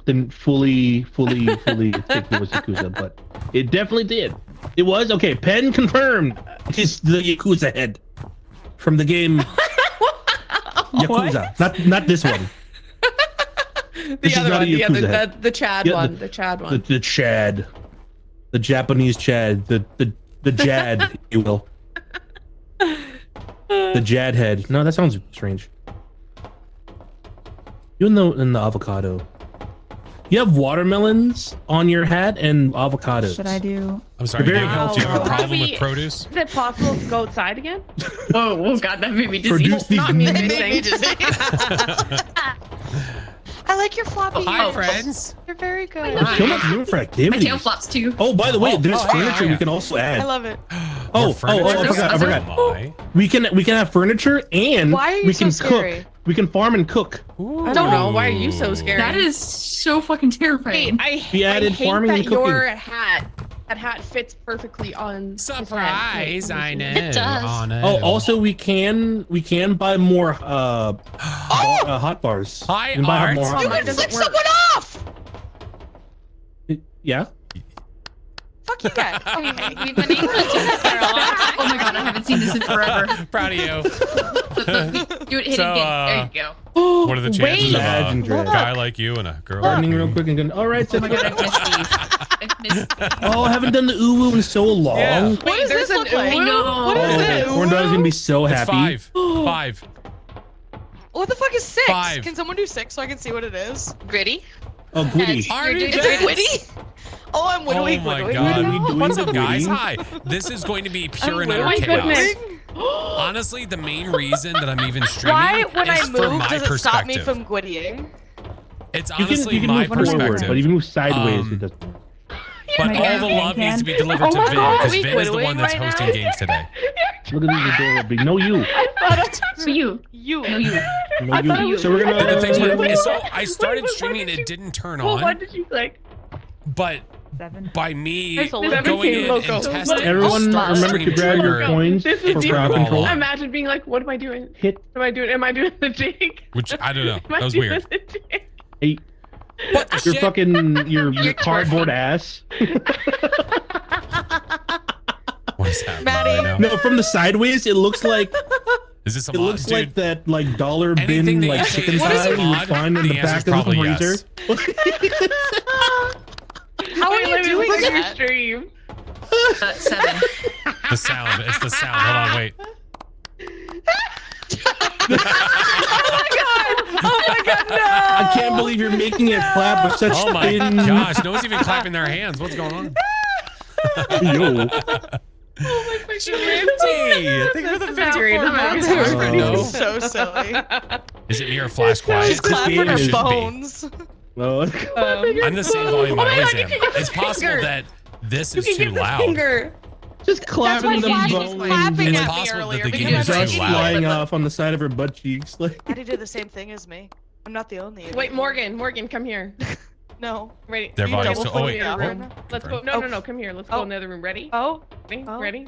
didn't fully think it was Yakuza, but it definitely did. It was okay. Pen confirmed. It's the Yakuza head from the game Yakuza. Not this one. The other one, the Chad one, the Chad one. The Chad, the Japanese Chad, the Jad, if you will. The Jad head. No, that sounds strange. You in the avocado. You have watermelons on your hat and avocados. What should I do? I'm sorry. Do you have a problem with produce? Is it possible to go outside again? Oh God, that made me dizzy. Produce these Not me missing. I like your floppy. Hi, friends. You're very good. So much room for activities. My tail flops too. Oh, by the way, there's furniture we can also add. I love it. I forgot. We can have furniture and Why are you we can so cook. scary? We can farm and cook. I don't know. Why are you so scared? That is so fucking terrifying. We added farming that and cooking. your hat. That hat fits perfectly on. Surprise! I know. It does. Oh, no. Oh, also we can buy more hot bars. Hi, We can buy Art. more hot You bars. can flick someone off! Yeah. Fuck you guys. Okay, we've been able to do that for a long time. Oh my God, I haven't seen this in forever. Proud of you. Do it, hit So, it again. There you go. What are the chances of Imagine a drag. guy like you and a girl? Gardening real quick and good. All right. Oh my God, I've missed these. I've missed these. Oh, I haven't done the uwu in so long. Yeah. Wait, does there's this an look like? I know. What is this? Corn dog's gonna be so It's happy. 5. What the fuck is 6? 5. Can someone do 6 so I can see what it is? Gritty? Oh, goody. Are you Is it Gwitty? Oh, I'm widdowing. Oh my widdowing. God. Widdowing, What's doing up, the guys? widdowing. Hi. This is going to be pure and Oh utter my chaos. goodness. Honestly, the main reason that I'm even streaming Why, when I is for move, my does it stop me perspective. from gwittying? It's You honestly can my move forward, perspective. but if you move sideways, Um, it doesn't. But my all God, the love Vin needs to can. be delivered to my Vin, God, because are we Vin is the one that's right now? hosting games today. Look at these adorable big. No, you. For you. You. No, you. No, you. So we're And the things gonna. were, so I started streaming and it didn't turn Well, what on, did you click? but 7. by me There's a going in logo. and testing, Everyone start remember to streaming grab your trigger, coins This is for your- crowd control. Imagine being like, what am I doing? Hit Am I doing the jig? which I don't know. Am I That was doing weird. the jig? 8. What the Your shit? fucking your cardboard ass. What is happening Maddie. right now? No, from the sideways, it looks like Is this a it mod? looks Dude, like that like dollar anything bin that like you say chicken is a thigh you would mod, find in the the answer's back of the probably freezer. How are you Let me doing look at your that? stream. 7. The sound. It's the sound. Hold on, wait. Oh my God, no! I can't believe you're making it clap with such Oh my thin. gosh, no one's even clapping their hands. What's going on? Yo. Shifty! Thank you for the 50 months. Oh. So silly. Is it me or Flash Quiet? She's clapping game her is- bones. Oh. I'm the same volume I Oh my always God, you am. can give It's the possible finger. that this You is can too give the loud. finger. Just clapping why the Flash was bones. clapping It's at me possible that earlier the because game is I'm too Dust an loud. idiot. flying off on the side of her butt cheeks. Like. Maddie did the same thing as me. I'm not the only idiot. Wait, Morgan, come here. No. Ready? Their You volume's double still- oh, click wait. the other Oh, room. Let's go. confirm. No, come here. Let's go in the other room. Ready? Oh. Ready? Oh. Ready?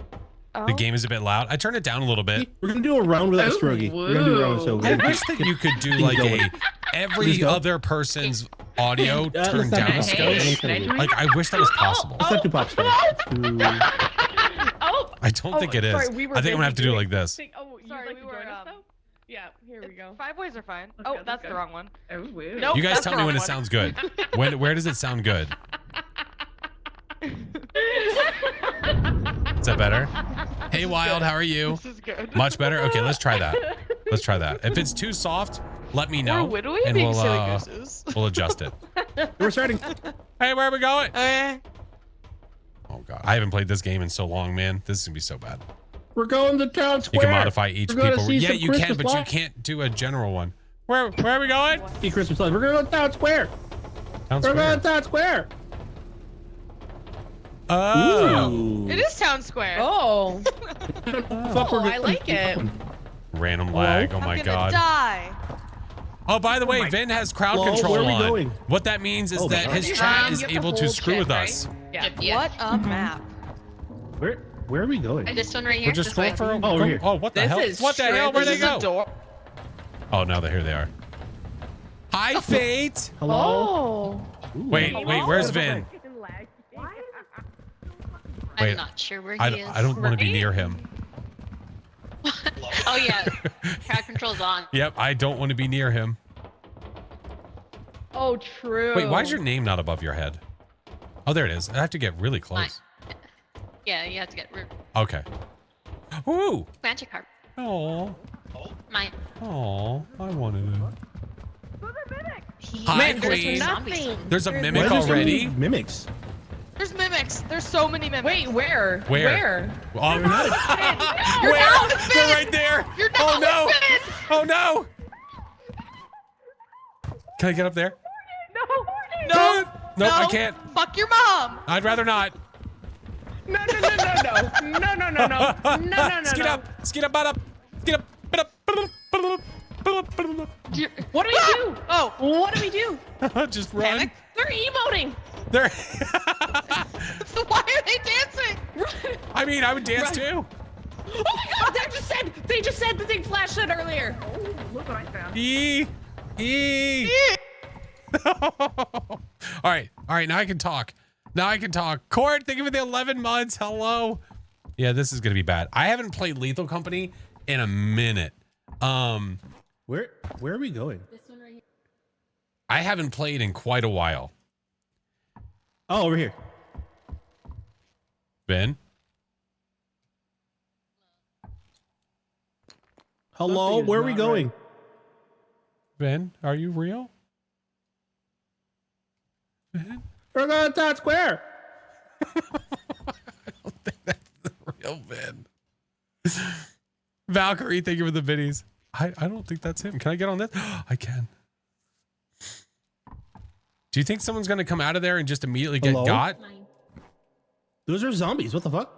Oh. The game is a bit loud. I turned it down a little bit. We're gonna do a round without Oh, Strogi. We're gonna do a round whoa. without I Strogi. wish that you could do like a every Just go. other person's audio let's turned not down do a that. scope. Hey, Like I wish that was possible. It's not too pop star. Oh. I don't think it is. Sorry, we were I think I'm gonna have to do it like this. Oh, you Sorry, like we to were, join us though? Yeah, here we go. 5 ways are fine. Let's Oh, go, that's let's the go. wrong one. Oh, weird. Nope. You guys that's tell the me wrong when it one. sounds good. Where does it sound good? Is that better? Hey Wild, how are you? This is good. Much better? Okay, let's try that. Let's try that. If it's too soft, let me know. We're whittling and being we'll silly gooses. we'll adjust it. We're starting. Hey, where are we going? Okay. Oh god, I haven't played this game in so long, man. This is gonna be so bad. We're going to town You square. can modify each We're gonna people. see Yeah, some you can, Christmas but you lights. can't do a general one. Where are we going? See Christmas lights. We're going to town square. Sounds We're weird. going to town square. Oh. Ooh. It is town square. Oh. Fuck, we're I like it. Random lag. Oh I'm my gonna god. die. Oh, by the way, Vin has crowd Lol, control where are we on. going? What that means is Oh, that God. his chat is You have to able to hold screw shift, with right? us. Yeah. Yeah. What a map. Where are we going? This one right here. We're just this way. scrolling for a... Oh, we're here. Oh, what the This hell? is What the true. hell? Where'd This they is go? a door. Oh, no, here they are. Hi, Fate. Hello? Oh. Wait, where's Vin? Wait, I'm not sure where he is. I don't want to be near him. Oh yeah, crowd control's on. Yep, I don't want to be near him. Oh, true. Wait, why is your name not above your head? Oh, there it is. I have to get really close. Yeah, you have to get Okay. Woo! magic carp. Oh. Mine. Oh, I wanted it. He Hi, Man, there's Queen. nothing. There's a Why mimic are there so many already. mimics. There's mimics. There's so many mimics. Wait, where? Where? Oh, You're where? not They're Finn! right there. You're Oh not no! Finn! Oh no! Can I get up there? No. Nope, I can't. Fuck your mom. I'd rather not. No. Skid up. Skid up, butt up. Skid up, butt up. What do we do? Oh. What do we do? Just run. Panic? They're emoting. There. Why are they dancing? I mean, I would dance Run. too. Oh my God! They just said the thing Flash said earlier. Oh, look what I found. E. All right. Now I can talk. Court, thank you for the 11 months. Hello. Yeah, this is gonna be bad. I haven't played Lethal Company in a minute. Where are we going? I haven't played in quite a while. Oh, over here. Ben? Hello, where are we going? Ben, are you real? Ben? We're going to Town Square. I don't think that's the real Ben. Valkyrie, thank you for the biddies. I don't think that's him. Can I get on this? I can. Do you think someone's going to come out of there and just immediately get Hello? got? Those are zombies. What the fuck?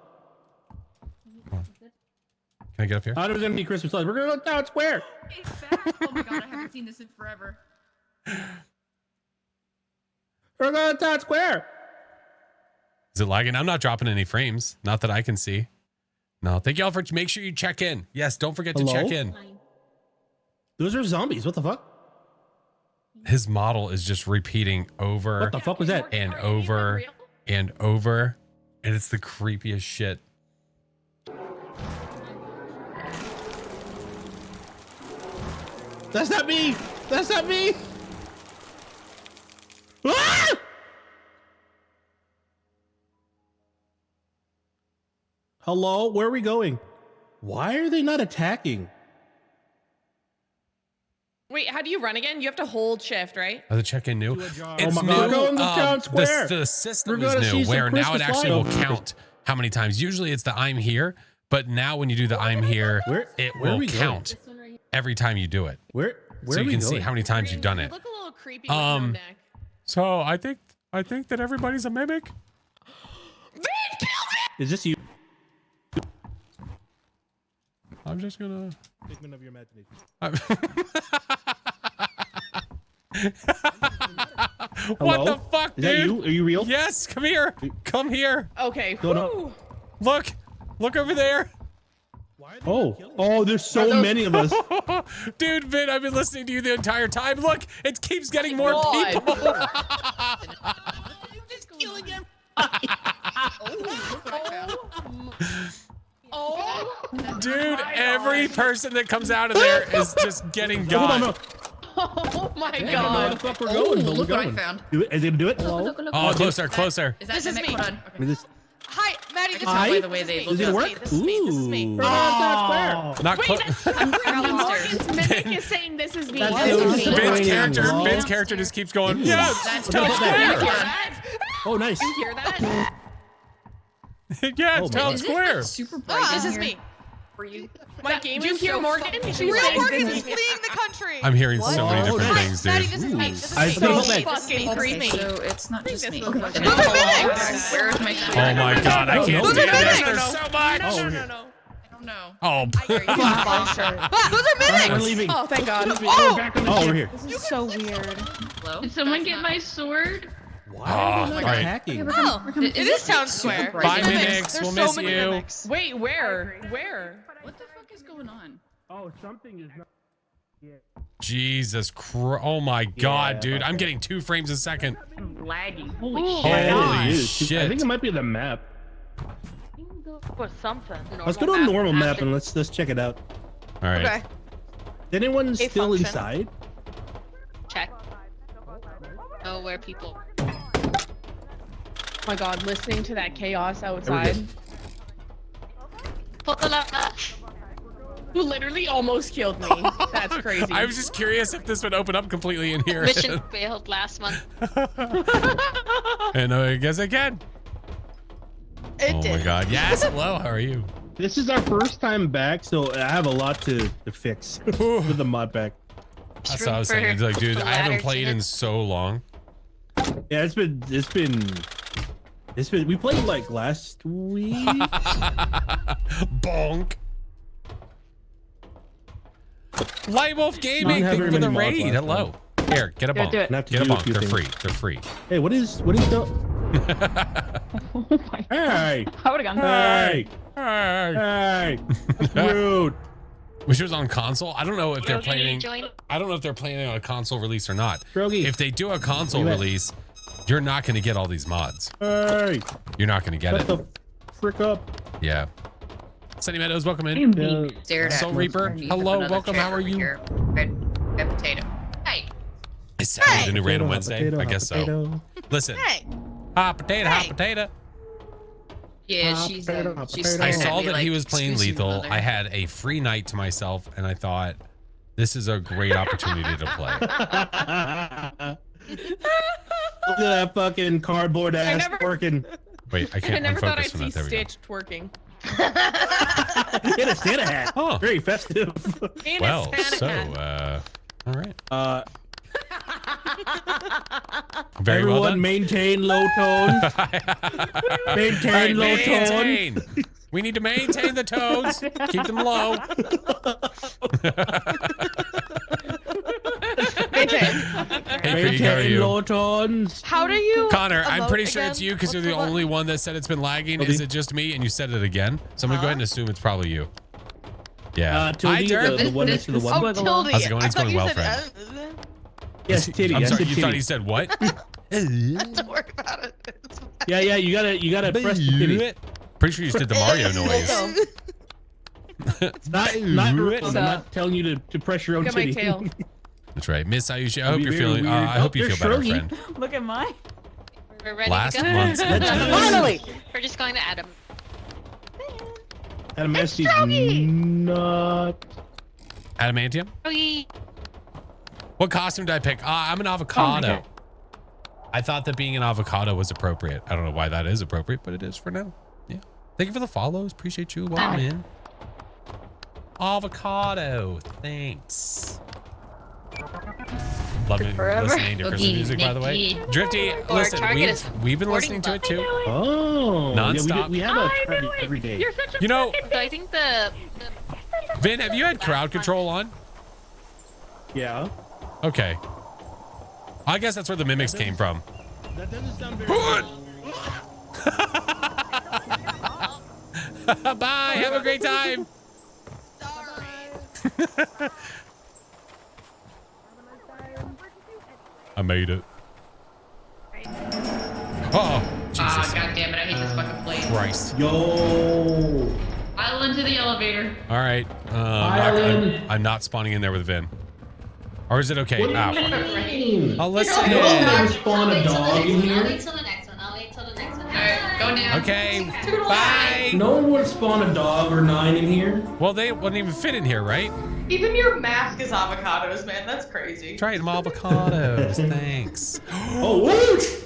Can I get up here? I thought it was going to be Christmas lights. We're going to go to Town Square. Oh my god, I haven't seen this in forever. We're going to Town Square. Is it lagging? I'm not dropping any frames. Not that I can see. No, thank you all for make sure you check in. Yes, don't forget to Hello? check in. Those are zombies. What the fuck? His model is just repeating over What the fuck was that? and over and over. And it's the creepiest shit. That's not me. That's not me. Ah! Hello, where are we going? Why are they not attacking? Wait, how do you run again? You have to hold shift, right? Oh, the check-in new. Oh It's my new. God, we're going to Town Square. The system We're is gonna see new, some where now it Christmas actually will lights. count how many times. Usually it's the I'm here, but now when you do the I'm here, it where are will we going? count every time you do it. Where So are you we can going? see how many times you've done You it. look a little creepy with no neck. So I think that everybody's a mimic. Is this you? I'm just gonna. Figment of your imagination. What the fuck, Is dude? that you? Are you real? Yes, come here. Come here. Okay. Going up. whew. Look over there. Oh, there's so many of us. Dude, Vin, I've been listening to you the entire time. Look, it keeps getting more God. people. Killing him. Oh. Dude, every person that comes out of there is just getting Hold on, no. got. Oh my I don't know where the God. fuck we're going, but we're Look what I going. found. Is it gonna do it? Oh, closer. Is that This is mimic? me. Hold on. Is this? Hi, Maddie. This Hi? is me. By the way they This is Is it me. work? This is me. This is me. We're going to Town Square. Not Wait, close. Morgan's mimic is saying this is me. That's This so is me. disappointing. Vin's character just keeps going. Yes, That's Town What's You that? hear Square. that? Oh, nice. You hear that? Yeah, Oh, it's man. Town Is it Square. super bright Ah, in this is here me. for you? My game Do you is hear so Morgan? fucking- She's Real saying Morgan this is is me. fleeing the country. I'm hearing What? so many Oh, different nice. things, Maddie, dude. this is me. This is I me. feel So bad. fucking creepy. So it's not just me. this Okay. looks Those are mimics. Where's my Oh my God, I Oh, can't no, stand they're this. mimics. There's so much. Oh, we're No, here. no. I don't know. Oh, Ah, those are We're mimics. leaving. Oh, thank God. Oh, we're here. This is so weird. Hello? Did someone get my sword? Why are they all not right. attacking? Oh, it is Town Square. Bye, There's mimics. There's We'll so miss many you. mimics. Wait, where? Where? What the fuck is going on? Oh, something is not. Jesus Christ. Oh my God, Yeah, dude. I'm okay. getting 2 frames a second. lagging. Holy Ooh, shit. my Yeah, God. it is. Shit. I think it might be the map. Or something. Let's go to a normal map and let's check it out. All right. Okay. Is anyone A still function. inside? Check. Oh, where people. Oh my god, listening to that chaos outside. Pull up. Who literally almost killed me. That's crazy. I was just curious if this would open up completely in here. Mission failed last month. And I guess I can. It Oh did. my god. Yes, hello, how are you? This is our first time back, so I have a lot to fix with the mod pack. That's what I was saying. It's like, dude, I haven't played in so long. Yeah, it's been we played like last week. Bonk. Light Wolf Gaming, Not thank you having for the many mods raid. last Hello. Here, get a bonk. do it. Have to Get a do a bonk. few They're things. free. They're free. Hey, what is the? Oh my god. Hey, I would have gone. hey, Hey. hey! That's rude. Wish it was on console. I don't know if they're Yogi, did you planning. join? I don't know if they're planning on a console release or not. Drogi. If they do a console You bet. release, you're not going to get all these mods. Hey, You're not going to get shut it. the frick up. Yeah. Sunny Meadows, welcome in. I'm being Yeah. stared at. Soul Reaper, underneath hello, another welcome, chair how are over you? here. Red potato. Hey. Is Saturday the new Potato, random hot Wednesday? potato, I hot guess so. potato. Listen, Hey. hot potato, hot Hey. potato. Yeah, Hot she's potato, hot she's potato. I staring at saw me that like, he was playing "Excuse you, Lethal. mother." I had a free night to myself, and I thought, this is a great opportunity to play. Look at that fucking cardboard ass never- working. Wait, I I can't never thought unfocus I'd from see that. There we go. Stitch twerking. Get a Santa hat. Oh. Very festive. And Well, a Santa so, hat. all right. Very Everyone well done. maintain low tones. Maintain All right, low tones. maintain. We need to maintain the tones. Keep them low. Hey, Krieg, how are Maintain you? low tones. How do you? Connor, I'm emote pretty sure it's again? you because you're What's the only one that said it's been lagging. Okay. Is it just me? And you said it again. So I'm going to go ahead and assume it's probably you. Yeah. Hi, Tildy, Derp. the one next to the Oh, one. Tildy. How's it going? I It's thought going you well, said, friend. Yes, titty. I'm I sorry, said you titty. thought he said what? Don't worry about it. It's fine. Yeah, you gotta press the titty. Pretty sure you just did the Mario noise. I'm not telling you to press your own Look at my titty. tail. That's right. Miss Ayushi, I hope Be you're very feeling, weird. I hope you Oh, feel better, there's friend. Look at mine. We're ready Last to go. month. Finally. We're just going to Adam. Adam It's Estes Drogi. not. Adamantium? Yogi. What costume did I pick? I'm an avocado. God. I thought that being an avocado was appropriate. I don't know why that is appropriate, but it is for now. Yeah. Thank you for the follows. Appreciate you. Welcome in. Avocado. Thanks. Love it. Forever. Listening to Christmas Oogie, music, by the way. Nicky. Drifty, Or listen, Target is we've been 40 listening to it bucks. too. Oh. Non-stop. Yeah, we have a I party knew it. every day. You're such a You know, So I think the Vin, have you had crowd control on? Yeah. Okay. I guess that's where the mimics came from. That doesn't sound very good. Bye. Have a great time. I made it. Oh, Jesus Ah, god damn it! I hate this fucking place. Christ. Yo. I'll into the elevator. All right. Island. I'm not spawning in there with Vin. Or is it okay? What do you Ah, mean? I'll listen. No one can spawn a dog in I'll here. wait till the next one. I'll wait till the next one. Alright, go now. Okay. Bye. No one would spawn a dog or 9 in here. Well, they wouldn't even fit in here, right? Even your mask is avocados, man. That's crazy. Try them avocados. Thanks. Oh, what?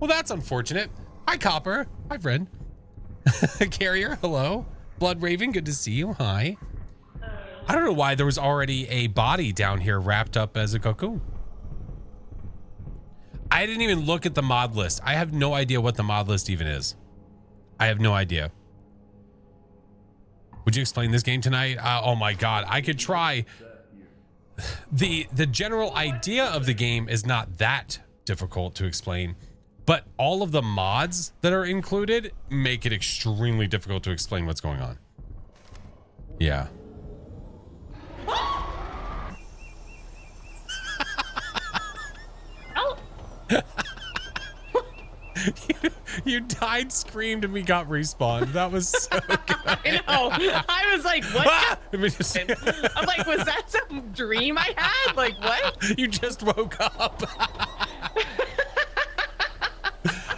Well, that's unfortunate. Hi, Copper. Hi, friend. Carrier, hello. Blood Raven, good to see you. Hi. I don't know why there was already a body down here wrapped up as a cocoon. I didn't even look at the mod list. I have no idea what the mod list even is. I have no idea. Would you explain this game tonight? Oh my God, I could try. The general idea of the game is not that difficult to explain, but all of the mods that are included make it extremely difficult to explain what's going on. Yeah. You died, screamed, and we got respawned. That was so good. I know. I was like, what? Ah! I'm like, was that some dream I had? Like, what? You just woke up.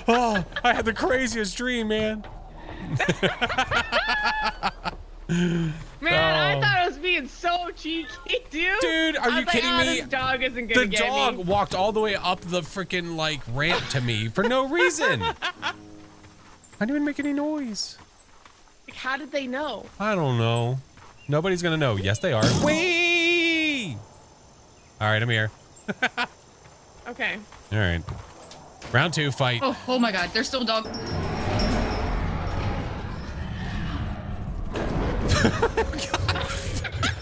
Oh, I had the craziest dream, man. Man, I thought I was being so cheeky, dude. Dude, are you kidding me? This dog isn't gonna The get dog me. walked all the way up the freaking like ramp to me for no reason. I didn't even make any noise. How did they know? I don't know. Nobody's gonna know. Yes, they are. Whee! All right, I'm here. Okay. All right. Round 2, fight. Oh my God, there's still a dog.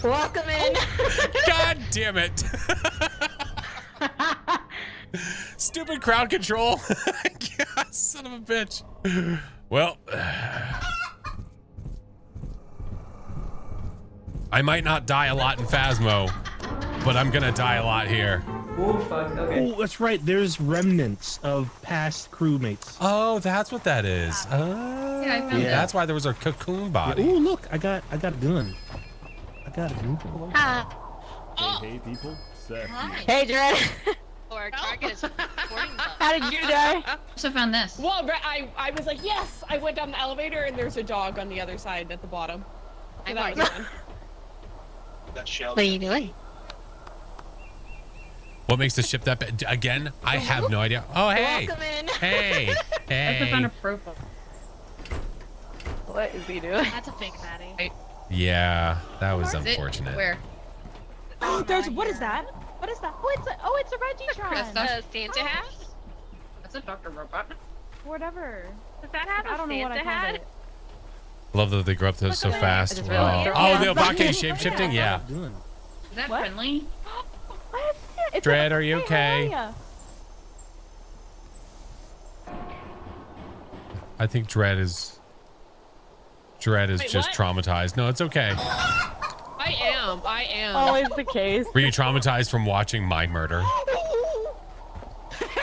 Welcome in. God damn it. Stupid crowd control. God, son of a bitch. Well, I might not die a lot in Phasmo, but I'm gonna die a lot here. Oh, fuck. Okay. Oh, that's right. There's remnants of past crewmates. Oh, that's what that is. Oh, Yeah, I found that. that's why there was a cocoon body. Oh, look, I got a gun. I got a gun. Hey, people. Seth. Hey, Dread. Or target is recording them. How did you die? Also found this. Well, I was like, yes. I went down the elevator and there's a dog on the other side at the bottom. So that was fun. What are you doing? What makes the ship that bad? Again, I have no idea. Oh, hey. Welcome in. Hey. I also found a Hey. profile. What is he doing? That's a fake Maddie. Yeah, that was Is it? unfortunate. Where? Oh, there's what is that? What is that? Oh, it's a Regitron. Does Santa have? That's a Dr. Robot. Whatever. Does that have I a don't know what I Santa called hat? it. Love that they grew up so fast. just Wow. realized. Oh, the Yeah. Obake shapeshifting? Yeah. Gun. Is that What? friendly? It's Dread, are you okay? Hey, how are ya? I think Dread is Wait, just what? traumatized. No, it's okay. I am. Always the case. Were you traumatized from watching my murder?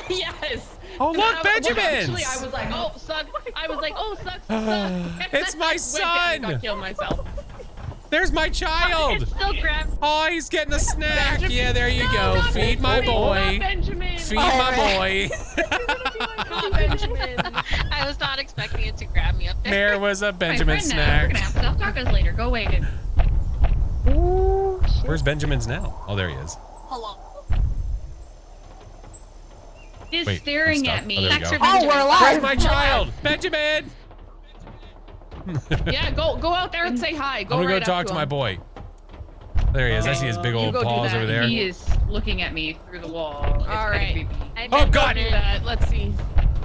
Yes. Oh, look, Well, Benjamins! actually, I was like, oh, suck. I was like, oh, suck, suck. It's my Went down son! and got killed myself. There's my child! It's still grabbed. Oh, he's getting a snack. Benjamin. Yeah, there you No, go. not Feed my Benjamin. boy. Not Benjamin. Feed my boy. Not Benjamin. I was not expecting it to grab me up there. There was a My Benjamin friend now. We're gonna snack. have to talk us later. Go away, dude. Where's Benjamin's now? Oh, there he is. Hello. He's Wait, staring I'm at stuck. me. Oh, there we Thanks go. for Oh, we're alive. Where's my child? Benjamin! Yeah, go out there and say hi. Go I'm gonna right go talk up to him. my boy. There he is. I see his big You old go do paws that. over there. He is looking at me through the wall. It's All kinda right. creepy. Oh, God! Do that. Let's see.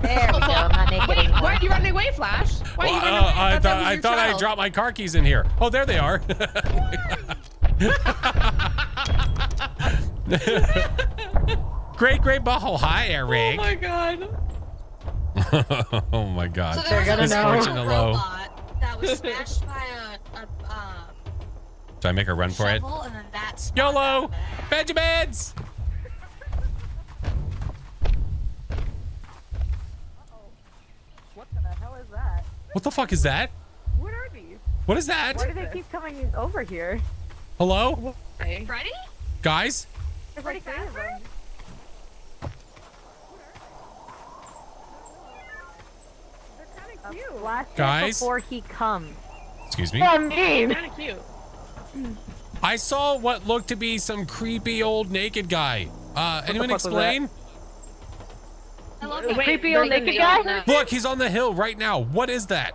There we go. I'm not naked Wait, anymore. why are you running away, Flash? Why are you Well, running away? I that was thought your I child. dropped my car keys in here. Oh, there they are. Great butthole. Hi, Eric. Oh my god. Oh my God. So there was a Misfortune hello. robot that was smashed by a Should I make a run for it? shovel, and then that spawned YOLO! out of it. Benjamins! What the hell is that? What the fuck is that? What are these? What is that? Why do they keep coming over here? Hello? Hey. Freddy? Guys? There's like 3 of them. Flash it Guys? before he comes. Excuse me? I mean. Kind of cute. I saw what looked to be some creepy old naked guy. Anyone fuck was explain? I love The that. creepy old naked guy? Look, he's on the hill right now. What is that?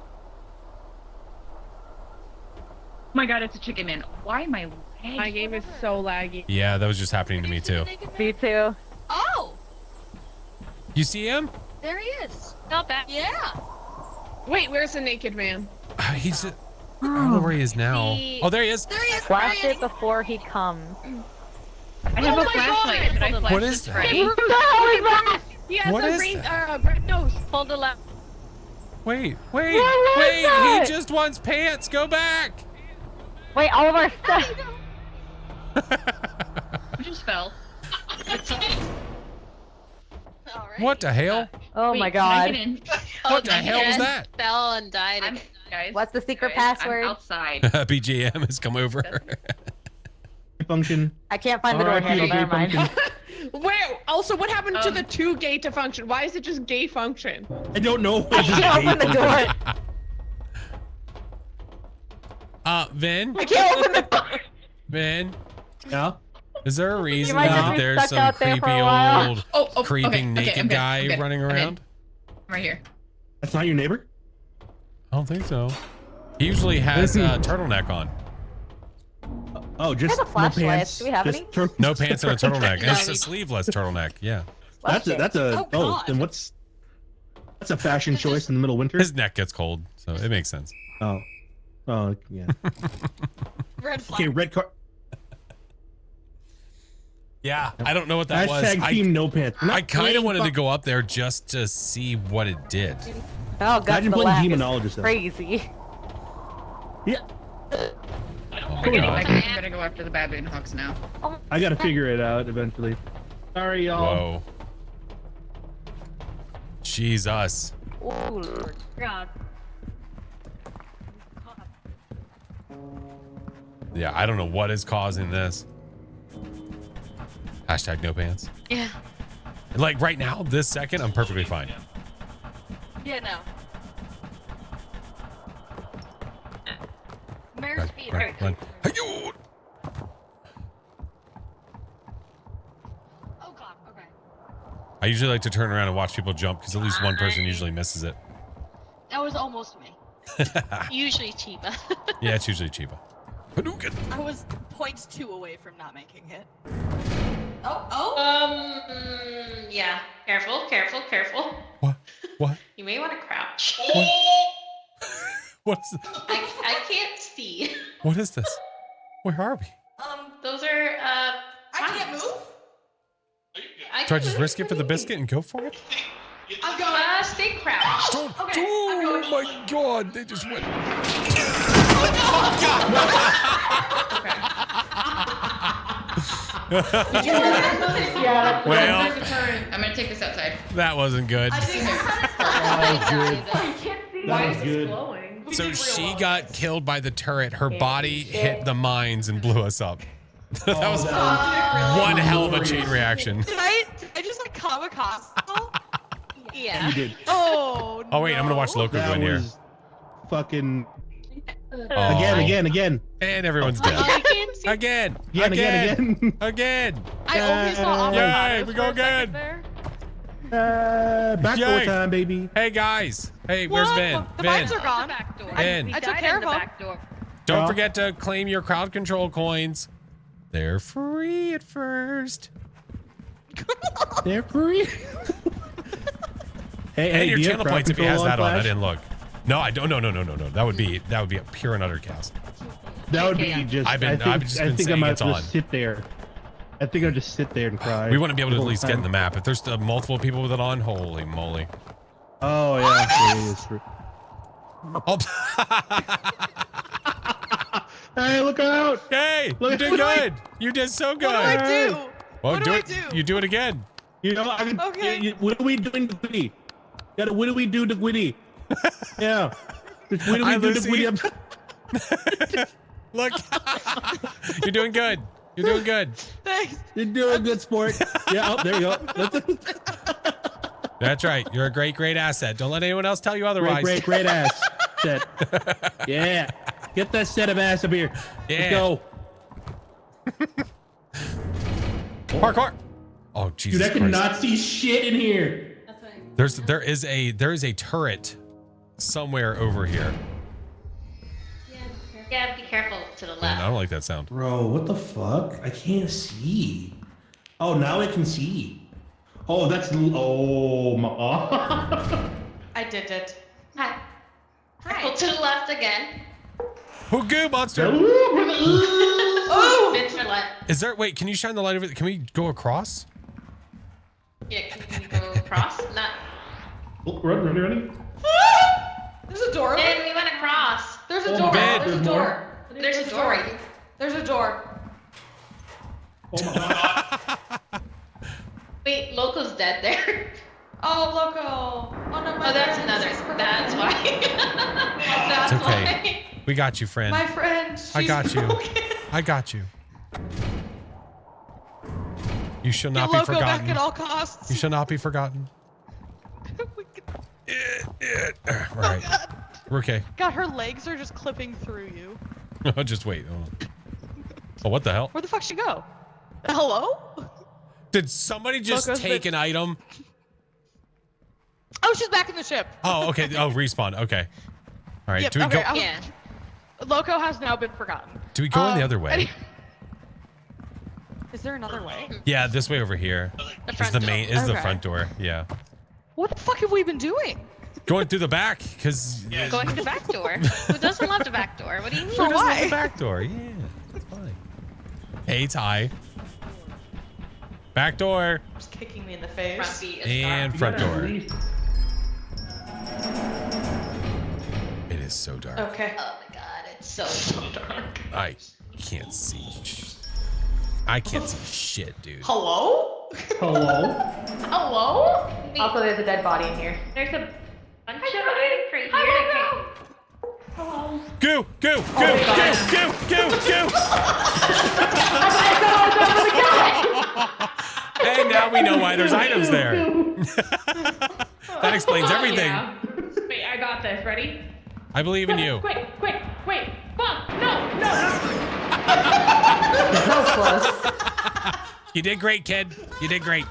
Oh my god, it's a chicken man. Why am I lagging? My game is so laggy. Yeah, that was just happening to me too. Me too. Oh, You see him? there he is. Not bad. Yeah. Wait, where's the naked man? He's. I don't know where he is now. Oh, there he is. There he is. Flash it before he comes. I have Oh a my flashlight. God. Should I flash What is this that? Freddy? What the hell is that? He has What a is green, that? red nose. Hold the left. Wait. What was He that? just wants pants. Go back. Wait, all of our stuff. I just fell. Alright. What the hell? Oh Wait, my can I god. get in? What the hell was that? Fell and died. I'm, guys, What's the secret guys, password? I'm outside. BGM has come over. Function. I can't find the door Alright, handle. PG Never mind. function. Where? Also, what happened to the two gay to function? Why is it just gay function? I don't know. I can't open the door. Vin? I can't open the door. Vin? Yeah. Is there a reason might that just be there's stuck some out there for creepy a while. old creeping naked guy running I'm in. around? I'm right here. That's not your neighbor? I don't think so. He usually has a turtleneck on. Oh, just have a flashlight. no pants. Do we have just any? No pants and a turtleneck. And it's a sleeveless turtleneck. Yeah. That's a Oh, God. then what's that's a fashion choice in the middle of winter? His neck gets cold, so it makes sense. Oh yeah. Red flag. Okay, red card. Yeah, I don't know what that was. Hashtag team no pants. We're not I kind of playing wanted to fuck- go up there just to see what it did. Oh god, Imagine the playing lag is demonologist though. crazy. Yeah. Oh Okay, my I god. think I'm gonna go after the baboon hawks now. I gotta figure it out eventually. Sorry, y'all. Whoa. Jesus. Oh lord. God. Yeah, I don't know what is causing this. Hashtag no pants. Yeah. Like right now, this second, I'm perfectly fine. Yeah, no. Mare's Run, feet. run, run. Hayoo! Oh god, okay. I usually like to turn around and watch people jump because at least one person usually misses it. That was almost me. Usually Chiba. Yeah, it's usually Chiba. Hadouken! I was 0.2 away from not making it. Yeah. Careful, careful, careful. What? What? You may want to crouch. What is this? I can't see. What is this? Where are we? Those are, I can't move. Do I just risk it for the biscuit and go for it? I'm going. Stay crouched. Don't, oh my god, they just went. Yeah, Well, I'm gonna take this outside. that wasn't good. I think That was good. So she got killed by the turret. Her body hit the mines and blew us up. That was one hell of a chain reaction. Did I just like kamikaze? Yeah. You did. Oh, Oh wait, I'm gonna watch Loco That win here. was fucking Oh. again. And everyone's dead. I can't see. Again. Again. Again. I only saw Yay, avocados we for go a second again. there. Backdoor Yay. time, baby. Hey guys. Hey, where's What? Vin? The Vin. mines are gone. Vin. I took care of them. Don't Yeah. forget to claim your crowd control coins. They're free at first. They're free. Hey, And do your you have channel crowd points if he control has that on. I Flash? didn't look. No, I don't. No. That would be a pure and utter cast. That would be just. I've just I been think I saying might it's just on. sit there. I think I'll just sit there and cry. We want to be able to the at whole least get in time. the map. If there's multiple people with it on, holy moly. Oh yeah, it is true. Oh. Hey, look out! Hey, Look you at did me. good. You did so good. What do I do? Well, What do do I it. do? You do it again. You know, I can. Okay. What are we doing to Gwitty? What do we do to Gwitty? Yeah. What do Hi, we do to Lucy. Gwitty? Look. You're doing good. You're doing good. Thanks. You're doing good, sport. Yeah, oh, there you go. That's right. You're a great asset. Don't let anyone else tell you otherwise. Great ass set. Yeah. Get that set of ass up here. Yeah. Let's go. Parkour. Oh, Jesus Dude, I Christ. cannot see shit in here. There is a turret somewhere over here. Yeah, be careful to the Man, left. I don't like that sound. Bro, what the fuck? I can't see. Oh, now I can see. Oh, that's oh my. I did it. Hi. Careful to the left again. Oh, goo monster! Oh! It's for left. Is there? Wait, can you shine the light over? Can we go across? Yeah, can you go across? Not. Oh, ready? There's a door. Then we went across. There's a door. Ben. There's a door. There's a door right here. There's a door. Oh my god. Wait, Loco's dead there. Oh, Loco. Oh no, my Oh, that's friend. another. That's why. That's It's okay. why. We got you, friend. My friend. I got she's you. broken. I got you. You shall Get not be Loco back forgotten. at all costs. You shall not be forgotten. All right. We're okay. God, her legs are just clipping through you. Just wait. Oh, what the hell? Where the fuck she go? Hello? Did somebody just Loco's take been- an item? Oh, she's back in the ship. Oh, okay. Oh, respawn. Okay. All right. Yep, Do we okay, go? Yeah. Loco has now been forgotten. Do we go in the other way? Is there another way? Yeah, this way over here. The Is front the door. main? Is the Okay. front door? Yeah. What the fuck have we been doing? Going through the back, because Going to the back door. Who doesn't love the back door? What do you mean? For Who doesn't love why? the back door? Yeah, it's fine. Hey, Ty. Back door Just kicking me in the Front face. feet is and dark. front door. It is so dark. Okay. Oh my god, it's so dark. I can't see. I can't see shit, dude. Hello? Hello? Hello? Also, there's a dead body in here. There's a bunch of items right here. Goo, goo, goo, goo, goo, goo, goo. And now we know why there's items there. That explains everything. Yeah. Wait, I got this. Ready? I believe in you. Quick, wait. Fuck, no. So close. You did great, kid. You did great.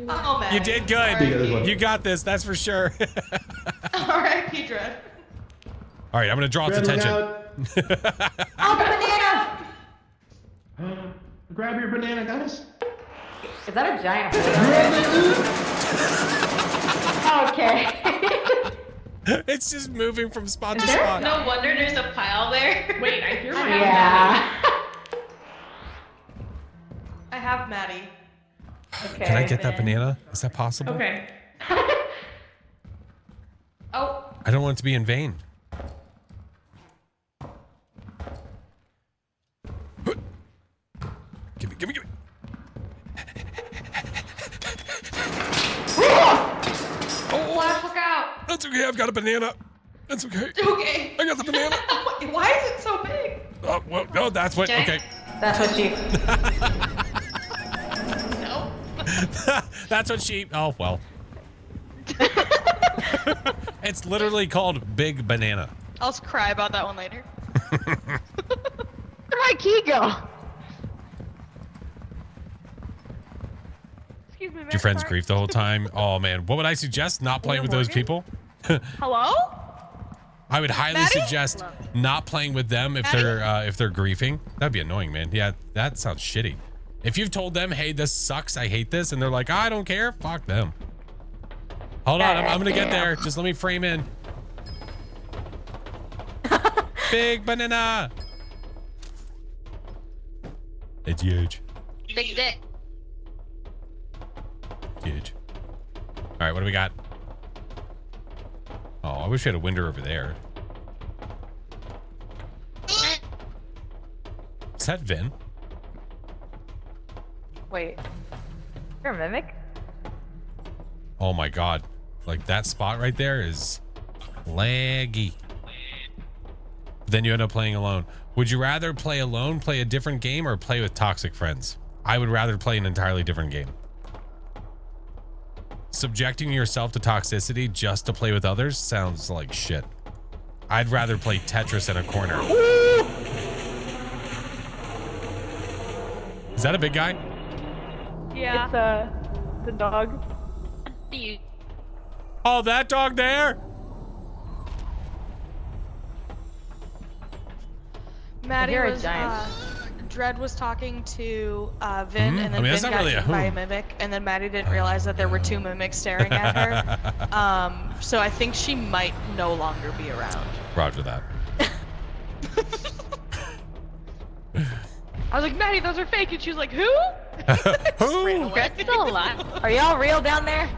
Oh, man. You did good. R.I.P. You got this. That's for sure. R.I.P. Dread. All right, I'm gonna draw its Red, look attention. Oh, the banana! Grab your banana, guys. Is that a giant Okay. It's just moving from spot to there? spot. No wonder there's a pile there. Wait, I hear my Yeah. I have Maddie. Okay. Can I get that banana? Is that possible? Okay. Oh, I don't want it to be in vain. Give me. Flash, look out. That's okay. I've got a banana. That's okay. Okay. I got the banana. Why is it so big? Oh, well, no, that's what. Okay. That's what she... No. That's what she. Oh, well. It's literally called Big Banana. I'll just cry about that one later. Where'd my key go? Excuse me, Did your friends grief the whole time? Oh, man. What would I suggest? Not playing with those people? Hello? I would highly Maddie? suggest not playing with them if they're griefing. That'd be annoying, man. Yeah, that sounds shitty. If you've told them, hey, this sucks, I hate this, and they're like, I don't care, fuck them. Hold on, I'm gonna get there. Just let me frame in. Big banana. It's huge. Big dick. Huge. All right, what do we got? Oh, I wish we had a window over there. Is that Vin? Wait. You're a mimic? Oh my god. Like that spot right there is laggy. Then you end up playing alone. Would you rather play alone, play a different game, or play with toxic friends? I would rather play an entirely different game. Subjecting yourself to toxicity just to play with others sounds like shit. I'd rather play Tetris in a corner. Is that a big guy? Yeah. It's a The dog. Oh, that dog there? Maddie You're a was, giant. Dredd was talking to Vin, and then I mean, that's Vin not got really a eaten by a whom. mimic, and then Maddie didn't realize that there were 2 mimics staring at her. So I think she might no longer be around. Roger that. I was like, Maddie, those are fake, and she was like, who? Who? Brett's still alive. Are y'all real down there?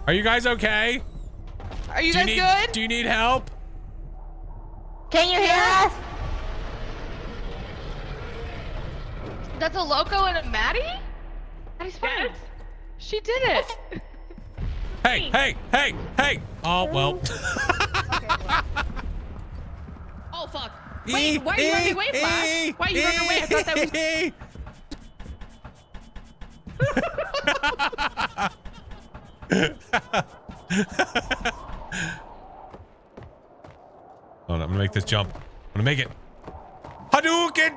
Are you guys okay? Are you Do guys need, good? Do you need help? Can you hear us? That's a Loco and a Maddie? Maddie's fine. She did it. Hey, hey, hey, hey! Oh, well. Oh fuck! Wait, why are you running away, Flash? Why are you running away? I thought that Hold on, I'm gonna make this jump. I'm gonna make it. Hadouken!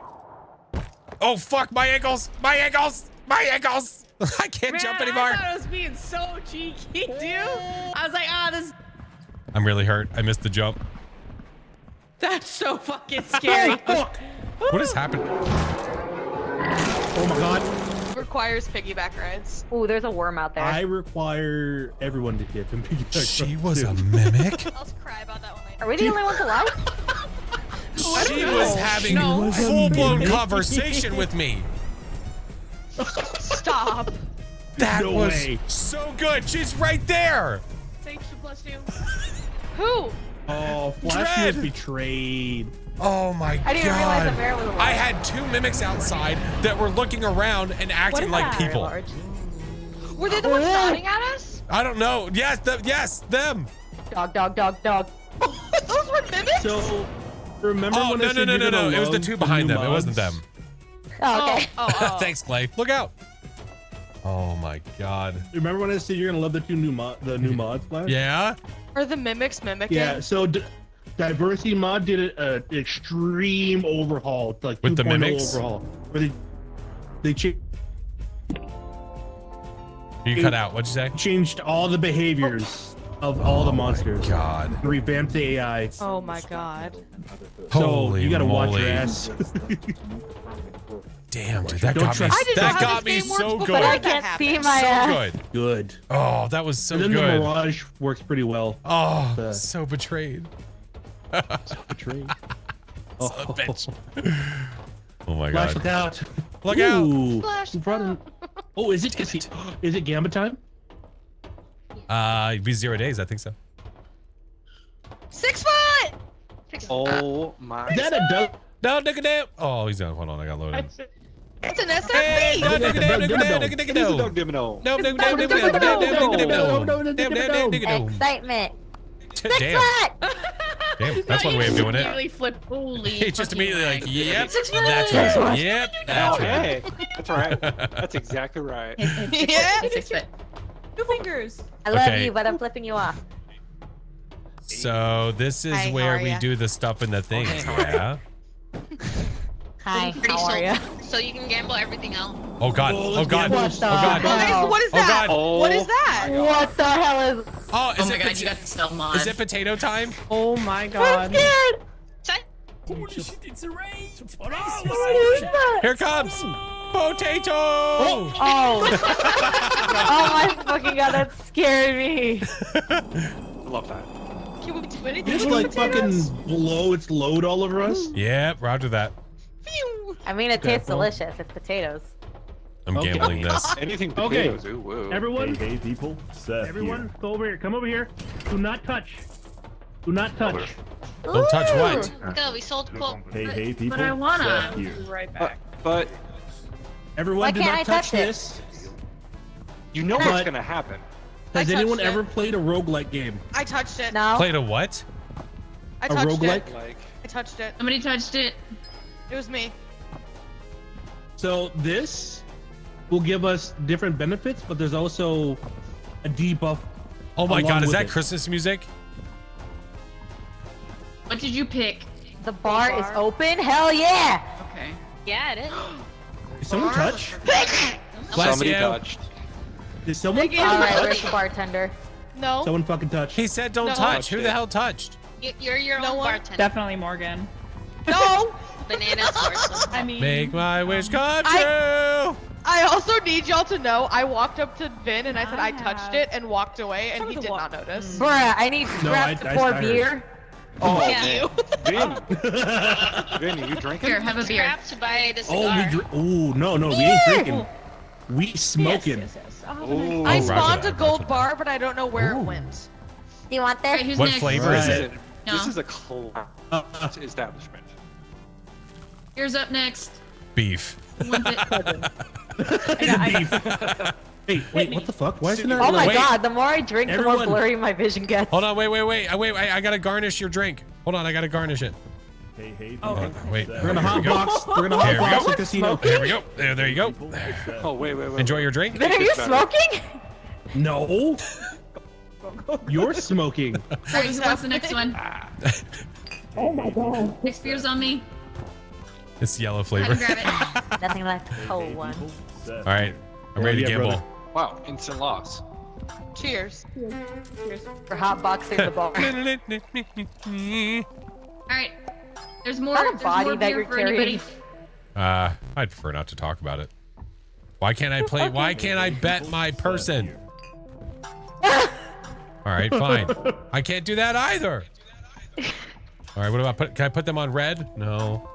Oh fuck, my ankles! My ankles! My ankles! I can't jump anymore. I thought I was being so cheeky, dude. I was like, this. I'm really hurt. I missed the jump. That's so fucking scary. What is happening? Oh my god. Requires piggyback rides. Ooh, there's a worm out there. I require everyone to get them. She was a mimic? I'll cry about that one later. Are we the only ones alive? She was having a full-blown conversation with me. Stop. That No was way. so good. She's right there. Thanks for +2. Who? Oh, Flash Dread. was betrayed. Oh my I didn't realize the god. bear was alive. I had 2 mimics outside that were looking around and acting like people. Were they the ones shouting at us? I don't know. Yes, them. Dog, dog, dog, dog. Those were mimics? So, remember Oh, when I no, said no, you're no, gonna no. It was the love 2 behind new them. It wasn't mods? them. Oh, okay. Thanks, Clay. Look out. Oh my god. Remember when I said you're gonna love the new mods, Flash? Yeah? Are the mimics mimicking? Yeah. So, Diversity Mod did an extreme overhaul, like With the 2.0 mimics? overhaul, where they You cut out. What'd you say? changed all the behaviors of all the monsters. God. Revamped the AI. Oh my god. So Holy you gotta watch moly. your ass. Damn, dude. That Don't got me, trust- I didn't know that how got this me game works so before But I good. that can't see happened. my So ass. good. Good. Oh, that was so And then the good. Mirage works pretty well. Oh, The- so betrayed. Betrayed. Son of a bitch. Oh my Flash, look god. out! Look out. Ooh, Flash, who brought in- Oh, is it? Is it Gambit time? It'd be 0 days, I think so. 6 foot! Oh my. Is that a duck? No, nigga. Oh, he's done. Hold on, I got loaded. It's an SRP! Hey, no, nigga. No, Excitement. Damn. Damn, that's one way of doing it. Immediately flip. Holy. It's just fucking immediately like, heck. yep, 6 foot! that's right. Yep, that's right. Hey, that's right. That's exactly right. Yeah. 6 foot. 2 fingers. I love Okay. you, but I'm flipping you off. So this is Hi, how where are we ya? do the stuff in the things, yeah? Hi, Pretty how are you? So you can gamble everything out. Oh god, oh god, oh What the god. hell? What is Oh, that? God. What is that? What the hell is? Oh, Oh my god, you got to sell mod. is it potato time? Oh my I'm god. scared. What? Here comes potato. Oh. Oh my fucking god, that scared me. I love that. Can we do anything? It's with like potatoes? fucking blow its load all over us. Yep, roger that. Phew. I mean, it Okay, tastes well. delicious. It's potatoes. I'm Okay. gambling this. Anything Okay. potatoes. Ooh, whoa. Everyone, Hey, people. Seth everyone, here. go over here. Come over here. Do not touch. Do not touch. Don't touch what? Go, we sold quote. Hey, people. But I wanna. Seth here. Right back. But Everyone, Why do can't not I touch touch it? this. you know But- what's gonna happen. Has I anyone touched it. ever played a roguelike game? I touched it. No. Played a what? I A touched roguelike? it. Like, I touched it. Somebody touched it. It was me. So this will give us different benefits, but there's also a debuff. Oh my Along god, is with that it. Christmas music? What did you pick? The bar is open. Hell yeah. Okay. Yeah, it is. Did someone touch? Bless somebody you. touched. Did someone? All right, where's the bartender? No. Someone fucking touch. He said don't No. touch. Who Touched the it. hell touched? You're your No own one? bartender. Definitely Morgan. No. Bananas horse. I mean, Make my wish come true. I also need y'all to know I walked up to Vin and I said I touched have- it and walked away and Some he of the did not notice. Bruh, I need No, scraps I to pour heard. beer. Oh, Yeah. man. Vin, you drinking? here, have a beer. Scrap to buy the Oh, cigar. no, we ain't drinking. We smoking. Yes. I'll have a Ooh. nice- I roger spawned that, a gold roger bar, but I don't know where it went. Do you want All right, this? who's What next? flavor is it? No. This is a class establishment. Here's up next. Beef. Who wants it? Hey, wait, what the fuck? Why is it not? Oh my Wait. god, the more I drink, the more Everyone- blurry my vision gets. Hold on, wait. I gotta garnish your drink. Hold on, I gotta garnish it. Hey, hey, Oh, people. Wait. We're gonna Here we go. hotbox. We're gonna There we hotbox go. the casino. There we go. There you go. People, Seth. Oh, wait. Enjoy your drink. Vin, are you It's better. smoking? No. You're smoking. All right, who wants the next one? Next beer's on me. It's yellow I flavor. can grab it. Nothing left. Hey, Cold hey, one. people. Seth. All right, I'm ready to Yeah, gamble. brother. Wow, instant loss. Cheers. For hotboxing the bar. All right. There's more. Not a There's body more that beer you're for anybody. carrying. I'd prefer not to talk about it. Why can't I play? Why can't I bet my person? All right, fine. I can't do that either. All right, what about can I put them on red? No.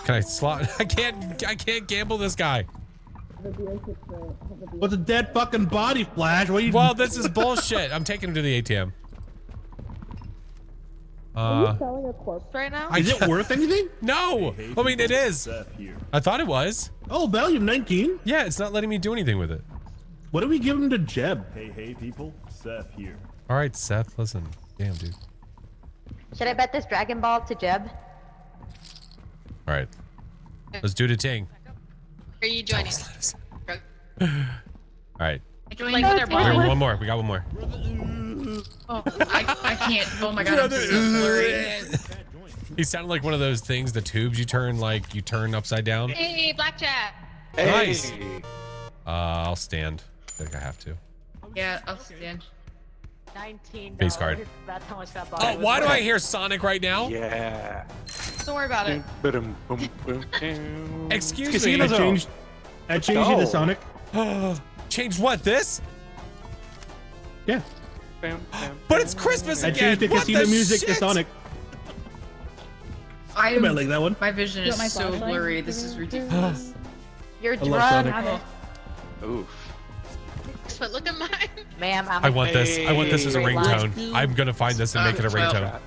Can I slot? I can't gamble this guy. What's a dead fucking body, Flash? What are you? Well, this is bullshit. I'm taking him to the ATM. Right now? Is it worth anything? No. Hey, I mean, it people. is. Seth here. I thought it was. Oh, value 19. Yeah, it's not letting me do anything with it. What do we give him to Jeb? Hey, hey, people. Seth here. All right, Seth, listen. Damn, dude. Should I bet this Dragon Ball to Jeb? All right. Let's do the ting. Are you joining? All right. I joined Like with their their Here, body. one more. We got one more. Oh, I can't. Oh my god, I'm so blurry. He sounded like one of those things, the tubes you turn upside down. Hey, blackjack. Nice. Hey. I'll stand. I think I have to. Yeah, I'll stand. $19. Base card. That's how much that body Oh, was why do worth. I hear Sonic right now? Yeah. Don't worry about it. Boom, boom, boom, boom. Excuse me. Casino I zone. changed. I changed you to go. Sonic. Changed what? This? Yeah. Bam, bam, But it's Christmas I again. changed the What casino music shit? to Sonic. I I might like that one. My vision is my so flashlight? blurry. This is ridiculous. You're I love drunk. Sonic. Oof. But look at mine. Ma'am, I'm I want this. I want this as a Hey. ringtone. I'm gonna find this and make it a ringtone.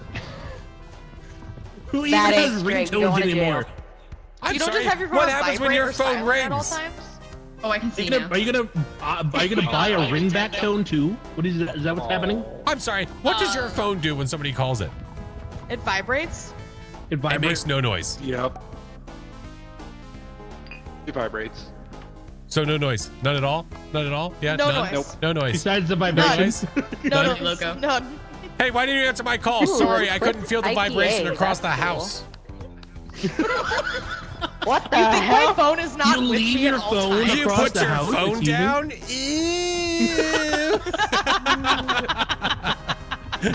Who even That has ain't straight. You ringtones going to anymore? jail. I'm You don't sorry. just have your phone What on happens when vibrate your or phone silent at all rings? times? Oh, I can see now. Are you gonna buy a ringback tone too? What is that? Is that what's happening? I'm sorry. What does your phone do when somebody calls it? It vibrates. It It vibrates. makes no noise. Yep. It vibrates. So no noise. None at all? None at all? Yeah, No none? noise. No noise. Besides the No vibrations. noise? No, None? Loco. None. Hey, why didn't you answer my call? Ooh, Sorry, I quick couldn't feel the IPA, vibration across the that's cool. house. What the You think hell? my phone is not You with leave me your at all phone times? You across put the your house, phone excuse me? down? Ew.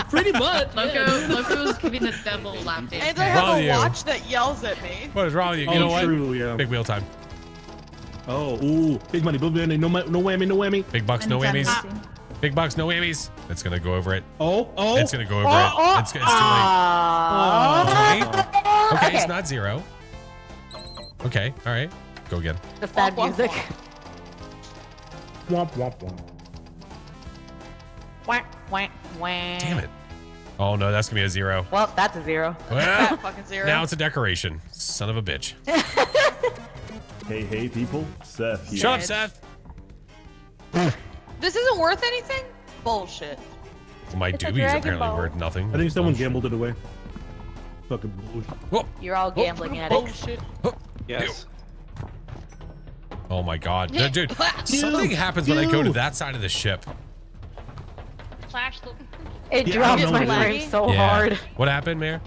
Pretty much. Loco's giving the devil lap dance. And I Wrong have with a you. watch that yells at me. What is wrong with you? You Oh, know what? true, yeah. Big wheel time. Oh, ooh, big money, no whammy, no whammy. Big bucks, no Anytime whammies. you see. Big bucks, no whammies. It's gonna go over it. Oh, It's gonna go over it. It's too late. Aww. Okay, it's not zero. Okay, all right. Go again. The sad Womp, womp, music. Womp womp womp. Wah, wah, wah. Damn it. Oh no, that's gonna be a zero. Well, that's a 0. Well, That fucking zero. now it's a decoration. Son of a bitch. Hey, hey, people. Seth here. Shut up, Seth. This isn't worth anything? Bullshit. Well, my It's a doobies Dragon apparently Ball. worth nothing. I think someone Bullshit. gambled it away. Fucking bullshit. Whoa. You're all gambling addicts. Bullshit. Yes. Oh my god. Dude, something happens when I go to that side of the ship. Flash the. It Yeah, drops I know my what it frame is. so Yeah. hard. What happened, Mayor?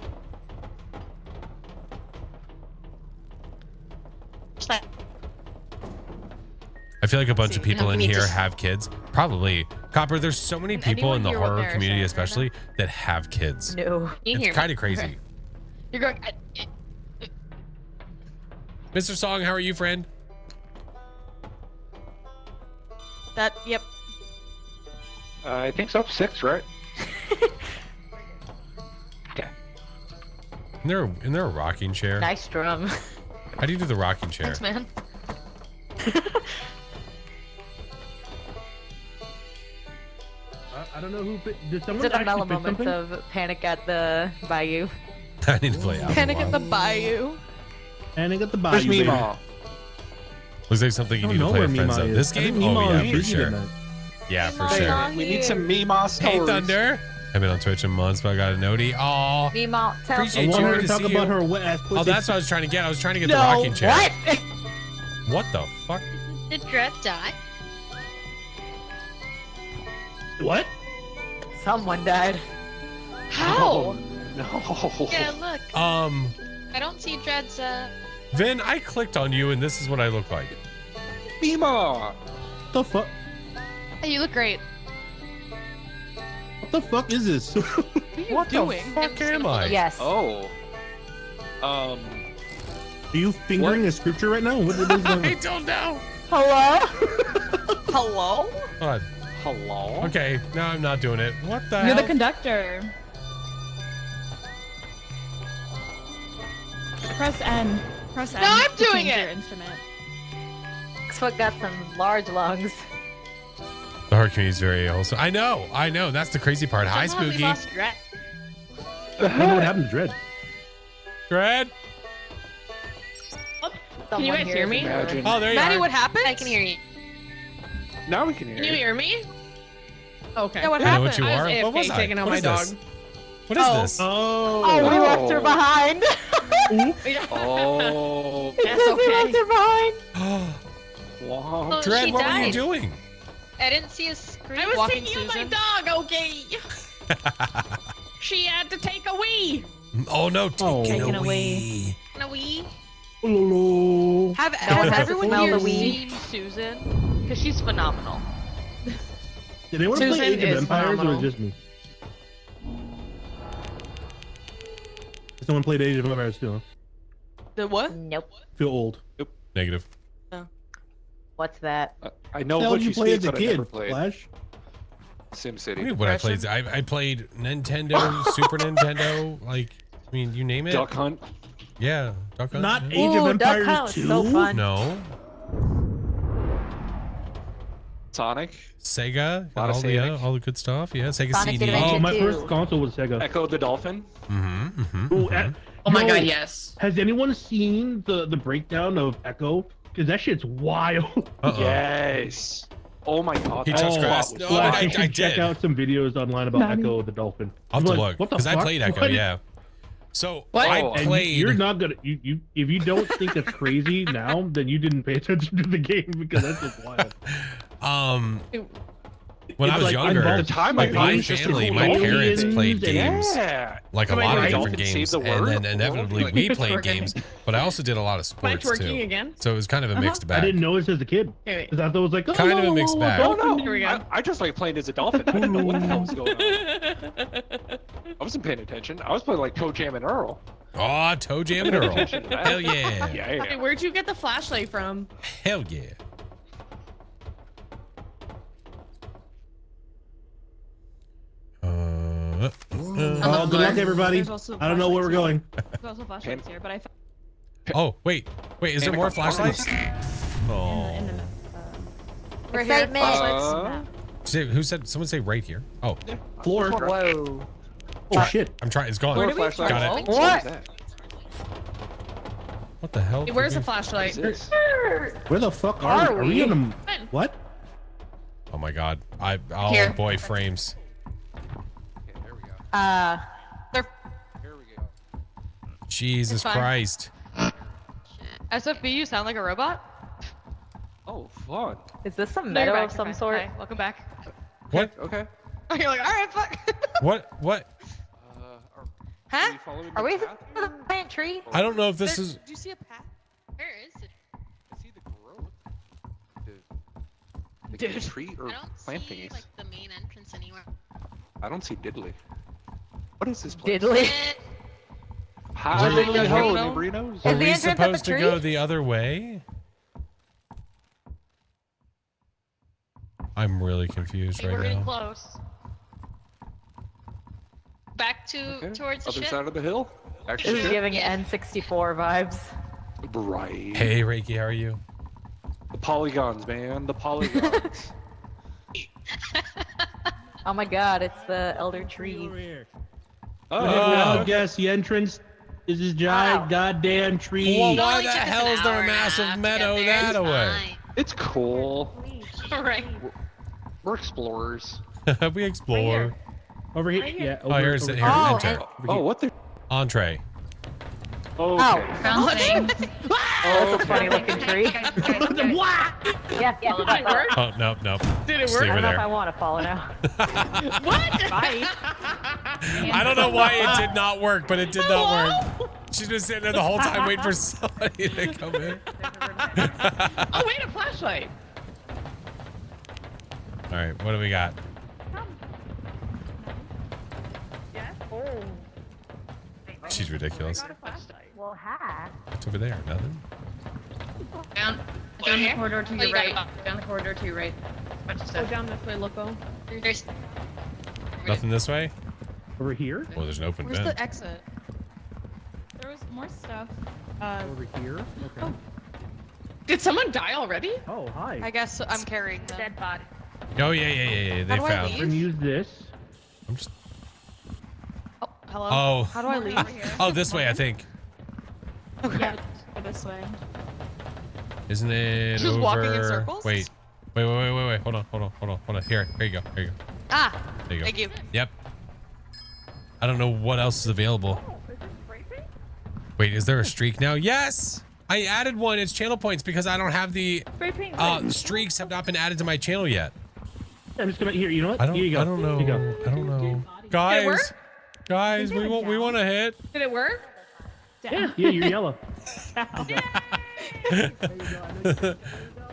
I feel like a bunch of people in me here just- have kids. Probably. Copper, there's so many Can people in the anyone hear what horror they're community saying right especially that have kids. No. It's kind of crazy. You're going. Mr. Song, how are you, friend? Yep. I think so. 6, right? Okay. Isn't there a rocking chair? Nice drum. How do you do the rocking chair? Thanks, man. I don't know who. Did someone Did a actually mellow pick moments something? of Panic at the Bayou. I need to play out. Panic at the Bayou. Panic at the Bayou. Where's baby. Meemaw? Was there something you I need to don't play know with where friends Meemaw of is. this I think game? Meemaw Oh yeah, is for busy sure. tonight. Yeah, for Meemaw's sure. not We need some Meemaw stories. Hey Thunder. I've been on Twitch in months, but I got a notey. Aw. Meemaw, tell I Appreciate want you. her Good to to talk see about you. her wet ass pussy. Oh, that's what I was trying to get. I was trying to get the No, rocking chair. what? What the fuck? Did Dread die? What? Someone died. How? No. Yeah, look. I don't see Dread's, Vin, I clicked on you and this is what I look like. Meemaw. What the fuck? Hey, you look great. What the fuck is this? What doing? the fuck am I? Yes. Oh. Are you fingering a scripture right now? What is going I on? don't know. Hello? Hello? What? Hello? Okay, no, I'm not doing it. What the You're hell? the conductor. Press N. Press N. No, I'm to doing change it. Your instrument. Foot got some large lungs. The horror community is very also. I know. That's the crazy part. Hi, somehow we Spooky. lost Dread. I don't know what happened to Dread. Dread. Can you guys hear me? Imagine. Oh, there you Maddie, are. what happened? I can hear you. Now we can hear Can you you. hear me? Okay. Yeah, what I know happened? what you I are. was What was AFK I? taking out What my is dog. this? What is Oh. this? Oh, we left her behind. Oh. That's We left okay. her behind. Wow. Oh, Dread, she what were you died. doing? I didn't see a screen. I was Walking taking out my Susan. dog, okay? She had to take a wee. Oh no, taking Taken away. A wee. Hello. Have Has everyone everyone here seen seen Susan? Because she's phenomenal. Did anyone Susan play Age of is Empires or phenomenal. was it just me? Someone played Age of Empires too, huh? The what? Nope. Feel old. Negative. What's that? I know What what did you you play speak, as a but I never kid? played Flash? SimCity. What I played? I played Nintendo, Super Nintendo. Like, I mean, you name it. Duck Hunt. Yeah, Duck Hunt. Not yeah. Age of Ooh, Duck Empires Hunt was 2? so fun. No. Sonic. Sega. Lot of All the Sonic. all the good stuff. Yeah, Sega Sonic CD. Adventure. Oh, my 2. first console was Sega. Echo the Dolphin. Ooh, Oh my yo, god, yes. Has anyone seen the breakdown of Echo? Because that shit's wild. Uh-oh. Yes. Oh my god. He that touched spot grass. was No, fun. but Flash, you should check did. out some videos online about Maddie. Echo the Dolphin. I'll have to I'm like, look what the because I fuck? played Echo. What? Yeah. So What? I Oh, And played. you're not gonna you if you don't think that's crazy now, then you didn't pay attention to the game because that's just wild. When I It's was like, younger, At the time, I like, thought it my was just a family, cool my dolphin parents thing. played games, Yeah. like a Am I lot of right? different Dolphin games, saved the and world? then inevitably Like- we played Twerking. games. But I also did a lot of Am I sports twerking too. again? So it was kind of a mixed I bag. didn't know this as a kid. Okay, wait. 'Cause I thought it was like Kind of a mixed bag. Oh no! Here we go. I just like playing as a dolphin. I didn't know what the hell was going on. I wasn't paying attention. I was playing like Toe Jam and Earl. Oh, Toe Jam and Earl. Attention to that. Hell yeah. Yeah. Hey, where'd you get the flashlight from? Hell yeah. Oh, good luck, everybody. There's also I don't know where we're going. There's also flashlights here, but I found Oh, wait. Is there more flashlights? Oh. in the Right here. Who said? Someone say right here. Oh, Floor. Whoa. Oh shit. I'm trying. It's gone. Floor flashlight. Got it. What? What the hell? Hey, where's the What flashlight? is this? Where the fuck are we? Are we in a what? Oh my god. Oh Here. boy, frames. Okay, there we go. They're Here we go. Jesus It's fine. Christ. SFB, you sound like a robot? Oh, fun. Is this some No, meadow you're back, of some you're fine. sort? Hi, welcome back. What? Okay. You're like, alright, fuck. What? Huh? we following Are the we path the plant tree? I don't know if this is. Do you see a path? Where is it? I see the growth. The Dude. Tree or I don't plant see thingies? like the main entrance anywhere. I don't see diddly. What is this place? Diddly. Hi, Where- diddly ho, where- Nebrinos. Were the we entrance up a supposed to tree? go the other way? I'm really confused Hey, right we're getting now. close. Back to towards the Other ship. side of the hill. This Actually, is ship. giving N64 vibes. Right. Hey, Reiki, how are you? The polygons, man. The polygons. Oh my god, it's the elder tree. Oh, Now guess the entrance is this giant Wow. goddamn tree. Well, It why only the took us hell an is there hour a and massive half to meadow get there. that It's away? it's cool. fine. Right. We're explorers. We explore. Over here. Right here. Yeah. Oh, Over, here's over here. here. Oh, Enter. and- Oh, what the? Entree. Okay. Found things. That's a funny looking tree. Yeah, yeah. Did it work? Oh, nope, nope. Did it Just work? leave I her don't know if I there. want to follow now. What? Bye. I don't know why it did not work, but it did not work. She's been sitting there the whole time waiting for somebody to come in. Oh, wait, a flashlight. All right, what do we got? Yes. Oh. She's ridiculous. Got a flashlight. Well, hi. What's over there? Nothing? Down the corridor to Oh, your you got right. it. Down the corridor to your right. Bunch of Go stuff. down this way, Loco. There's. Nothing this way? Over here. Oh, there's an open Where's vent. the exit? There was more stuff. Over here. Okay. Did someone die already? Oh, hi. I guess I'm carrying them. Dead body. Oh, yeah. They How do I found. leave? We're gonna use this. I'm just. Oh, hello. Oh. How do I leave? Oh, this way, I think. Okay. Go this way. Isn't it Just over? walking in circles? Wait. Wait. Hold on. Here you go. Ah, There you go. thank you. Yep. I don't know what else is available. Wait, is there a streak now? Yes! I added one. It's channel points because I don't have the streaks have not been added to my channel yet. I'm just gonna here. You know what? I don't. Here you go. I don't know. Here you go. I don't know. Guys, work? guys, we want to hit. Did it work? Yeah, you're yellow.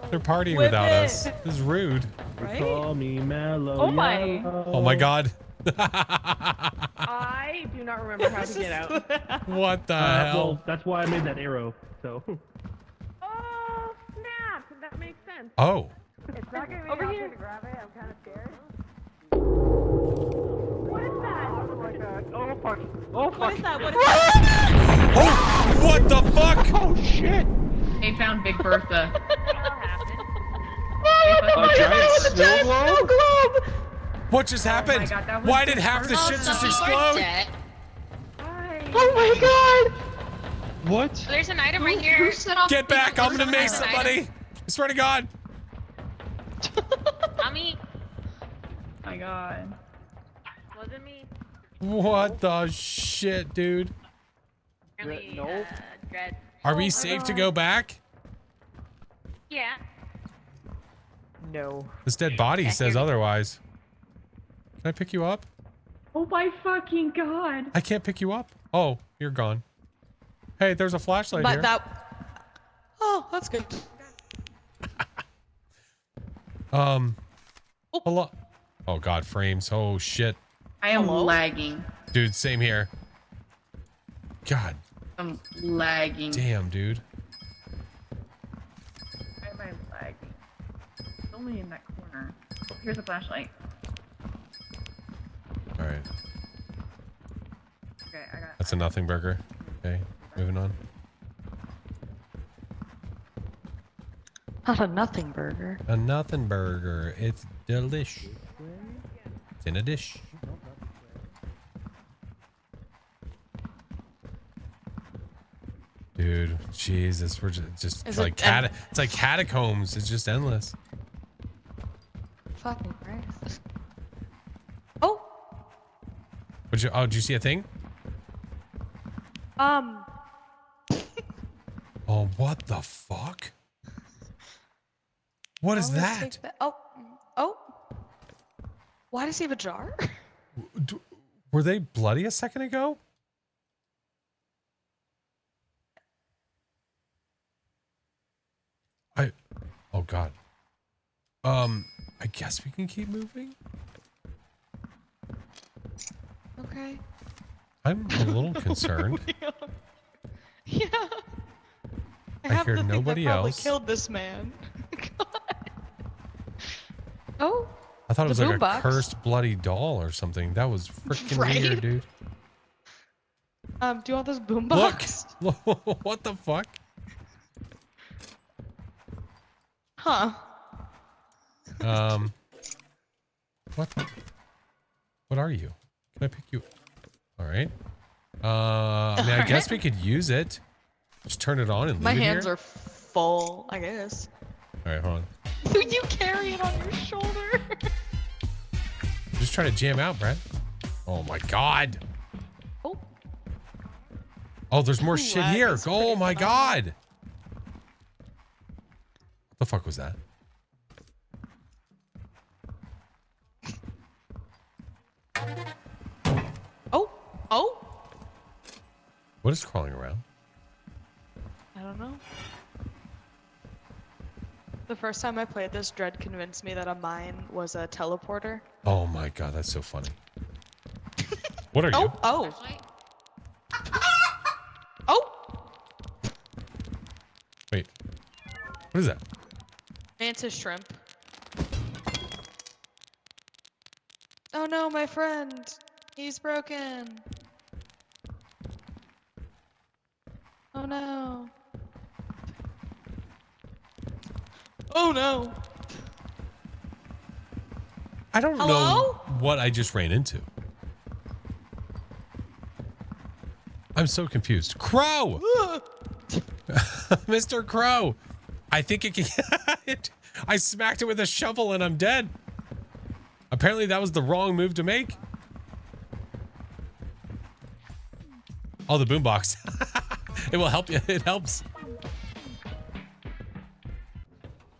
They're partying Whip without it. us. This is rude. Right? Call me mellow. Oh my. yellow. Oh my god. I do not remember how to get out. What the hell? Well, that's why I made that arrow. So. Oh, snap. That makes sense. Oh. It's not gonna be Over here. to grab it. I'm kind of scared. What is that? Oh my god. Oh fuck. Oh fuck. What is that? What is that? Oh, what the fuck? Oh shit. They found Big Bertha. A giant snow globe? What just happened? God, that was Why did half the the shit just We're explode? dead. Oh my god. What? There's an item right here. Get back! I'm gonna There's make an somebody. item. I swear to God. Mommy. My god. Wasn't me. What the shit, dude? No. Dread. Are we safe to go back? Yeah. No. This dead body says otherwise. Can I pick you up? Oh my fucking god. I can't pick you up. Oh, you're gone. Hey, there's a flashlight But here. that. Oh, that's good. Hello. Oh God, frames. Oh shit, I am Hello? lagging. dude. Same here. God I'm lagging. damn, dude. Why am I lagging? It's only in that corner. Oh, here's a flashlight. All right, Okay, I got. that's a nothing burger. Okay, moving on. Not a nothing burger. A nothing burger. It's delish. It's in a dish. Dude, Jesus, we're just Is like it end- it's like catacombs. It's just endless. Fucking Christ. Oh. Did you see a thing? Um. Oh, what the fuck? What is I always that? think Oh. Oh. Why does he have a jar? Were they bloody a second ago? Oh God. I guess we can keep moving. Okay. I'm a little concerned. Yeah. I have hear to think nobody that probably else. killed this man. Oh. I thought it was the like a boombox. cursed bloody doll or something. That was freaking Right? weird, dude. Do you want this boombox? Look. What the fuck? Huh. What? What are you? Can I pick you? All right. I mean, I guess we could use it. Just turn it on and leave My it hands here. are full, I guess. All right, hold on. You carry it on your shoulder. Just trying to jam out, Brad. Oh my god. Oh. Oh, there's more Ooh, shit that here. is Oh pretty my phenomenal. god. What the fuck was that? Oh. Oh. What is crawling around? I don't know. The first time I played this, Dread convinced me that a mine was a teleporter. Oh my god, that's so funny. What are you? Oh. Oh. Oh. Wait. What is that? Mantis shrimp. Oh no, my friend. He's broken. Oh no. Oh no. I don't Hello? know what I just ran into. I'm so confused. Crow! Mr. Crow! I think it can... I smacked it with a shovel and I'm dead. Apparently that was the wrong move to make. Oh, the boombox. It will help you. It helps.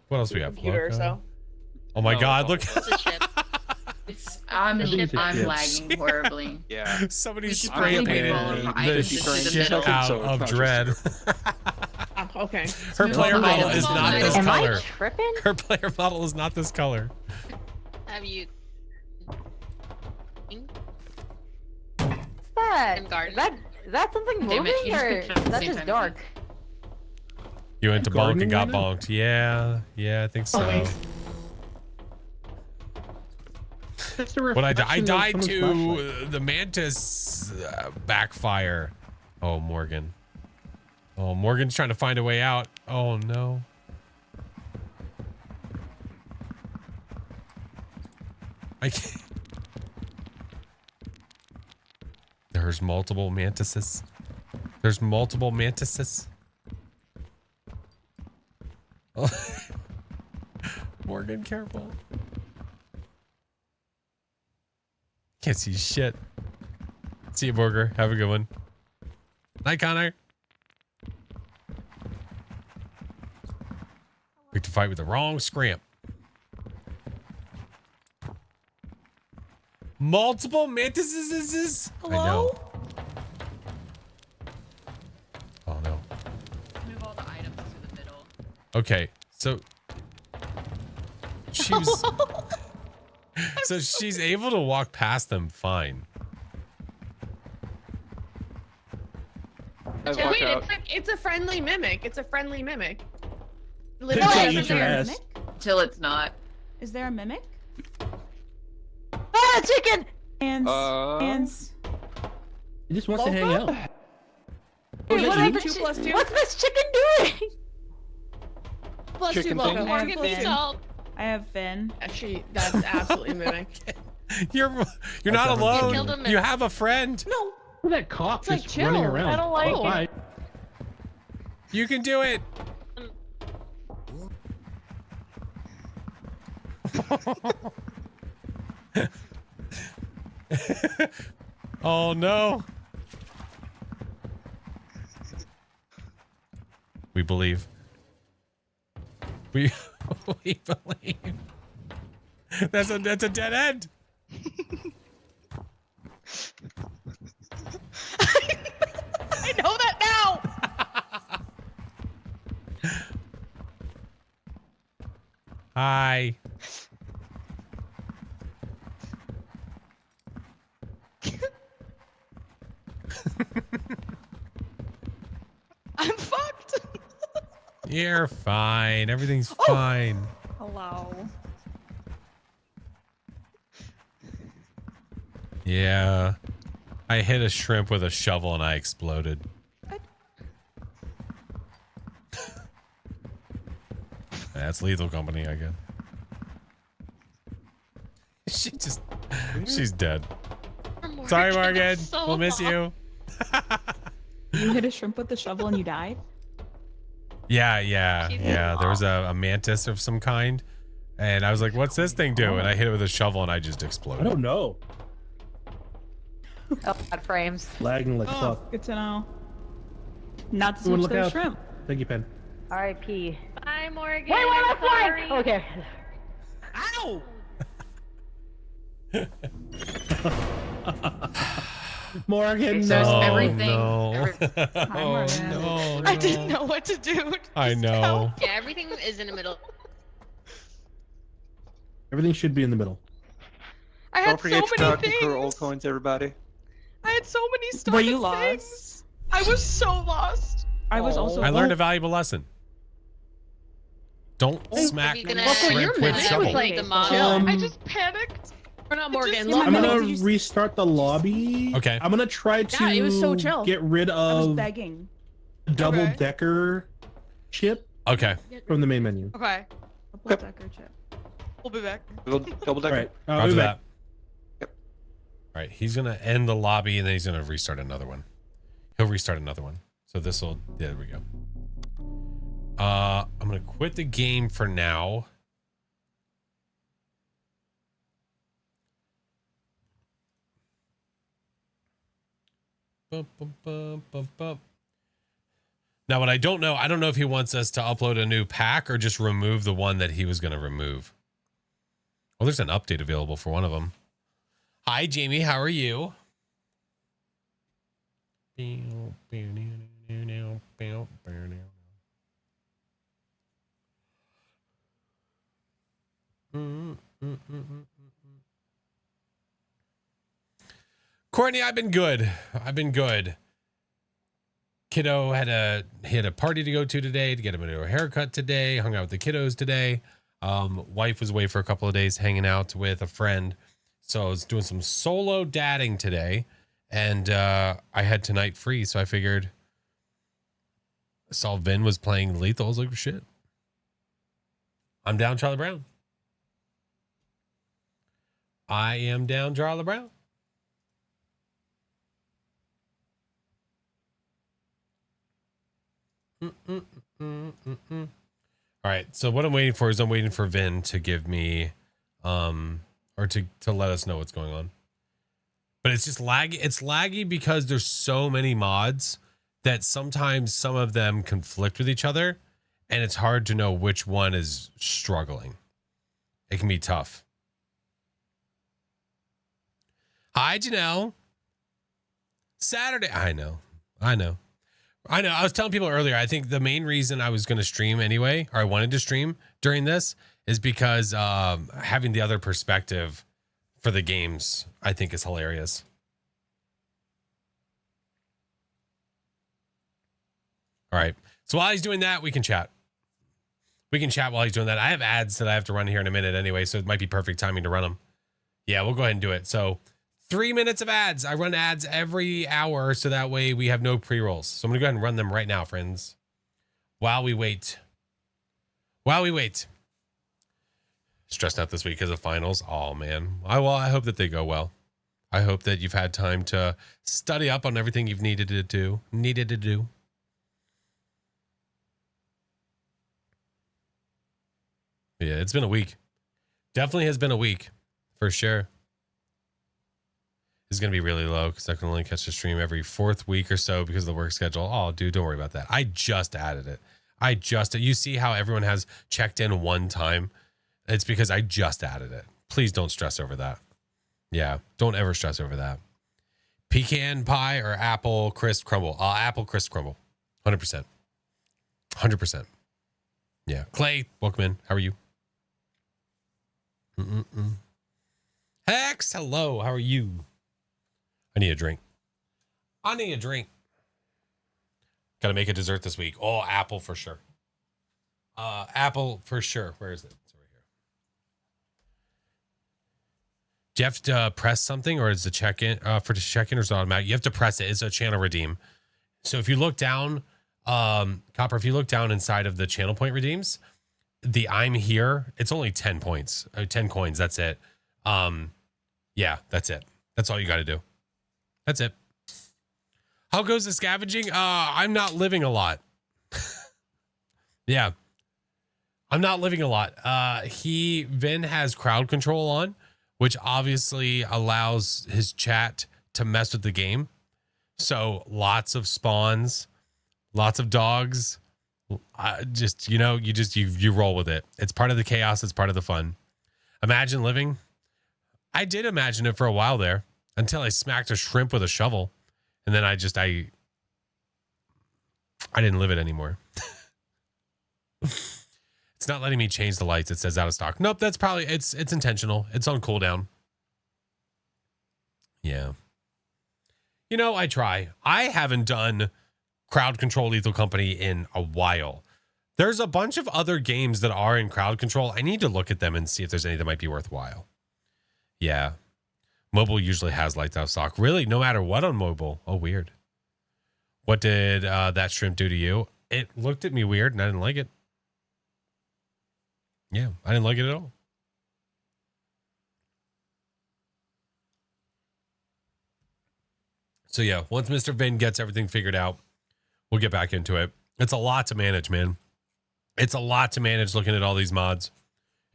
What else we have? Computer, so. Oh my god, look. It's a ship. I'm think it's a ship. lagging horribly. Yeah. Somebody We should spray probably painted move all of our the items into the shit middle. out So it's of not Dread. Okay. Her move player all the model items is not on this the Am I color. tripping? Her player model is not this color. Have you What's that? in garden? Is that something Damn it, moving you just or picked it up at the that's same just time. dark? You went to bonk Gardening and got right now? bonked. Yeah, I think so. Oh, wait. That's the When I reflection of died someone's flashlight. to the mantis backfire. Oh, Morgan. Oh, Morgan's trying to find a way out. Oh no. I can't. There's multiple mantises. There's multiple mantises. Oh. Morgan, careful. Can't see shit. See you, Borger. Have a good one. Night, Connor. We have to fight with the wrong scrimp. Multiple mantises. I know. Oh no. Move all the items to the middle. Okay, so she's so she's able to walk past them fine. Guys, Wait, watch out. it's a friendly mimic. It's a friendly mimic. Could Literally, say it's eat your a- ass. Until it's not. Is there a mimic? Ah, chicken! Hands. Uh, Hands. He just wants to hang out. Hey, Was what that you? are 2 plus 2? What's this chicken doing? Plus 2 Chicken logo. thing? Morgan, Finn. please help. I have Finn. Actually, that's absolutely mimic. You're not sounds alone. You killed him. You have a friend. No, Look at that cock It's like, just chill. running around. I don't like Oh, it. bye. You can do it. Oh no. We believe. We believe. That's a dead end. I know that now! Hi. I'm fucked. You're fine. Everything's Oh. fine. Hello. Yeah. I hit a shrimp with a shovel and I exploded. That's Lethal Company, I guess. She's dead. Sorry, Morgan. We'll miss you. You hit a shrimp with the shovel and you died? Yeah. There was a mantis of some kind. And I was like, what's this thing do? And I hit it with a shovel and I just exploded. I don't know. Oh, bad frames. Lagging like Oh, fuck. good to know. Not to Everyone switch look those out. shrimp. Thank you, Pen. R.I.P. Bye, Morgan. Wait, I'm sorry. Okay. Ow! Morgan, So no. everything. No. Oh, no. I didn't know what to do. I know. Yeah, everything is in the middle. Everything should be in the middle. I had so many things. old coins, everybody. I had so many stuff. Were you lost? I was so lost. I was also. I learned a valuable lesson. Don't smack you gonna- shrimp with mimic shovel. like the mod. I just panicked. We're not Morgan. just- I'm No, gonna he's- restart the lobby. Okay. I'm gonna try to Yeah, it was so chill. get rid I was of begging. double decker chip Okay. from the main menu. Okay, Double decker chip. we'll be back. Double All decker. right. I'll Roger be that. back. Yep. All right. He's gonna end the lobby and then he's gonna restart another one. He'll restart another one. So this will. There we go. I'm gonna quit the game for now. Bum, bum, bum, bum, bum. Now, what I don't know if he wants us to upload a new pack or just remove the one that he was going to remove. Well, there's an update available for one of them. Hi, Jamie. How are you? Courtney, I've been good. Kiddo had a party to go to today to get him a haircut today. Hung out with the kiddos today. Wife was away for a couple of days hanging out with a friend. So I was doing some solo dadding today. And I had tonight free. So I figured I saw Vin was playing Lethal. I was like, shit. I'm down Charlie Brown. I am down Charlie Brown. All right. So what I'm waiting for is I'm waiting for Vin to give me, or to let us know what's going on. But it's just laggy. It's laggy because there's so many mods that sometimes some of them conflict with each other, and it's hard to know which one is struggling. It can be tough. Hi, Janelle. Saturday. I know. I was telling people earlier, I think the main reason I was going to stream anyway, or I wanted to stream during this, is because having the other perspective for the games, I think, is hilarious. All right. So while he's doing that, we can chat. We can chat while he's doing that. I have ads that I have to run here in a minute anyway, so it might be perfect timing to run them. Yeah, we'll go ahead and do it. So 3 minutes of ads. I run ads every hour, so that way we have no pre-rolls. So I'm going to go ahead and run them right now, friends. While we wait. Stressed out this week because of finals. Oh, man. I hope that they go well. I hope that you've had time to study up on everything you've needed to do. Yeah, it's been a week. Definitely has been a week, for sure. Is going to be really low because I can only catch the stream every 4th week or so because of the work schedule. Oh, dude, don't worry about that. I just added it. You see how everyone has checked in one time? It's because I just added it. Please don't stress over that. Yeah, don't ever stress over that. Pecan pie or apple crisp crumble? Apple crisp crumble. 100%. 100%. Yeah. Clay, welcome in. How are you? Hex, hello. How are you? I need a drink. Got to make a dessert this week. Oh, apple for sure. Apple for sure. Where is it? It's over here. Do you have to press something, or is the check-in for the check-in, or is it automatic? You have to press it. It's a channel redeem. So if you look down, Copper, if you look down inside of the channel point redeems, the I'm here, it's only 10 points, 10 coins. That's it. Yeah, that's it. That's all you got to do. That's it. How goes the scavenging? I'm not living a lot. Yeah. I'm not living a lot. Vin has crowd control on, which obviously allows his chat to mess with the game. So lots of spawns, lots of dogs. Just, you know, you roll with it. It's part of the chaos. It's part of the fun. Imagine living. I did imagine it for a while there until I smacked a shrimp with a shovel. And then I didn't live it anymore. It's not letting me change the lights. It says out of stock. Nope, that's probably, it's intentional. It's on cooldown. Yeah. You know, I try. I haven't done crowd control Lethal Company in a while. There's a bunch of other games that are in crowd control. I need to look at them and see if there's any that might be worthwhile. Yeah. Mobile usually has lights out of stock. Really? No matter what on mobile? Oh, weird. What did that shrimp do to you? It looked at me weird and I didn't like it. Yeah, I didn't like it at all. So yeah, once Mr. Vin gets everything figured out, we'll get back into it. It's a lot to manage, man. It's a lot to manage looking at all these mods.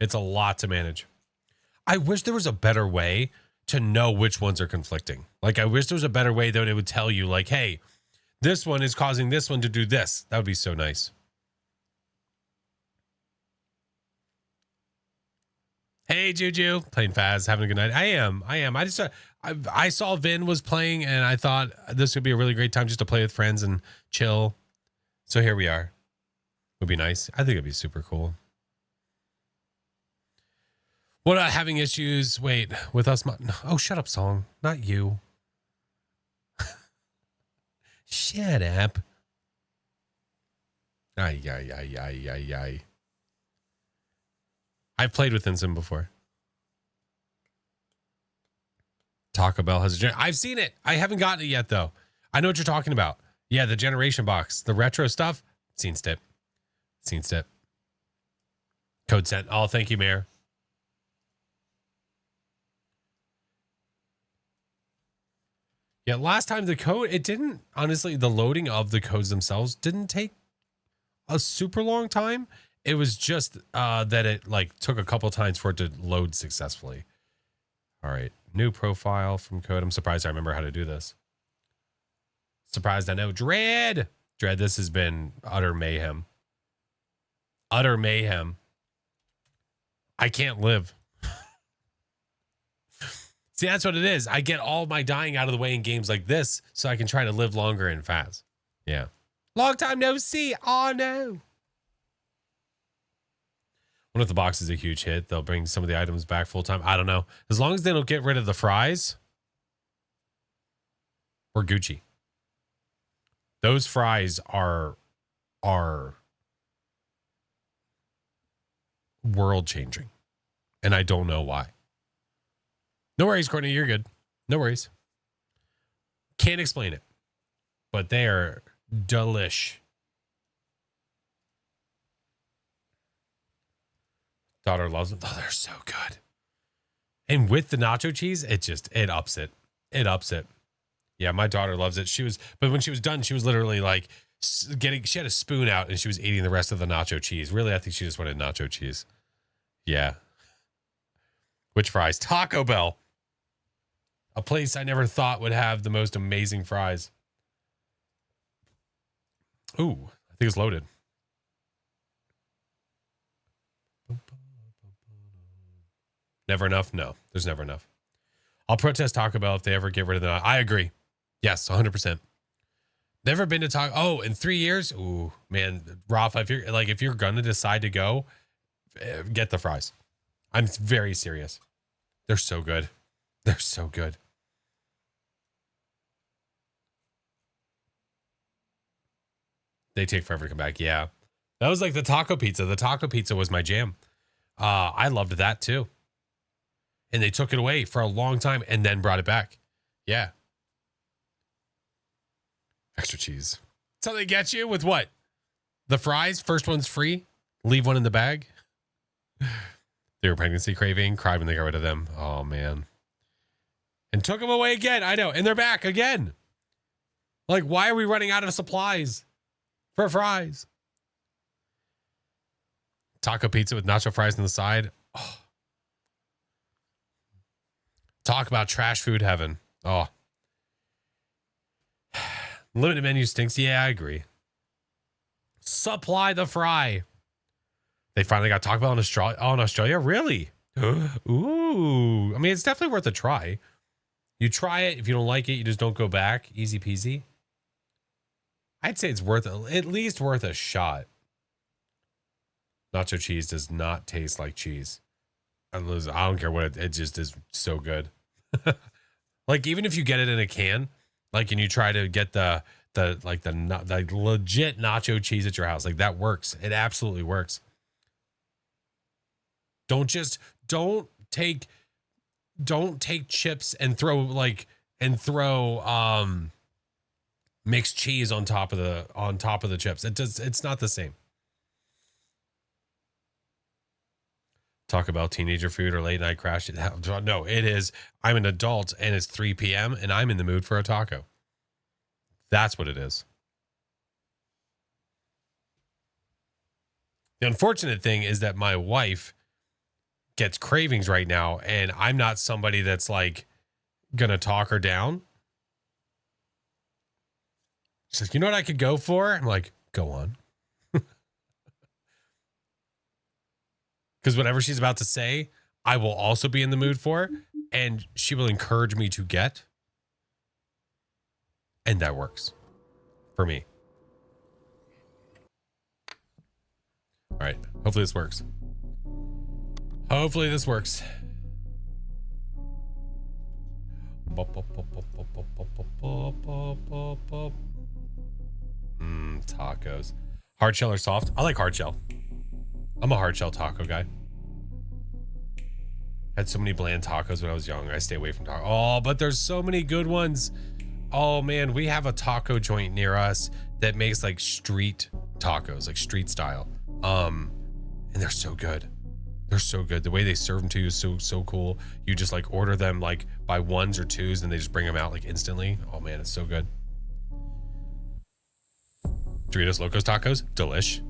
It's a lot to manage. I wish there was a better way to know which ones are conflicting. Like, I wish there was a better way that it would tell you, like, hey, this one is causing this one to do this. That would be so nice. Hey, Juju. Playing Faz, having a good night. I am. I just, I saw Vin was playing, and I thought this would be a really great time just to play with friends and chill. So here we are. Would be nice. I think it'd be super cool. What about having issues? Wait, with us? Oh, shut up, song. Not you. Shut up. Ay. I've played with Ensign before. Taco Bell has a I've seen it. I haven't gotten it yet, though. I know what you're talking about. Yeah, the generation box. The retro stuff. Seen step. Code sent. Oh, thank you, Mayor. Yeah, last time the code, it didn't, honestly, the loading of the codes themselves didn't take a super long time. It was just that it like took a couple times for it to load successfully. All right, new profile from code. I'm surprised I remember how to do this. Surprised I know. Dread, this has been utter mayhem. Utter mayhem. I can't live. See, that's what it is. I get all my dying out of the way in games like this so I can try to live longer and fast. Yeah. Long time no see. Oh, no. What if the box is a huge hit? They'll bring some of the items back full time. I don't know. As long as they don't get rid of the fries, we're Gucci. Those fries are world changing. And I don't know why. No worries, Courtney. You're good. No worries. Can't explain it. But they are delish. Daughter loves them. Oh, they're so good. And with the nacho cheese, it ups it. It ups it. Yeah, my daughter loves it. But when she was done, she was literally like she had a spoon out and she was eating the rest of the nacho cheese. Really, I think she just wanted nacho cheese. Yeah. Which fries? Taco Bell. A place I never thought would have the most amazing fries. Ooh, I think it's loaded. Never enough? No, there's never enough. I'll protest Taco Bell if they ever get rid of the... I agree. Yes, 100%. Never been to Taco... Oh, in 3 years? Ooh, man. Rafa, if you're going to decide to go, get the fries. I'm very serious. They're so good. They're so good. They take forever to come back. Yeah. That was like the taco pizza. The taco pizza was my jam. I loved that too. And they took it away for a long time and then brought it back. Yeah. Extra cheese. So they get you with what? The fries, first one's free. Leave one in the bag. They were pregnancy craving, cried when they got rid of them. Oh, man. And took them away again. I know. And they're back again. Like, why are we running out of supplies for fries? Taco pizza with nacho fries on the side. Oh. Talk about trash food heaven. Oh. Limited menu stinks. Yeah, I agree. Supply the fry. They finally got Taco Bell in Australia. Oh, in Australia? Really? Ooh. I mean, it's definitely worth a try. You try it. If you don't like it, you just don't go back. Easy peasy. I'd say it's at least worth a shot. Nacho cheese does not taste like cheese. I don't care what it just is so good. Like, even if you get it in a can, like, and you try to get the legit nacho cheese at your house, like, that works. It absolutely works. Don't take chips and throw mixed cheese on top of the chips. It's not the same. Talk about teenager food or late night crash. No, it is. I'm an adult and it's 3 p.m. and I'm in the mood for a taco. That's what it is. The unfortunate thing is that my wife gets cravings right now, and I'm not somebody that's like gonna talk her down. She's like, you know what I could go for? I'm like, go on. Because whatever she's about to say, I will also be in the mood for, and she will encourage me to get. And that works for me. All right. Hopefully this works. Hopefully this works. Tacos. Hard shell or soft? I like hard shell. I'm a hard shell taco guy. Had so many bland tacos when I was young. I stay away from tacos. Oh, but there's so many good ones. Oh man, we have a taco joint near us that makes like street tacos, like street style. And they're so good. They're so good. The way they serve them to you is so cool. You just like order them like by ones or twos and they just bring them out like instantly. Oh man, it's so good. Doritos Locos Tacos, delish.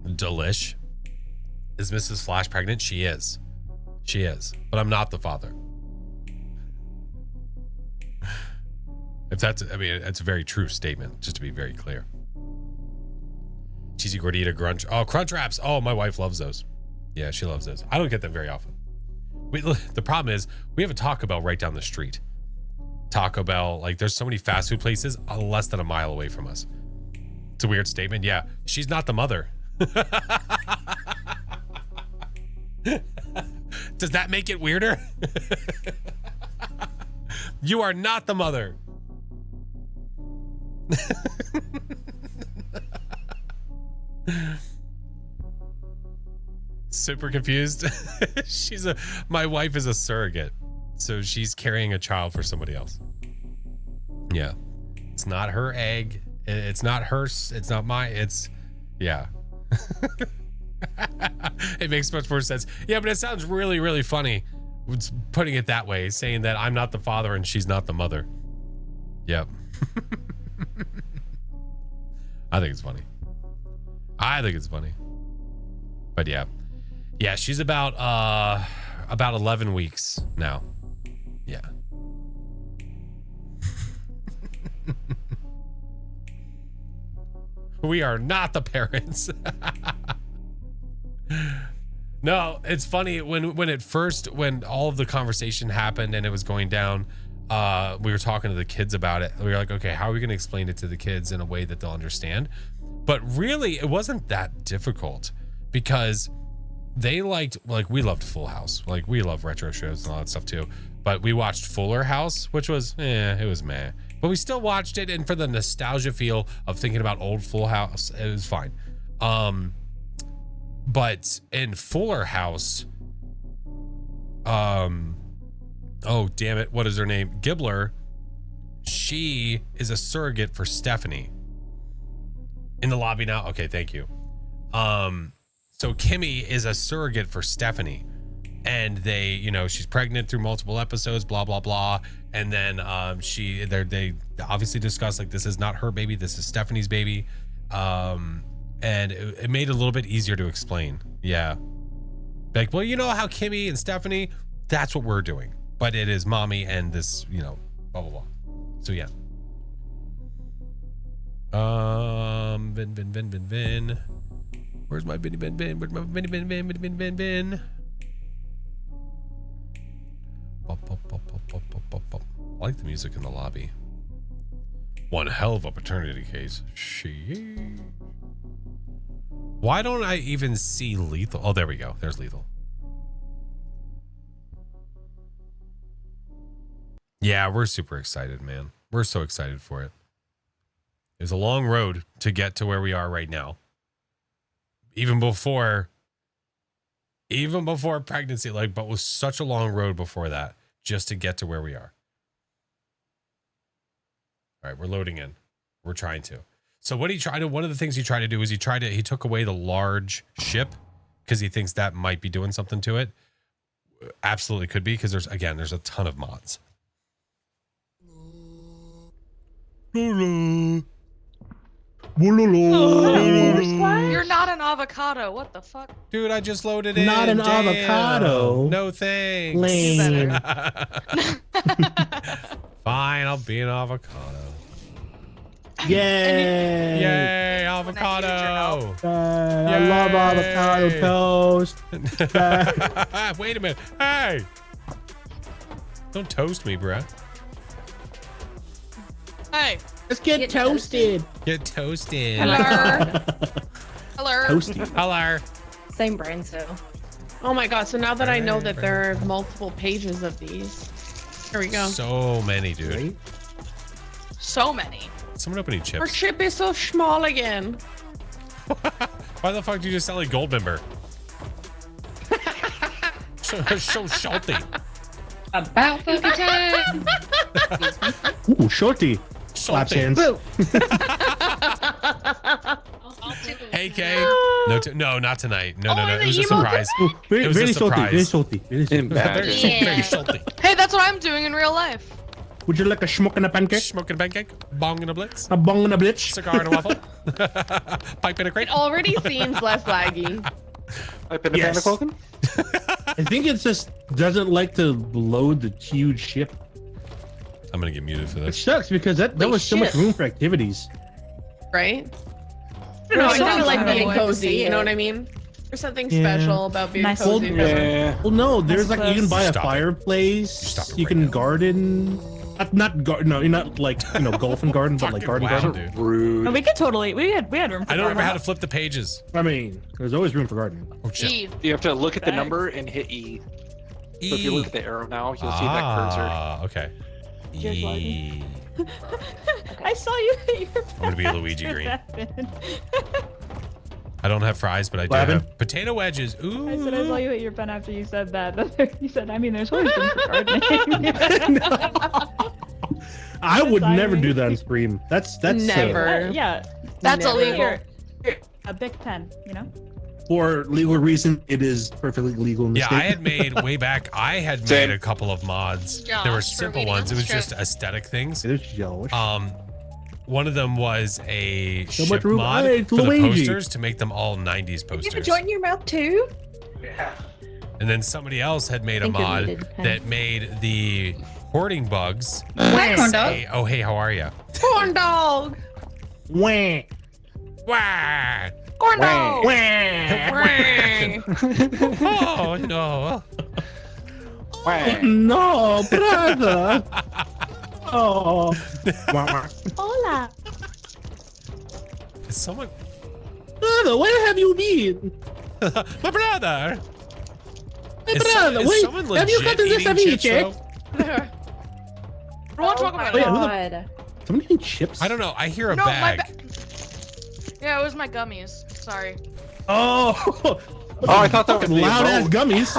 Delish. Is Mrs. Flash pregnant? She is. She is. But I'm not the father. If that's, I mean, it's a very true statement, just to be very clear. Cheesy gordita crunch. Oh, crunch wraps. Oh, my wife loves those. Yeah, she loves those. I don't get them very often. The problem is we have a Taco Bell right down the street. Taco Bell, like there's so many fast food places less than a mile away from us. It's a weird statement. Yeah, she's not the mother. Does that make it weirder? You are not the mother. Super confused. My wife is a surrogate, so she's carrying a child for somebody else. Yeah, it's not her egg. It's not hers. It's not my. It's, yeah. It makes much more sense. Yeah, but it sounds really, really funny putting it that way, saying that I'm not the father and she's not the mother. Yep. I think it's funny. I think it's funny. But yeah. Yeah, she's about 11 weeks now. Yeah. We are not the parents. No, it's funny when all of the conversation happened and it was going down, we were talking to the kids about it. We were like, okay, how are we going to explain it to the kids in a way that they'll understand? But really, it wasn't that difficult because they liked, like, we loved Full House. Like, we love retro shows and all that stuff too. But we watched Fuller House, which was, it was meh. But we still watched it, and for the nostalgia feel of thinking about old Full House, it was fine. But in Fuller House, oh damn it, what is her name? Gibbler. She is a surrogate for Stephanie. In the lobby now? Okay, thank you. So Kimmy is a surrogate for Stephanie. And they, you know, she's pregnant through multiple episodes, blah, blah, blah. And then they obviously discuss, like, this is not her baby, this is Stephanie's baby. And it made it a little bit easier to explain. Yeah. Like, well, you know how Kimmy and Stephanie, that's what we're doing. But it is mommy and this, you know, blah, blah, blah. So yeah. Vin. Where's my Vinny Vin? Where's my Vinny Vin? I like the music in the lobby. One hell of a paternity case. Why don't I even see Lethal? Oh, there we go. There's Lethal. Yeah, we're super excited, man. We're so excited for it. There's a long road to get to where we are right now. Even before pregnancy, like, but was such a long road before that just to get to where we are. All right, we're loading in. We're trying to. So what he tried to, one of the things he tried to do is he took away the large ship because he thinks that might be doing something to it. Absolutely could be, because there's a ton of mods. You're not an avocado. What the fuck? Dude, I just loaded in. Not an Damn. avocado. No thanks. Lame. Fine, I'll be an avocado. Yay! Yay, avocado! I love avocado toast. Wait a minute. Hey! Don't toast me, bruh. Hey. Let's get toasted. Get toasted. Hello. Hello. Toasty. Hello. Same brain cell. Oh my god, so now that I know that there are multiple pages of these. Here we go. So many, dude. Right? So many. Someone opening Our chips. ship is so small again. Why the fuck do you just sound like Goldmember? so salty. About fucking time. Ooh, shorty. Slaps hands. Hey, Kay. No, not tonight. No. It was a emo- surprise. Ooh, very, It was a very salty. surprise. Very salty. Very salty. Very salty. Hey, that's what I'm doing in real life. Would you like a schmuck and a pancake? Smoking a pancake, bong in a blitz, A bong and a blitz? cigar and a waffle, pipe in a crate. It already seems less laggy. I've been to Yes. Panacoken? I think it just doesn't like to load the huge ship. I'm gonna get muted for It this. sucks because that Holy was so much shit. room for activities. Right? I don't know, I Sounds kind of like like being I want to cozy, see you know it. what I mean? There's something Yeah. special about being Nice. cozy. Yeah. Well, no, there's like, you can buy a Stop it. fireplace. Stop it You right can now. garden. Not garden. No, you're not like, golf and garden, but like Fucking garden. wow, garden. dude. Rude. No, we could totally. We had room. For I don't remember how to garden. flip the pages. I mean, there's always room for gardening. Oh shit. Eve. You have to look at the Thanks. number and hit E. So if you look at the arrow now, you'll see that cursor. Ah, okay. Just E. I saw you hit your I'm gonna be a Luigi after Green. that, Ben. I don't have fries, but I do Lavin? have potato wedges. Ooh. I said I saw you hit your pen after you said that. You said, I mean, there's always room for gardening. I would Simon. never do that on stream. That's Never. Yeah, That's Never. illegal. a big pen, you know? for legal reason. It is perfectly legal in this Yeah, state. I had made way back. I had Same. made a couple of mods. Josh, There were for simple video ones. It was strip. just aesthetic things. There's yellowish. One of them was a So ship much room. mod Hey, for the Luigi. posters to make them all 90s posters. your mouth too? And then somebody else had made a Think you're mod muted, Pen. that made the hoarding bugs. Hi, corn dog. say, oh, hey, how are you? Corn dog! Wah. Wah! Corn dog! Oh, no. No, brother. Oh. Hola. Is someone... Brother, where have you been? My brother! Hey, Is brother, is wait. someone Have you legit gotten this eating chips, ceviche? though? I want to talk about Wait, it. who the- God. Someone eating chips? I don't know. I hear a No, my bag. Yeah, it was my gummies. Sorry. Oh. Oh, I thought that was the loud ass emote. gummies.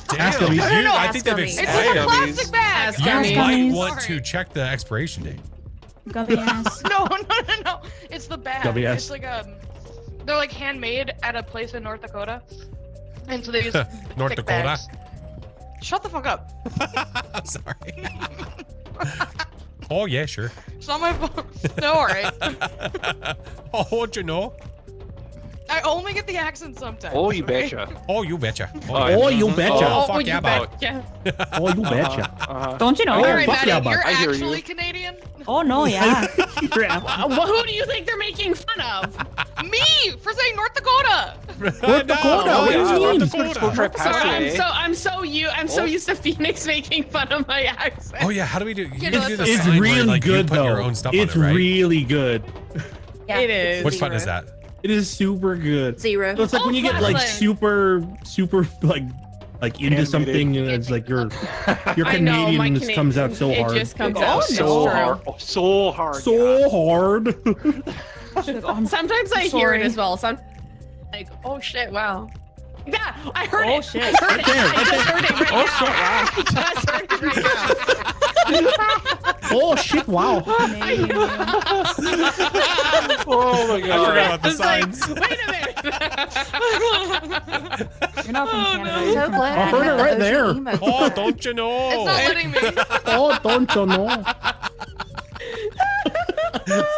Damn, Ass gummies. dude, No, I think they've It's expired. in a plastic bag. Ass You gummies. might want to check the expiration date. Gummy ass. No. It's the bag. Gummy ass. It's like they're like handmade at a place in North Dakota. And so they use North thick Dakota? bags. Shut the fuck up. I'm sorry. Oh, yeah, sure. It's not my fault. No, alright. Oh, what you know? I only get the accent sometimes. Oh, you okay? betcha. Oh, you betcha. Oh, you betcha. Oh, Oh, fuck you yeah, bud. betcha. Oh, you betcha. Don't you know? Oh, Alright, fuck Maddie, yeah, bud. you're I hear you. actually Canadian? Oh no, yeah. Well, who do you think they're making fun of? Me! For saying North Dakota! North Dakota, what do you mean? Let's go try past Sorry, it, eh? I'm so used to Phoenix making fun of my accent. Oh, yeah, how do we do? You You can know, do the It's sign where, really like, you good put though. your own stuff It's on it, right? really good. Yeah. It is. Which button is that? It is super good. 0. So it's like when you get like super like into Animated. something and it's like your I know, my Canadianness comes out so it hard. just comes Oh, out no. So true. hard. Oh, so hard. So hard. Sometimes I hear sorry. it as well. Some like, oh shit, wow. Yeah, I heard Oh, it. shit. I heard it. I just heard it right now. I just heard it right now. Oh shit! Wow. Oh my I god. forgot about the It's like, signs. wait a minute. You're not from Canada. So You're from glad I heard it right there. Oh, don't you It's know? not letting me. Oh, don't you know?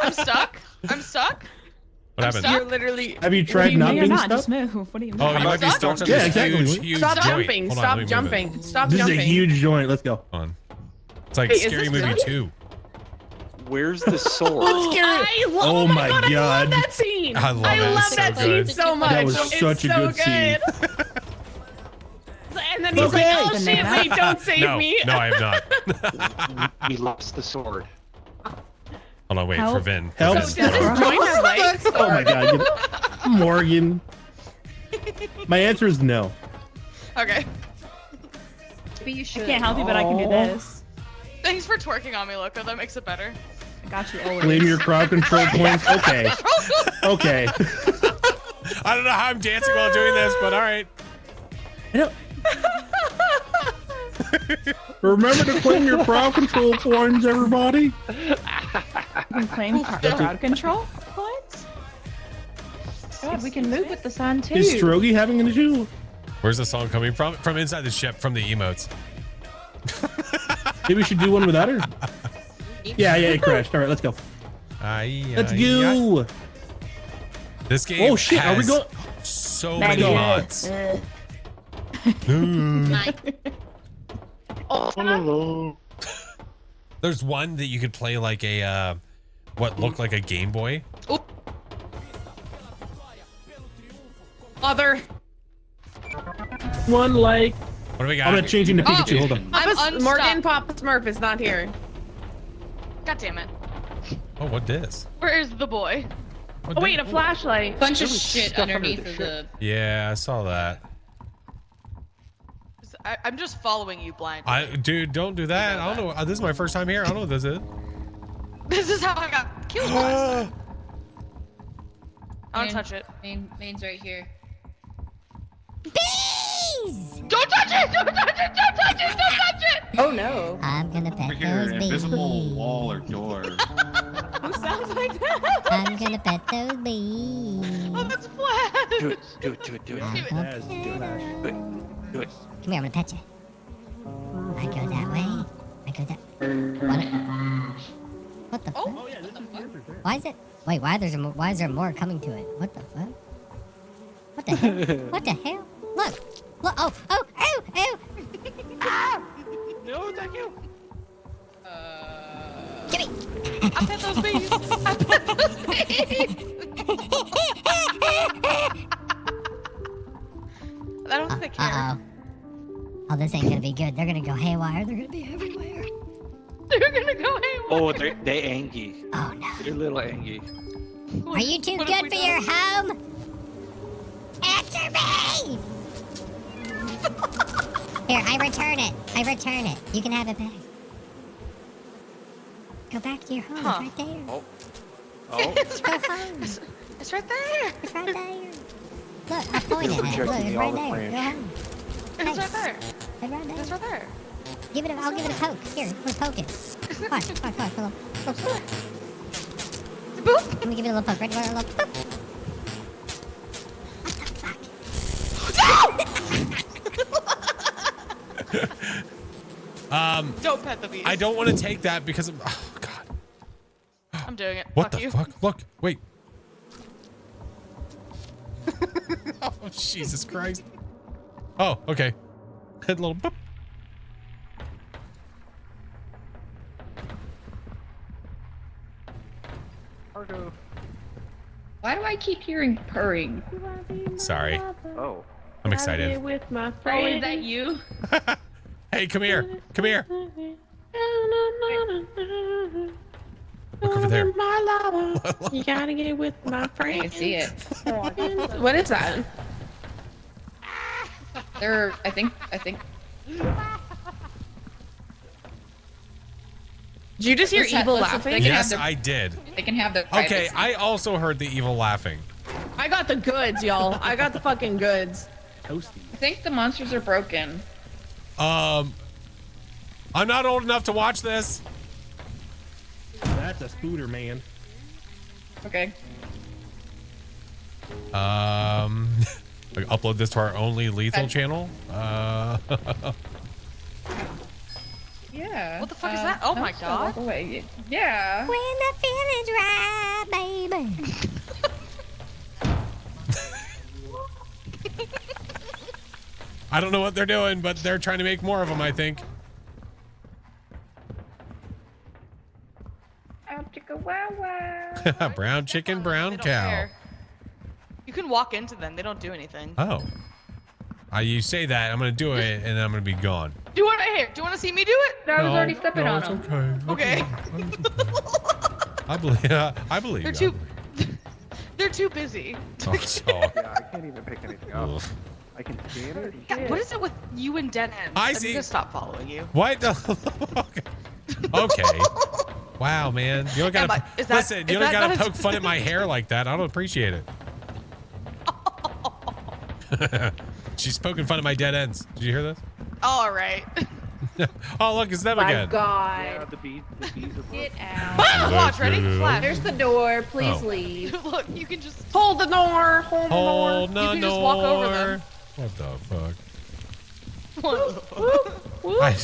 I'm stuck. I'm stuck. What happened? stuck. You're literally. Have you tried not You're being not. stuck? Just move. What do you mean? Oh, you might be Stop. stuck on Yeah, this exactly. huge Stop joint. jumping. Hold on, Stop let me move it. jumping. Stop This jumping. is a huge joint. Let's go. Hold on. It's like Wait, is Scary this Movie really? 2. Where's the sword? I love, Oh my I love God. that scene. I love it. love It's so that good. scene so much. That was It's such a so good scene. And then he's Okay. like, oh shit, Banana. wait, don't save No, me. no, I have not. We lost the sword. Hold on, wait for Help. Vin. Help. For So Vin. does this joint have legs? Oh my god. Morgan. My answer is no. Okay. But you I should. can't help you, but I can do this. Thanks for twerking on me, Loco. That makes it better. I got you always. Claim your crowd control points. Okay. Okay. I don't know how I'm dancing while doing this, but all right. Remember to claim your crowd control points, everybody. You can claim crowd control points. God, we can move with the sun too. Is Strogy having an issue? Where's the song coming from? From inside the ship, from the emotes. Maybe we should do one without her. Yeah, it crashed. All right, let's go. Let's go. This game Oh shit! Are we has going? so Maddie. many mods. There's one that you could play like a what looked like a Game Boy. Mother. One like. What do we got? I'm gonna change into Pikachu. Hold on. I'm unstuck. Morgan Papa Smurf is not here. God damn it. Oh, what this? Where is the boy? What Oh wait, this? a flashlight. Bunch of There was shit stuff under underneath the of the. Yeah, I saw that. I'm just following you blind. Dude, don't do that. I don't know. This is my first time here. I don't know what this is. This is how I got killed last time. I don't touch it. Main's right here. Bees! Don't touch it! Don't touch it! Don't touch it! Don't touch it! Oh no. I'm gonna pet Over here, those an bees. invisible wall or door. Who sounds like that? I'm gonna pet those bees. Oh, that's flat. Do it. Do it. Do it. Do it. I'm Do it. gonna- Do it. Do it. Come here, I'm gonna pet you. I go that way. I go that. What the fuck? Oh yeah, this is perfect. Why is it? Wait, why is there more coming to it? What the fuck? What the hell? What the hell? Look! Look! Oh! Oh! Ow! Ow! No, thank you. Gimme! I pet those bees. I pet those bees. I don't think they care. Uh-oh. Oh, this ain't gonna be good. They're gonna go haywire. They're gonna be everywhere. They're gonna go haywire. Oh, they angy. Oh no. They're little angy. Are you too What have good we for done? your home? Answer me! Here, I return it. I return it. You can have it back. Go back to your home. Huh. It's right there. Oh. It's, Go right, home. it's right there. It's right there. Look, I pointed at it. Look, rejecting it's the right olive there. Go branch. home. It's right there. It's right there. It's right there. Give it. I'll give it a poke. Here, let's poke it. Watch. Hold on. Boop. Let me give it a little poke. Ready? A little poke. Don't pet the bees. I don't want to take that because of, oh god. I'm doing it. What Fuck the you. fuck? Look, wait. Oh Jesus Christ. Oh, okay. Hit a little boop. Why do I keep hearing purring? Sorry. Oh. I'm excited. With my Oh, friend. is that you? Hey, come here. Come here. Look over there. My lover. You gotta get with my I friend. can see it. What is that? They're, I think. Did you just hear Let's ha- evil let's- laughing? they can Yes, have their- I did. They can have their Okay, privacy. I also heard the evil laughing. I got the goods, y'all. I got the fucking goods. Toasty. I think the monsters are broken. I'm not old enough to watch this. That's a spooter, man. Okay. We upload this to our only lethal channel. Yeah. What the fuck is that? Oh my I'll walk god. away. Yeah. When the feeling's right, baby. I don't know what they're doing, but they're trying to make more of them, I think. Brown chicken, brown They don't cow. care. You can walk into them. They don't do anything. Oh. You say that, I'm gonna do it, and then I'm gonna be gone. Do you want to here? Do you want to see me do it? I was already stepping on it's them. okay. Okay. I believe. They're you. too. They're too busy. Oh, so. Yeah, I can't even pick anything up. Ugh. I can scan it. God, what is it with you and dead ends? I I'm see. gonna stop following you. What? Okay. Okay. Wow, man. You don't gotta Is that- listen. is You don't that gotta not a- poke fun at my hair like that. I don't appreciate it. She's poking fun at my dead ends. Did you hear this? All right. Oh, look, it's them again. Yeah, the bees are Get broken. out. Watch, ready? Flash. There's the door. Please Oh. leave. Look, you can just Hold the door. Hold the door. Hold You the can just walk over them. door. What the fuck? Whoop. I-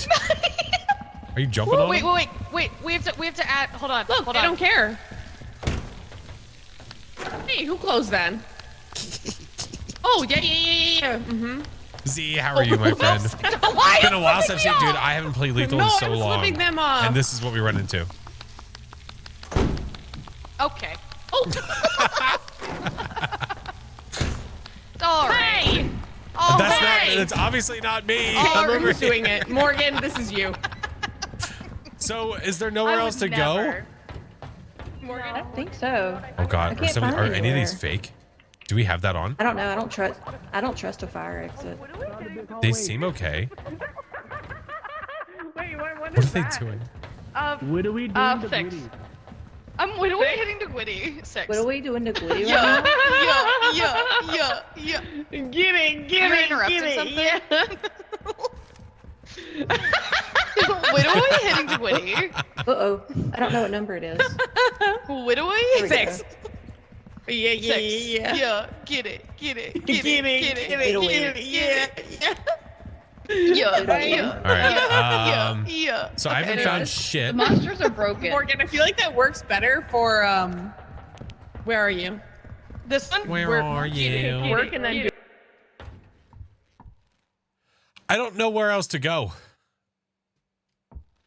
Are you jumping on Wait, them? wait. We have to add. Hold on. Look, hold they on. don't care. Hey, who closed then? Oh, yeah. Mm-hmm. Z, how are you, my friend? It's Why been a while flipping since me you, dude. off? I haven't played Lethal No, in so I'm long. flipping them off. And this is what we run into. Okay. Oh. All right. Hey. Oh, That's hey! not. It's obviously not me. Oh, I'm over who's here. doing it? Morgan, this is you. So, is there nowhere I else to would go? never. Morgan. I don't think so. Oh God, I can't find are any of these anywhere. fake? Do we have that on? I don't know. I don't trust a fire exit. They seem okay. Wait, what What are they doing? What are we doing to Six. Gwitty? What are we hitting to Gwitty? 6. What are we doing to Gwitty Yeah, right yeah. Get it, You're interrupting something? What are we hitting to Gwitty? now? Uh-oh. I don't know what number it is. What are we? There we 6. go. Yeah, yeah, 6. yeah. Yeah, get it. Get it, Yeah. Italy. All right. Yeah. So I haven't anyways, found The shit. monsters are broken. Morgan, I feel like that works better for where are you? This one? Where are you? Working on I don't know where else to go.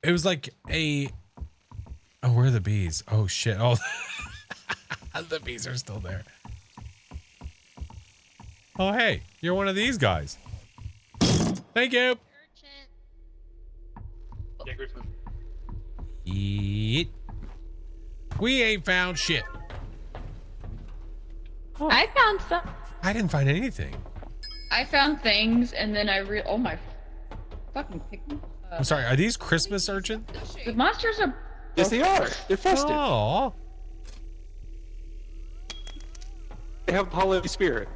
It was like a. Oh, where are the bees? Oh shit! Oh, the bees are still there. Oh hey, you're one of these guys. Thank you. Yeet. We ain't found shit. I found some. I didn't find anything. I found things, and then oh my fucking pygmy. I'm sorry. Are these Christmas urchins? The monsters are Yes, they are. They're festive. Oh. They have holiday spirit.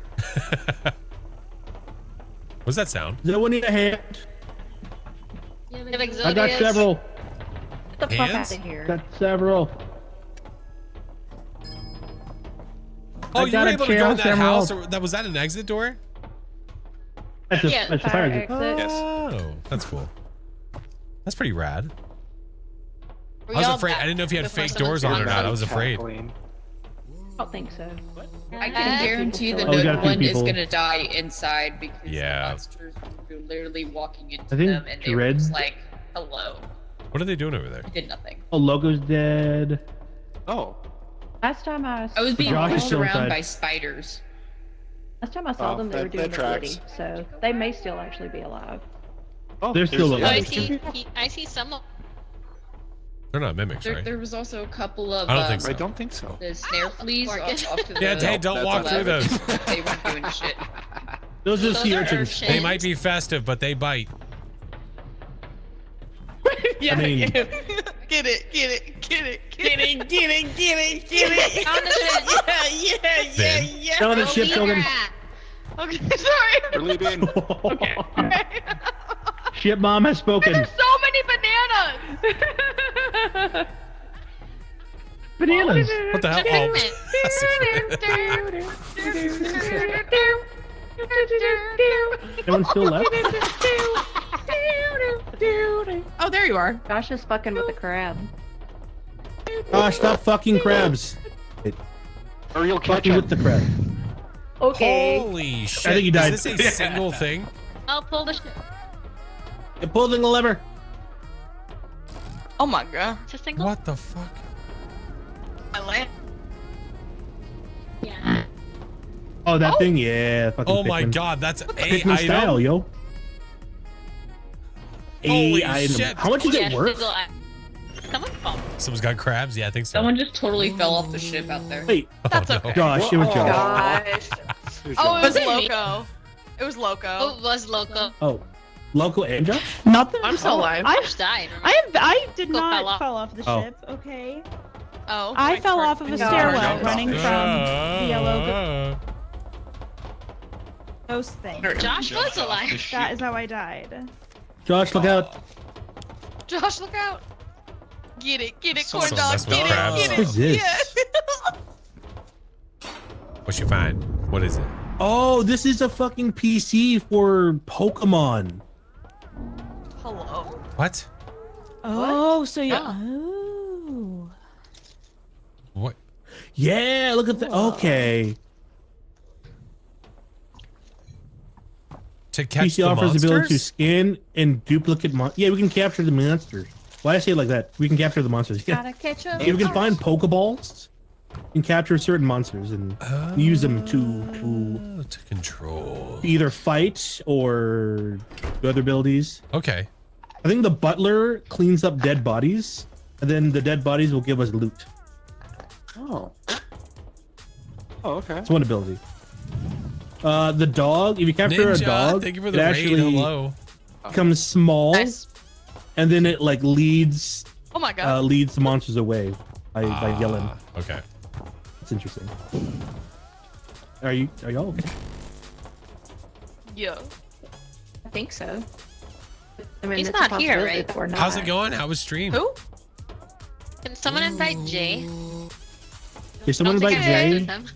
What's that sound? Does anyone need a hand? I got several. Get the fuck out of here. Got several. Oh, I you got were a able to chair go in and that several. house? Or was that an exit door? That's a, Yeah, that's a fire fire exit. exit. Oh, that's cool. That's pretty rad. We I was all afraid. I died didn't know if you had before fake someone doors on or found not. us. I was afraid. Kathleen. I don't think so. I can guarantee that Oh, we got a no few one is people. gonna die inside because Yeah. the monsters were literally walking into I think them and they were Dread- just like, hello. What are they doing over there? I did nothing. Oh, Logo's dead. Oh. Last time I I was being Josh is pushed still around inside. by spiders. saw Oh, them, they were that doing the tracks. glitty, so they may still actually be alive. Oh, They're still there's- alive. yeah, I there's two see. people. I see some. They're not mimics, right? There was also a couple of I don't think so. I don't think so. the snare fleas off to the Yeah, hey, don't that's walk through allowed. those. They weren't doing shit. Those are Those sea are urchins. urchins. They might be festive, but they bite. Yeah, I mean- yeah. Get it, get it, get it, get it, get it, get it, get it. On the ship. Yeah, Finn? yeah. Some of the ship children. Okay, sorry. We're leaving. Okay. Ship mom has spoken. There's so many bananas. Bananas. What the hell? Anyone still left? Oh, there you are. Josh is fucking with the crab. Gosh, stop fucking crabs. Or you'll catch Fucking him. with the crab. Okay. Holy shit. I think he died. Is this a single thing? I'll pull the ship. You're pulling the lever. Oh my god. It's a single. What the fuck? I land. Yeah. Oh, that thing? Yeah. Fucking Oh my Pikmin. god, that's a Pikmin style, item. yo. Holy item. shit. How much is it worth? Someone fall. Someone's got crabs? Yeah, I think so. Someone just totally fell off the ship out there. Wait, That's no. okay. Josh, it was Josh. Gosh. Oh, it was Was it me? Loco. It was Loco. Oh, it was loco. Oh, local and Josh? Nothing. I'm still alive. I died. I did Go not fell off. fall off the Oh. ship. Okay. Oh. I my fell card- off of a God. stairwell God. running from the yellow ghost thing. Josh was alive. That is how I died. Josh, look out. Josh, look out. Get it, Someone corn dog, messed with get crabs. it, get What it. is this? What you find? What is it? Oh, this is a fucking PC for Pokemon. Hello. What? Oh, so you. Yeah. Oh. What? Yeah, look at that. Okay. To catch PC the offers the ability to monsters? scan and duplicate Yeah, we can capture the monsters. Why I say it like that? We can capture the monsters. Yeah. Gotta catch up. If we can find Pokeballs, we can capture certain monsters and use them To control. to either fight or do other abilities. Okay. I think the butler cleans up dead bodies, and then the dead bodies will give us loot. Oh. Oh, okay. That's one ability. The dog, if you capture Ninja, a dog, thank you for it the raid. actually Hello. becomes small, Nice. and then it like leads Oh my god. leads the monsters away by yelling. Okay. It's interesting. Are y'all okay? Yeah. I think so. I mean, He's it's a not here, possibility right? that we're not. How's it going? How was stream? Who? Can someone invite Jay? Is someone Don't like think I Jay? invited him.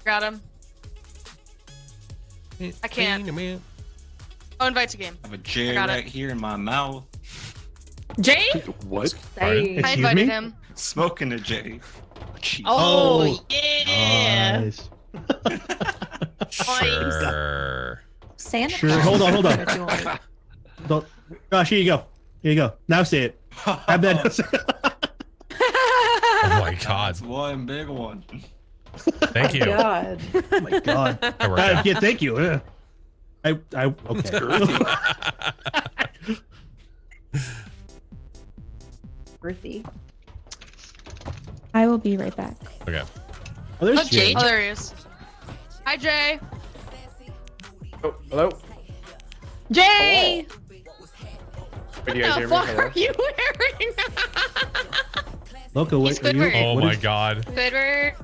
Got him. I can't. Oh, invite to game. I have a J I got right it. here in my mouth. Jay? What? Hey. I Excuse invited me? him. Smoking a J. Jeez. Oh, yeah. Nice. Sure. Santa Sure. Claus Hold on. is gonna join. Don't. Gosh, here you go. Here you go. Now say it. Have that. Oh my god. That's one big one. Thank you. God. Oh my god. That worked out. Yeah, thank you. Yeah. Okay. Earthy. I will be right back. Okay. Oh, there's Oh, Jay. Jay. Oh, there he is. Hi, Jay. Oh, hello? Jay! What do you guys hear me? What Hello? are you wearing? Loco, what are you? Squidward. Oh what my is- god. Squidward.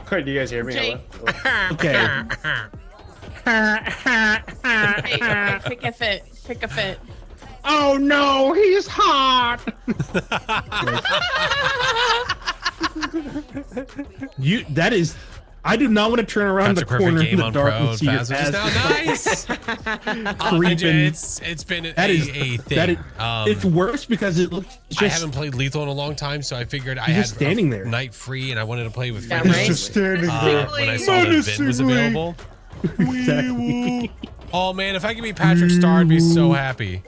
Do you guys hear me? Jake. Hello? Okay. Hey, pick a fit. Pick a fit. Oh no, he's hot. That is. I do not want to turn around That's the a perfect corner in game the on dark Pro and see your Fast, which is ass. now nice. Creeping. It's been That is a thing. that is, it's worse because it looks I just. haven't played Lethal in a long time, so I figured I You're had just standing there. night free, and I wanted to play with Yeah, friends. right? Just standing there. When I saw that Vin was available. Exactly. Oh man, if I could be Patrick Star, I'd be so happy.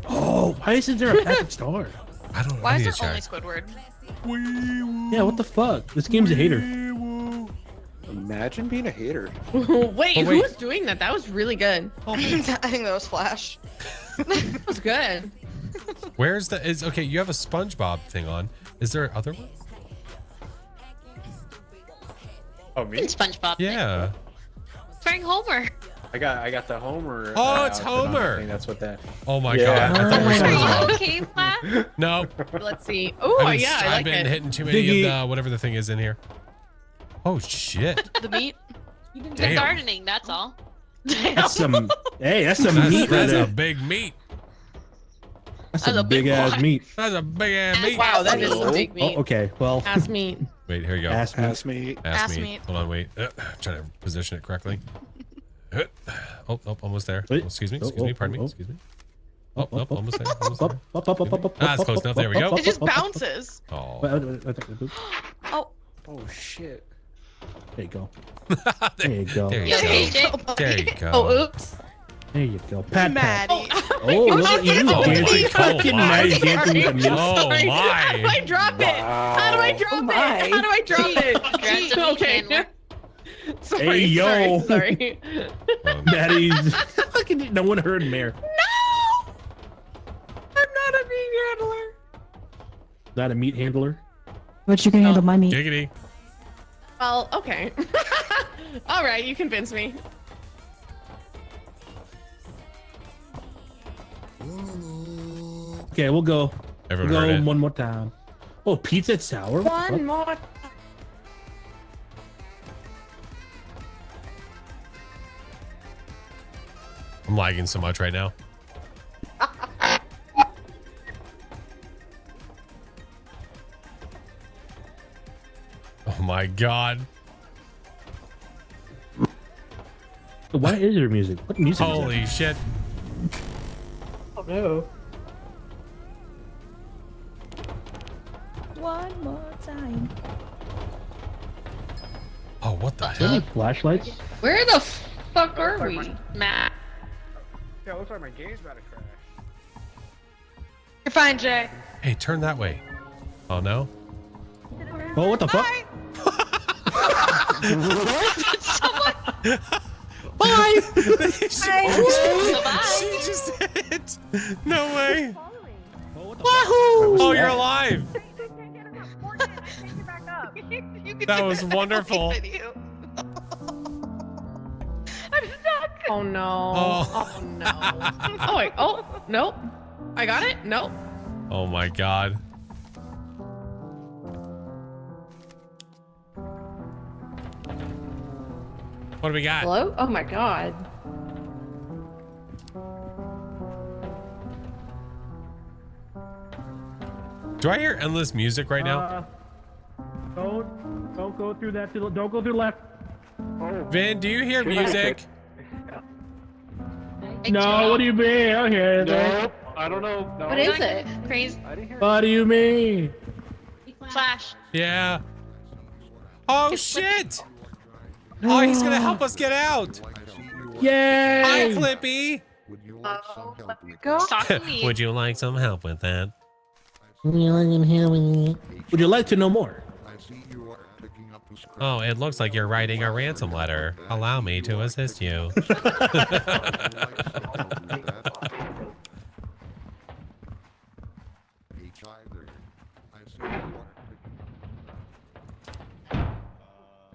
Oh, why isn't there a Patrick Star? I don't know. Why I is need there to only check. Squidward? Yeah, what the fuck? This game's a hater. Imagine being a hater. Wait, wait. who was doing that? That was really good. I think that was Flash. That was good. Where's the? Is okay? You have a SpongeBob thing on. Is there other one? Oh, me? SpongeBob. Yeah. Wearing Homer. I got the Homer. Oh, it's outfit on. Homer. I think that's what that. Oh my Yeah. god. I thought we were SpongeBob. Okay, Flash. No. Let's see. Oh, yeah, I I've like been it. hitting too many Diggy. of the whatever the thing is in here. Oh shit. The meat. Damn. The gardening, that's all. That's some. Hey, that's some meat right That's there. a big meat. That's That's a some big big ass boy. meat. That's a big ass meat. Wow, that is some big Oh, meat. okay. Well, Ass meat. Wait, here you go. ass meat. Ass me. Ass Ass meat. meat. Hold on, wait. I'm trying to position it correctly. Oh, almost there. Wait. Oh, excuse me. Oh, Excuse me. oh, Pardon oh, me. Excuse me. Oh, nope. Almost there. Almost there. That's That's close enough. There we go. It just bounces. Oh. Oh. Oh shit. There you go. There you go. There you Yeah, go. AJ. There you go. Oh, oops. There you go. Pat, pat. Maddie. Oh, look at you Oh my dancing. God. Fucking Maddie dancing with a meat. Oh Sorry. my. How do I drop it? How do I drop Oh it? my. How do I drop it? Grabs a meat Okay. handler. Sorry, Hey, yo. Sorry. Maddie's. Fucking no one heard Mare. No! I'm not a meat handler. Not a meat handler. But you can handle my meat. Giggity. Well, okay. All right, you convinced me. Okay, we'll go. Everyone We'll heard go it. one more time. Oh, pizza sour. What? One more. I'm lagging so much right now. Oh my god. Why is there music? What music? is Holy shit. that? Oh no. One more time. Oh, what the Is there any hell? flashlights? Where the fuck are we? Matt. Yeah, looks like my game's about to crash. You're fine, Jay. Hey, turn that way. Oh no. Oh, what the fuck? Bye. Bye. She just hit. No way. Oh, what the Wahoo! Oh, you're that? alive. That was wonderful. Oh no. Oh. Oh no. Oh wait. Oh nope. I got it. Nope. Oh my god. What do we got? Hello? Oh my god. Do I hear endless music right now? Don't go through that. Don't go through left. Vin, do you hear music? No, what do you mean? I don't hear it. Nope. I don't know. No. What is it? Crazy. I didn't hear What do you mean? Flash. Yeah. Oh shit! Oh, he's gonna help us get out. Yay! Hi, Clippy. Talk to me. Would you like some help with that? Would you like to know more? Oh, it looks like you're writing a ransom letter. Allow me to assist you.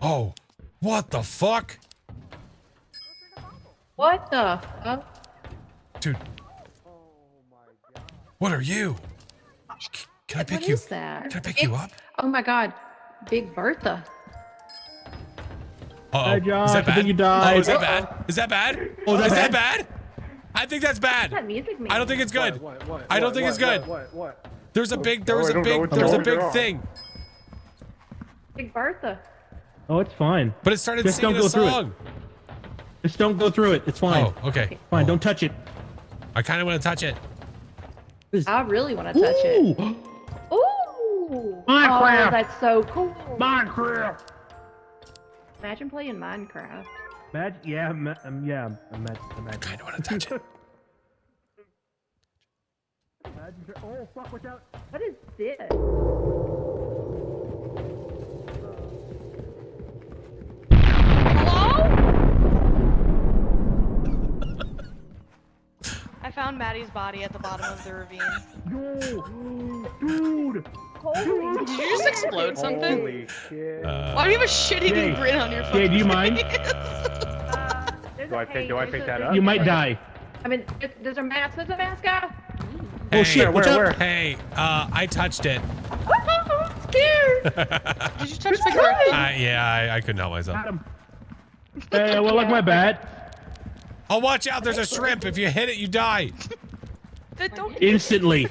Oh, what the fuck? What the fuck? Dude, What are you? Can I pick What you? is that? Can I pick you up? Oh my God, Big Bertha. Uh-oh. Hi, Josh. Is that I bad? think you died. Oh, is that bad? Is that bad? Oh, is that bad? I think that's bad. That music I don't think it's good. What? I don't think it's good. What? There's a big I don't know what's going on. thing. Big Bertha. Oh, it's fine. But it started Just singing don't go a through it. song. Just don't go through it. It's fine. Oh, okay. Fine. Don't touch it. I kind of want to touch it. I really want to touch it. Ooh! Minecraft. Oh, that's so cool. Minecraft. Imagine playing Minecraft. Yeah, imagine. I kind of want to touch it. Oh, fuck, watch out. What is this? I found Maddie's body at the bottom of the ravine. Dude. Did you just explode something? Holy shit. Why do you have a shit-eating Jay. grin on your Jay, fucking do you mind? Do I pick that up? You might die. I mean, there's a mask. There's a mask, guy. Oh shit! Watch out! Hey, I touched it. I'm scared. Did you touch the ground? Yeah, I couldn't help myself. Got him. Hey, well, like my bat. Oh, watch out! There's a shrimp. If you hit it, you die. Instantly.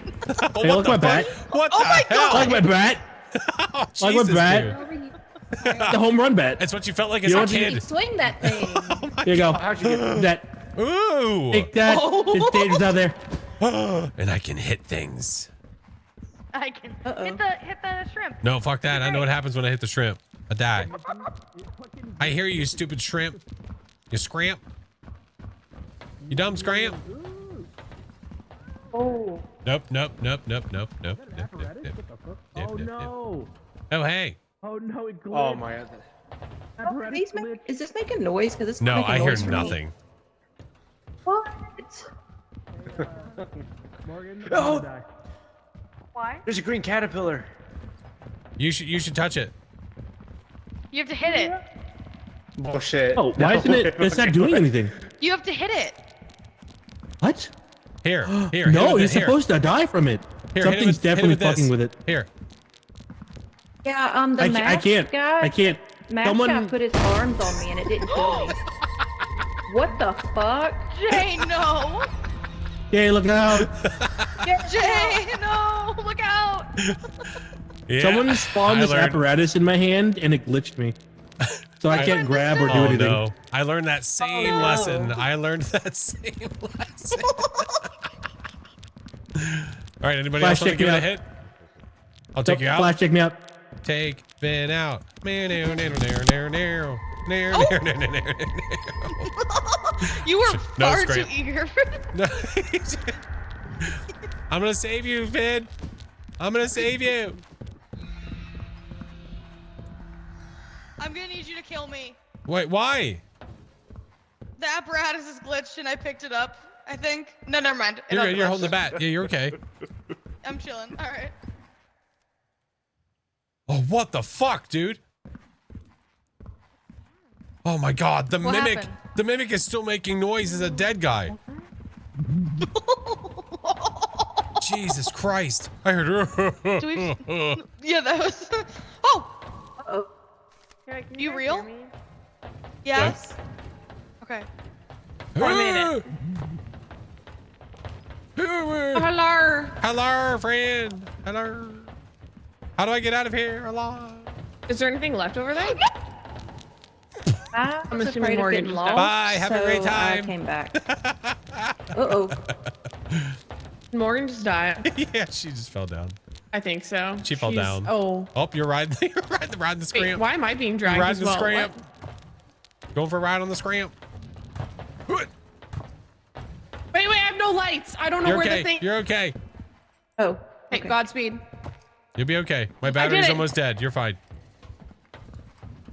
Oh, Hey, look my bat. What Oh the my hell? Like my bat. Oh, Like my Jesus, bat. dude. The home run bat. That's what you felt like You as know a what you kid. Swing that thing. Here you go. How'd you get That. Ooh. Take that. There's dangerous out there. And I can hit things. I can hit the shrimp. No, fuck that. I know what happens when I hit the shrimp. I die. I hear you, stupid shrimp. You scramp. You dumb scramp. Oh. Nope. Oh no. Oh, hey. Oh no, it glitched. Oh my god. Apparatus glitched. Is this making noise? Because it's No, making I hear noise for me. nothing. What? Morgan, Oh. you're gonna die. Why? There's a green caterpillar. You should touch it. You have to hit it. Bullshit. Oh, why isn't it? It's not doing anything. You have to hit it. What? Here. No, hit it you're with it, here. supposed to die from it. Here, hit it Something's with- hit it definitely with this. fucking with it. Here. Yeah, the I mask can't. guy. I can't. Mask Someone- guy put his arms on me and it didn't kill me. What the fuck? Jay, no. Jay, look out. Jay, no. Look out. Yeah, Someone spawned I this learned- apparatus in my hand and it glitched me. So I can't grab or do Oh anything. no! I learned that same no. lesson. I learned that same lesson. All right, anybody else Flash, want to check give me it a out. hit? I'll take you out. Flash, check me out. Take Ben out. You were No, far too scram. eager for that. I'm gonna save you, Finn. I'm gonna save you. I'm gonna need you to kill me. Wait, why? The apparatus is glitched and I picked it up. I think. No, never mind. It You're holding the unglitched. bat. Yeah, you're okay. I'm chilling. All right. Oh, what the fuck, dude? Oh my god, the What mimic. happened? The mimic is still making noise as a dead guy. Jesus Christ. I heard. Do we? Yeah, that was. Oh, Oh. you real? Yes. Okay. For a minute. Hello. Hello, friend. Hello. How do I get out of here? Hello. Is there anything left over there? I'm assuming afraid of Morgan getting just died. lost. Bye, have a great so time. I came back. Uh-oh. Morgan just died. Yeah, she just fell down. I think so. She fell She's- down. Oh. Oh, you're riding the Wait, scramp. why am I being You're dragged riding as the well? scramp. Going for a ride on the scramp. What? Wait, I have no lights. I don't know You're where okay. the thing. You're okay. Oh. Hey, Okay. Godspeed. You'll be okay. My did battery's it. almost dead. You're fine.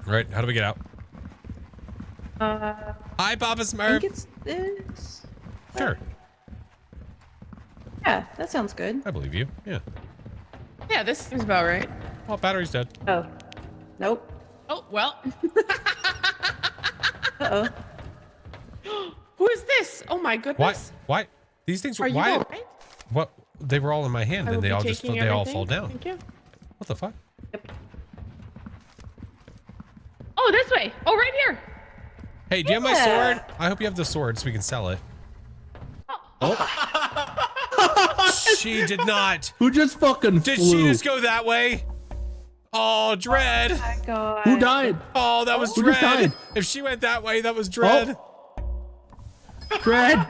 All right, how do we get out? Hi, Papa I Smurf. think it's this. Sure, Yeah, that sounds good. I believe you. Yeah. Yeah, this seems about right. Well, battery's dead. Oh. Nope. Oh, well. Uh-oh. Who is this? Oh my Why? goodness. Why? These things. Are you why? alright? What? they were all in my hand, and they all just they all fall down. Thank you. What the fuck? Oh, this way. Oh, right here. Hey, do you have my sword? I hope you have the sword so we can sell it. She did not. Who just fucking Did flew? she just go that way? Oh, Dread. Oh my God. Who died? Oh, that was Who just Dread. died? If she went that way, that was Dread. Dread.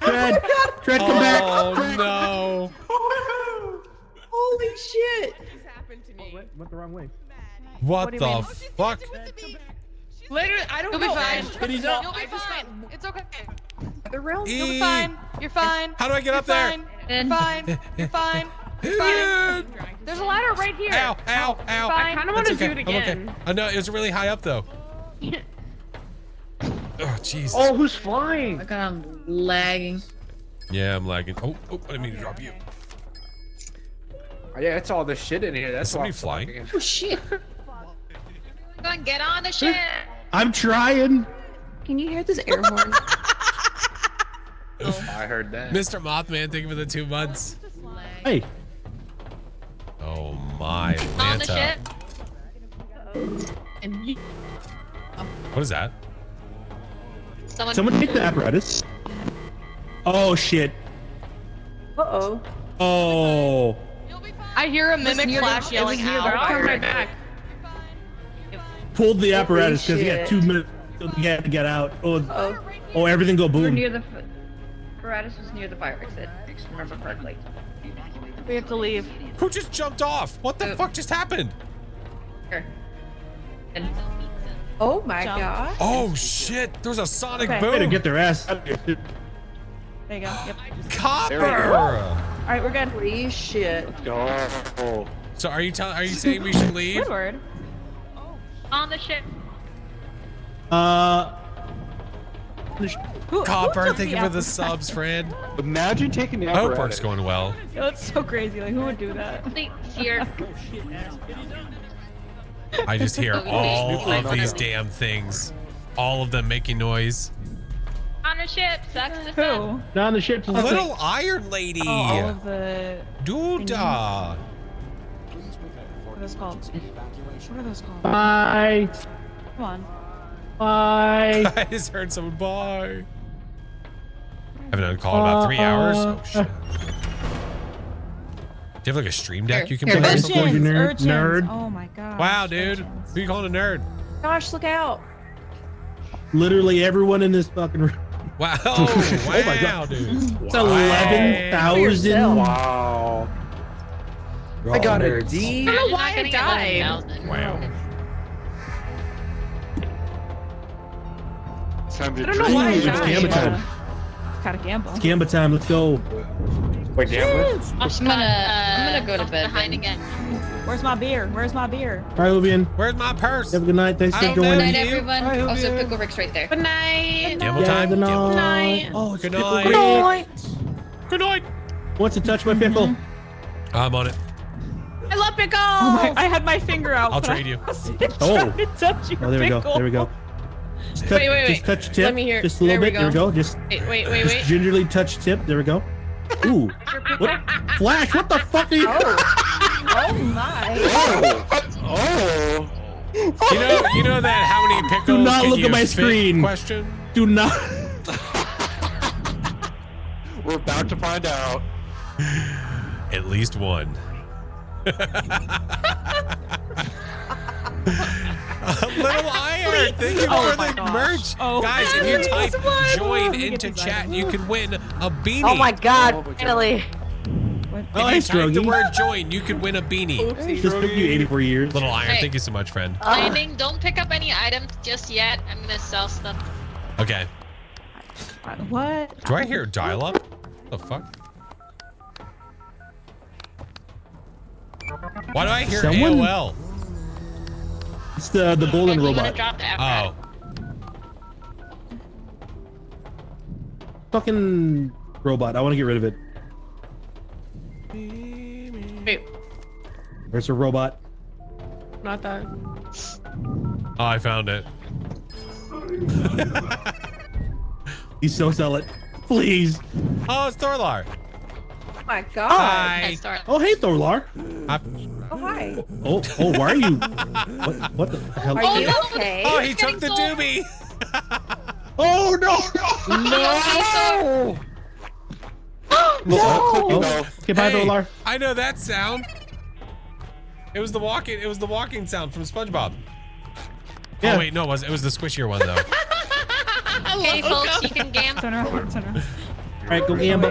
Dread. Dread, come back. Oh, Dread. no. Holy shit! This happened to me. Went the wrong way. What do you the mean? fuck? Literally, I don't You'll know. be fine. Kitty's You'll up. be fine. It's okay. The real. You'll be fine. You're fine. How do I get up You're there? fine. You're fine. You're fine. You're fine. There's a ladder right here. Ow, ow, ow. I kind of want to That's do okay. it I'm again. okay. I know, it was really high up, though. Oh, Jesus. Oh, who's flying? I got I'm lagging. Yeah, I'm lagging. Oh, I didn't mean to drop you. Oh, yeah, it's all this shit in here. That's Is somebody why I'm flying? Oh shit. Go and get on the ship. I'm trying. Can you hear this air horn? I heard that. Mr. Mothman, thank you for the 2 months. Hey. Oh, my On the Lanta. ship. And What is that? Someone take the apparatus. Oh shit. Uh-oh. Oh. I hear a mimic flash yelling out. Come right back. Pulled the apparatus because he got shit. 2 minutes till he had to get out. Oh, Uh-oh. oh, everything go We're boom. near the apparatus was near the fire exit. If I remember correctly. We have to leave. Who just jumped off? What the fuck just happened? Here. And oh my Jump. god. Oh, shit. There was a sonic Okay. Better boom. get their ass out of here. There you go. Yep. Copper. All right, we're good. Holy shit. Oh. So are you saying we should leave? Squidward. On the ship. Copper, thank you for the subs, friend. Imagine taking the I hope apparatus. work's going well. That's so crazy. Like, who would do that? Here. I just hear all of these damn things. All of them making noise. On the ship. Sucks to Who? Down the ship. A little iron lady. Oh, all of the. Duda. What are those called? What are those called? Bye. Come on. Bye. I just heard someone bye. I've been on call in about 3 hours. Oh shit. Do you have like a stream deck you can Here, play? Urchins, Before you nerd. Nerd. Oh my god. Wow, dude. Who you calling a nerd? Gosh, look out. Literally everyone in this fucking room. Wow. Oh my Wow, God. dude. It's 11,000. Wow. I got a D. I don't know why I died. Wow. Time to I don't know why I It's died. Gamba time. Gotta gamble. It's Gamba time. Let's go. Wait, damn. I'm gonna go to bed. Behind then. again. Where's my beer? Where's my beer? All right, Lubian. Where's my purse? Have a good night. Thanks I for don't Good joining. night, you. everyone. Bye, Also, Olivia. Pickle Rick's right there. Good night. Gamble Yeah, time. good Gamble. night. Oh, it's Good pickle night. Rick. Good night. Wants to touch my pickle? I'm on it. I love pickles. Oh my, I had my finger out. I'll but trade I you. wasn't Oh. trying to touch your Oh, there we go. pickle. There we go. Just touch, Wait. Just touch tip. Let me hear. Just a little There we bit. There we go. Just, Wait. just gingerly touch tip. There we go. Ooh. What? Flash, what the fuck are you? Oh my. Oh. You know that how many pickles Do not can look you at my fit screen. question? Do not. We're about to find out. At least one. Little Iron, thank you Oh for my the gosh. merch. Oh. Guys, if you type join Let me get into these chat, items. you can win a beanie. Oh my god, finally. If Oh, you hey, type the Strogy. word join, you could win a beanie. Just took you 84 years. Little Iron, Hey. thank you so much, friend. Landing, don't pick up any items just yet. I'm gonna sell stuff. Okay. What? Do I hear dial-up? What the fuck? Why do I hear Someone- AOL? It's the golden And you wanna robot. drop the apparatus. Oh. Fucking robot. I want to get rid of it. Wait. There's a robot. Not that. Oh, I found it. Please don't sell it. Please. Oh, it's Thorlar. my god. Hi. Oh, hey, Thorlar. Oh, hi. Oh, why are you? What the hell? Are you okay? Oh, he took the doobie. Oh, no. No. Okay, bye, Thorlar. I know that sound. It was the walking sound from SpongeBob. Yeah. Oh wait, no, it was the squishier one though. Okay, folks, you can gam. Turn around. All right, go Gamba.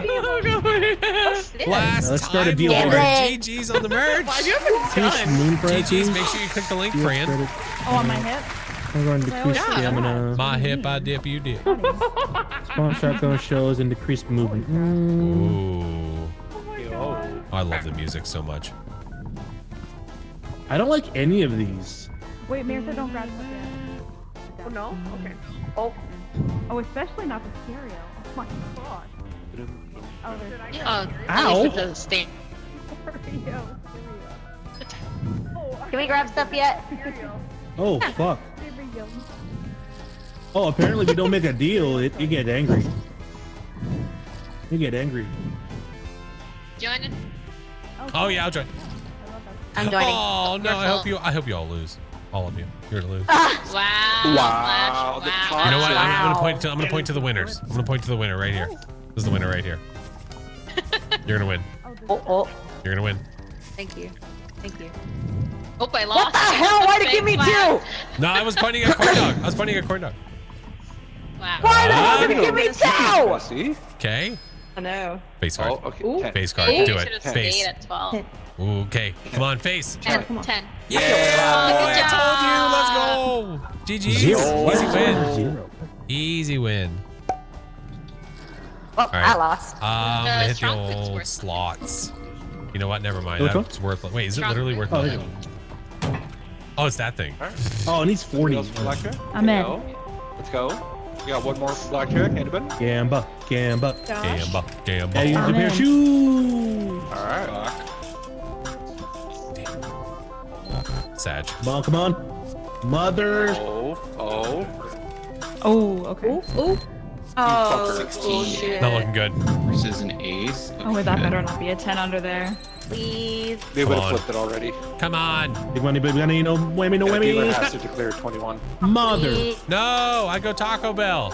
Last Let's start a time deal. Lord. Already. GG's on the merge. Why do you have GG's, make sure you click the link, friend. Oh, on my hip. I'm going to decrease stamina. My hip, I dip, you dip. Spawn shotgun shows and decrease movement. Ooh. Oh, I love the music so much. I don't like any of these. Wait, Mirtha, don't grab something. Oh no? Okay. Oh, especially not the stereo. Oh my god. Oh, there's Ow. It doesn't stink. Can we grab stuff yet? Oh, fuck. Oh, apparently if you don't make a deal, it get angry. You get angry. Joining? Oh yeah, I'll join. I'm joining. Oh no, I hope you all lose. All of you. You're gonna lose. Wow. Wow. The You know what? I'm gonna point to the winners. I'm gonna point to the winner right here. This is the winner right here. You're gonna win. Oh. You're gonna win. Thank you. Thank you. Oh, I lost. What the hell? Why'd it give me 2? No, I was pointing at corn dog. I was pointing at corn dog. Wow. Why the hell did it give me 2? See? Okay. I know. Face card. Oh, okay. Face card. Maybe Do we it. should have Face. stayed at 12. Ooh, okay. Come on, face. 10. Yeah. Good job. I told you. Let's go. GG. Easy win. Easy win. Oh, All right. I lost. I'm gonna hit the chocolate's old worth slots. You know what? Never mind. Which one? That's worth. Wait, is it Chocolate. literally worth Oh, nothing? Oh, it's that thing. Oh, and he's 40. Blackjack? I'm in. Let's go. We got one more for blackjack. Anybody? Gamba. Gamba. Yeah, use a I'm in. parachute. Alright. Sag. Come on. Mother. Oh, okay. Oh, 16. Not looking good. Versus an ace. Oh, wait, that better not be a 10 under there. Please. They would Come have on. flipped it already. Come on. Big money, no whammy, no Dealer has whammy. to declare 21. Mother. No, I go Taco Bell.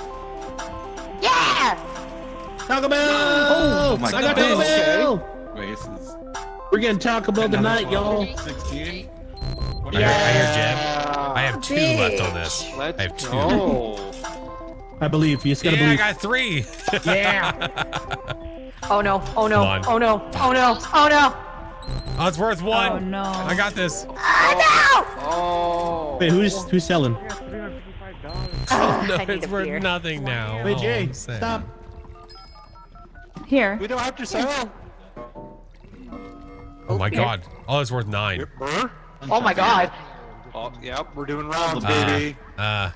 Yeah! Taco Bell. Oh my I got God. Taco Bell. Wait, this is We're getting Taco Bell tonight, y'all. 16. I hear Jeb. I have 2 left on this. Let's I have 2. go. I believe. You just gotta Yeah, I believe. got 3. Yeah. Oh no. Oh no. Come on. Oh no. Oh no. Oh no. Oh, it's worth 1. Oh, no. I got this. Oh. Wait, who's selling? Oh, no, I need it's a worth beer. nothing now. Wait, Jay, Oh, sad. stop. Here. We don't have to sell. Oh my God. Oh, it's worth 9. Oh my god. Oh, yep, we're doing rounds, Uh, baby. Oh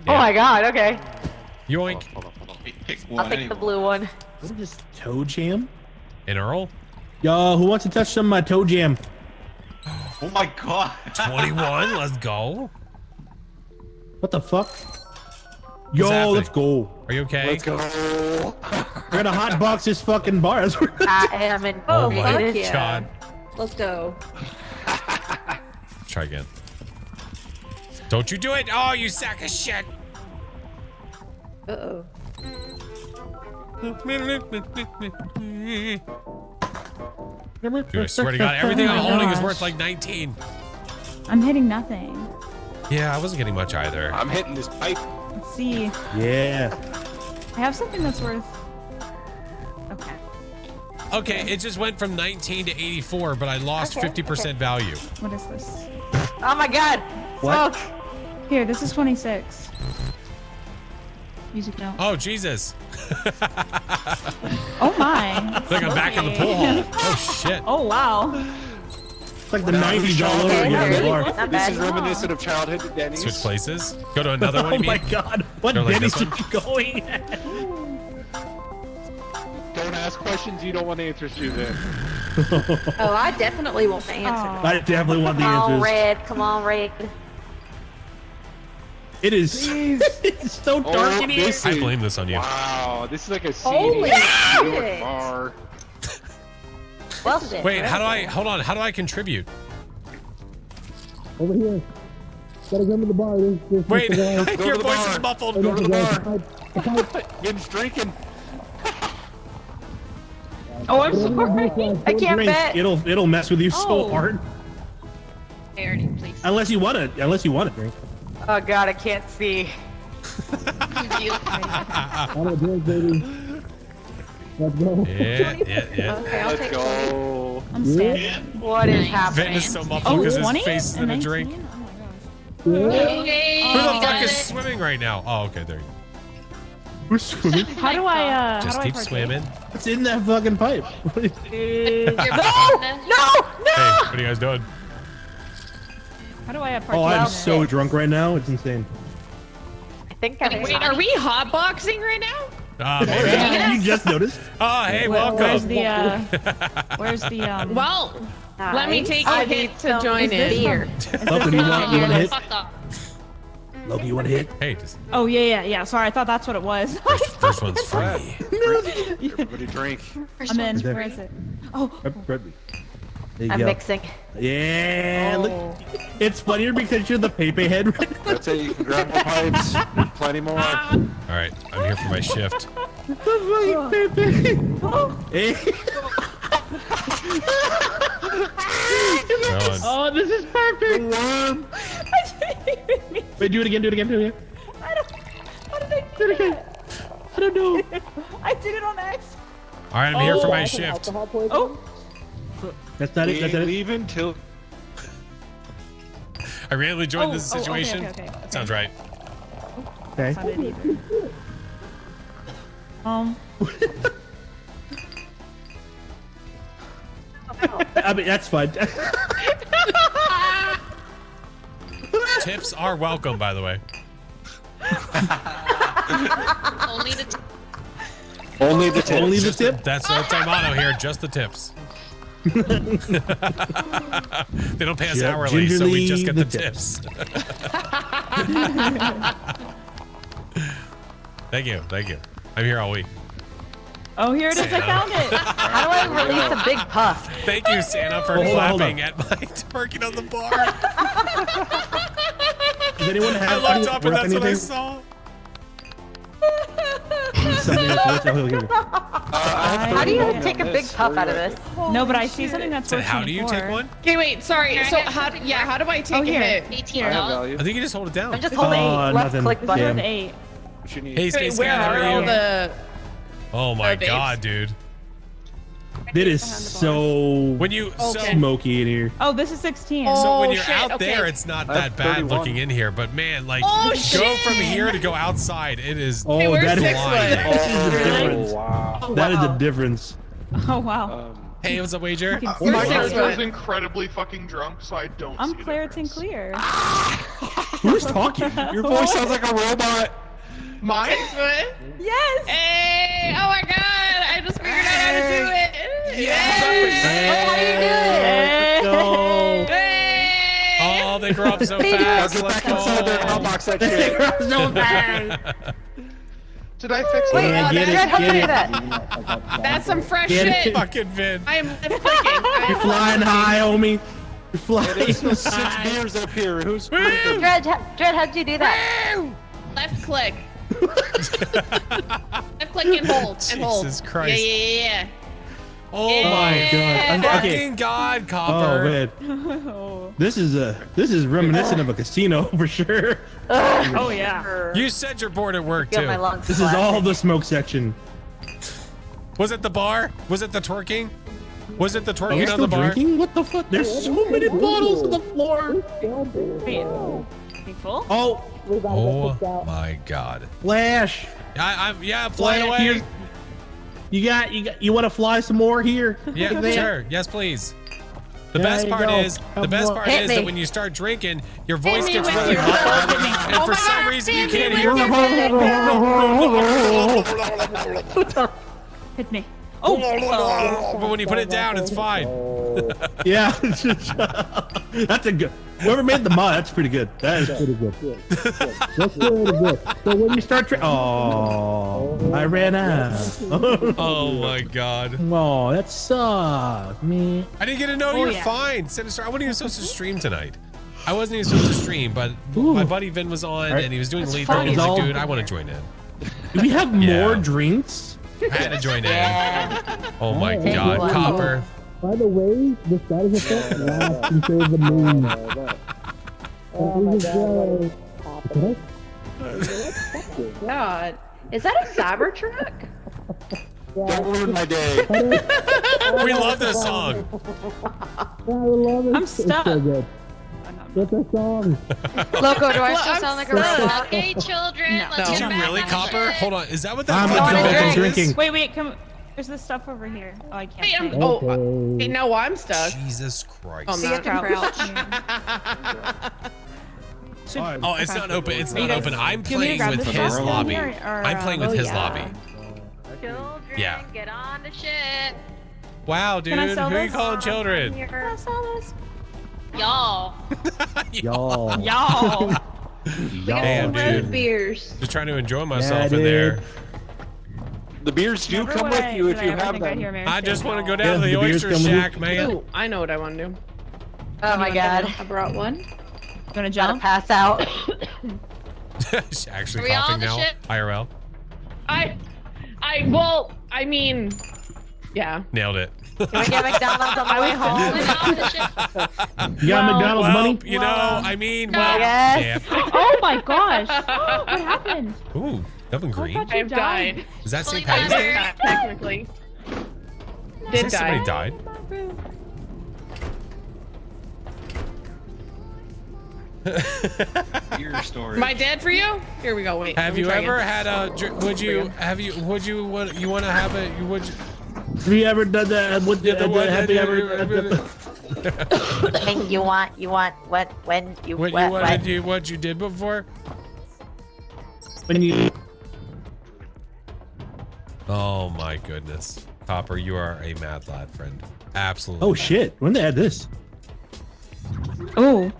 my god. Okay. Yoink. Pick I'll one take anyway. the blue one. What is this? Toe jam? And Earl? Yo, who wants to touch some of my toe jam? Oh my god. 21. Let's go. What the fuck? Yo, happening? let's go. Are you okay? Let's go. We're gonna hot box this fucking bar. That's what we're I am in. Oh my fuck yeah. God. Let's go. Try again. Don't you do it. Oh, you sack of shit. Uh-oh. Dude, I swear to God, everything I'm holding is worth like 19. I'm hitting nothing. Yeah, I wasn't getting much either. I'm hitting this pipe. Let's see. Yeah. I have something that's worth. Okay. Okay, it just went from 19 to 84, but I lost 50% value. What is this? Oh my god. What? Smoke. Here, this is 26. Music note. Oh, Jesus. Oh my. It's like I'm back in the pool hall. Oh, shit. Oh wow. It's like the 90s all over again. in the bar. Not This bad. is reminiscent of childhood at Denny's. Switch places. Go to another one. Oh You my mean? god. What Go like Denny's this are you going at? Don't ask questions you don't want answers to then. Oh, I definitely want the answer. Oh. I definitely want the Come on, answers. red. Come on, red. It is. It's so dark in here. this I is- blame this on you. Wow, this is like a Holy seedy New York shit. bar. Well, Wait, how do I, hold on, how do I contribute? Over here. Gotta come to the bar. Wait, your voice is muffled. Go to the bar. Game's drinking. Oh, I'm sorry. I can't Drink. bet. It'll mess with you so hard. Charity, please. Unless you want to drink. Oh God, I can't see. I'm a drink, baby. Let's go. Yeah. Okay, I'll take 20. Go. I'm sad. What is happening? Vin is so muffled because his 20 face is in a drink. 19? Who the fuck is swimming right now? Oh, okay, there you go. We're swimming. How do I? Just how do keep I partake? swimming. What's in that fucking pipe? No! Hey, what are you guys doing? How do I partake? Oh, I'm in so it? drunk right now. It's insane. I think I'm. Wait, are we hotboxing right now? Maybe. You just noticed? Oh, hey, Where's welcome. the? Where's the? Well, let me take I a hit need to some join in. beer. Loki, you want to hit? Fuck off. Loki, you want to hit? Hey, just Oh yeah. Sorry, I thought that's what it was. first one's free. Everybody drink. I'm in. There. Where is it? Oh, There you I'm go. mixing. Yeah, look. It's funnier because you're the Pepe head right now. That's it. You can grab more pipes. Plenty more. All right, I'm here for my shift. The fucking Pepe. Hey. Oh, this is perfect. Wait, do it again. how did I do it? I don't know. I did it on X. All right, I'm here for my shift. Oh, That's not it. That's not it. Leave until. I randomly joined this okay, situation. okay. Sounds right. Okay. Sounded either. I mean, that's fine. Tips are welcome, by the way. Only the Only the tip. Only the tip. That's our motto here. Just the tips. They don't pay us Yeah, hourly, so we gingerly just get the the tips. Thank you. I'm here all week. Oh, here it is. I Santa. found it. How do I release a big puff? Thank you, Santa, for Hold on, hold clapping on. at my twerking on the bar. Does anyone I have looked up and that's what I anything? saw. Something that's worth it. How do you take a big puff out of this? No, but I see something that's Said, worth how do you take 24. one? Okay, wait, sorry. Here, I So have how? something Yeah, here. how do I take a here. hit? I have $18. value. I think you just hold it down. I'm just holding left nothing. click It's button. Damn. worth 8. What you need? Hey, Wait, Space where Guy, how are are all you? the? Oh my babes? god, dude. It is so When you smoky in here. Oh, this is 16. so when Oh, you're shit, out okay. there, it's not I have that bad 31. looking in here. But man, like, Oh, go shit. from here to go outside, it is. Oh, where's that is, 6 blind. foot? this is the difference. wow. That is the difference. Oh wow. Hey, what's up, Wager? You're Mark 6 is foot. incredibly fucking drunk, so I don't. I'm Claritin Clear. Who's talking? Your voice sounds like a robot. My 6 foot? Yes. Hey! Oh my god! I just figured out how to do it. Let's go. Hey! Oh, they grow up so fast. Get Let's back inside there and go. unbox that shit. So bad. Did I fix Wait, it? Get it, Dad, how do you get do it. that? That's some fresh Get it. shit. Fucking Vin. I am left clicking. You're flying high, homie. You're flying There's 6 high. beers up here. Who's Dred, how'd you do that? Left click. Left click and hold. And hold. Jesus Christ. Yeah. Oh Yeah. my God. Okay. fucking god, Oh Copper. man, this is reminiscent of a casino for sure. Oh yeah. You said you're bored at work Feel too. my lungs This is flashing. all the smoke section. Was it the bar? Was it the twerking? Was it the Are we twerking on still the bar? drinking? What the fuck? There's so many bottles on the floor. Wait. Be full? Oh, Oh my god. Flash. I'm flying Flash, away. here's- You want to fly some more here? Yeah, Look at that. sure. Yes, please. The There best you part go. is Hit me. that when you start drinking, your voice me gets with really your hot, butt. and Oh for my some God, reason you hit me can't with hear your me. Hit me. But when you put it down, it's fine. Yeah. That's a good. Whoever made the mod, that's pretty good. That is pretty good. That's pretty good. So when you start oh, I ran out. Oh my god. Oh, that sucks, man. I didn't get to know you were fine. Sinister, I wasn't even supposed to stream tonight. I wasn't even supposed to stream, but my buddy Vin was on and he was doing lethal. And he's like, dude, I want to join in. Do we have more drinks? I had to join in. Oh my god, Copper. By the way, the status effect lasts until the moon. Oh my God. Is that a Cybertruck? Don't ruin my day. We love this song. I'm stuck. Get the song. Loco, do I still sound like a robot? Okay, children, No. let's Did get you back really, on Copper? track. Hold on. Is that what that I'm fucking drinking. Wait, come. There's this stuff over here. Oh, I can't. Hey, see. hey, now I'm stuck. Jesus Christ. Oh, So you have to crouch. Oh, it's not open. It's Are you not guys- open. I'm do you want me to playing grab with this his down lobby. here, or, I'm playing with oh, his yeah. lobby. Children, Yeah. get on the ship. Wow, dude. Can I Who sell are you this? calling children? Can I sell this? Y'all. Y'all. Y'all. Damn, Road dude. beers. Just trying to enjoy myself Yeah, in there. The beers do Remember come when with you if did I you ever have think I'd them. hear Mary I say just want to go y'all? down to the Yeah, the beers oyster come with shack, man. Ooh, I know what I want to do. Oh my god. I brought one. You wanna Gotta jump? pass out. She's actually Are we all coughing on the now. ship? IRL. I mean, yeah. Nailed it. Can we get McDonald's on the way home? Get on the ship. You got McDonald's Well, money? you know, I mean, No. well, Yes. yeah. Oh my gosh. What happened? Ooh, Dublin Green. thought you I've died. Is that Fully St. Patty's Day? covered. Technically. Is Did that somebody die. died? Your story. Am I dead for you? Here we go. Wait. Have let me you try ever again. had a? Would you have you? Would you want? You want to have a? Would you? Have you ever done that? Have you ever? Think you want what when you What you want to do? What you did before? When you. Oh my goodness, Copper, you are a mad lad, friend. Absolutely. Oh shit! When they add this? Oh.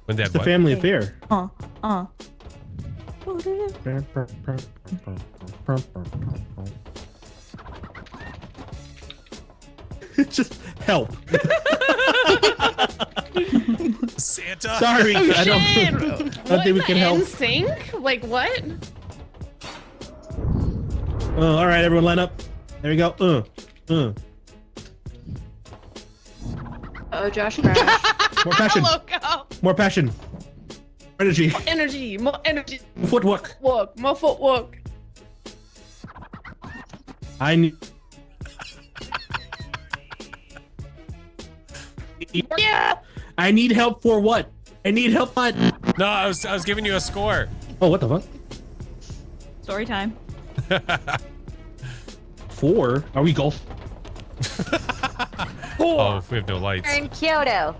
When they It's had a what? family affair. Just help. Santa. Sorry, Oh I don't. shit! I don't What, think we can help. NSYNC? Like what? Oh, all right, everyone, line up. There we go. Oh, Josh crashed. More passion. Loco. More passion. Energy. Energy. More energy. Footwork. Work. More footwork. I need. Yeah. I need help for what? I need help what? No, I was giving you a score. Oh, what the fuck? Story time. 4? Are we golf? Oh, we have no lights. We're in Kyoto.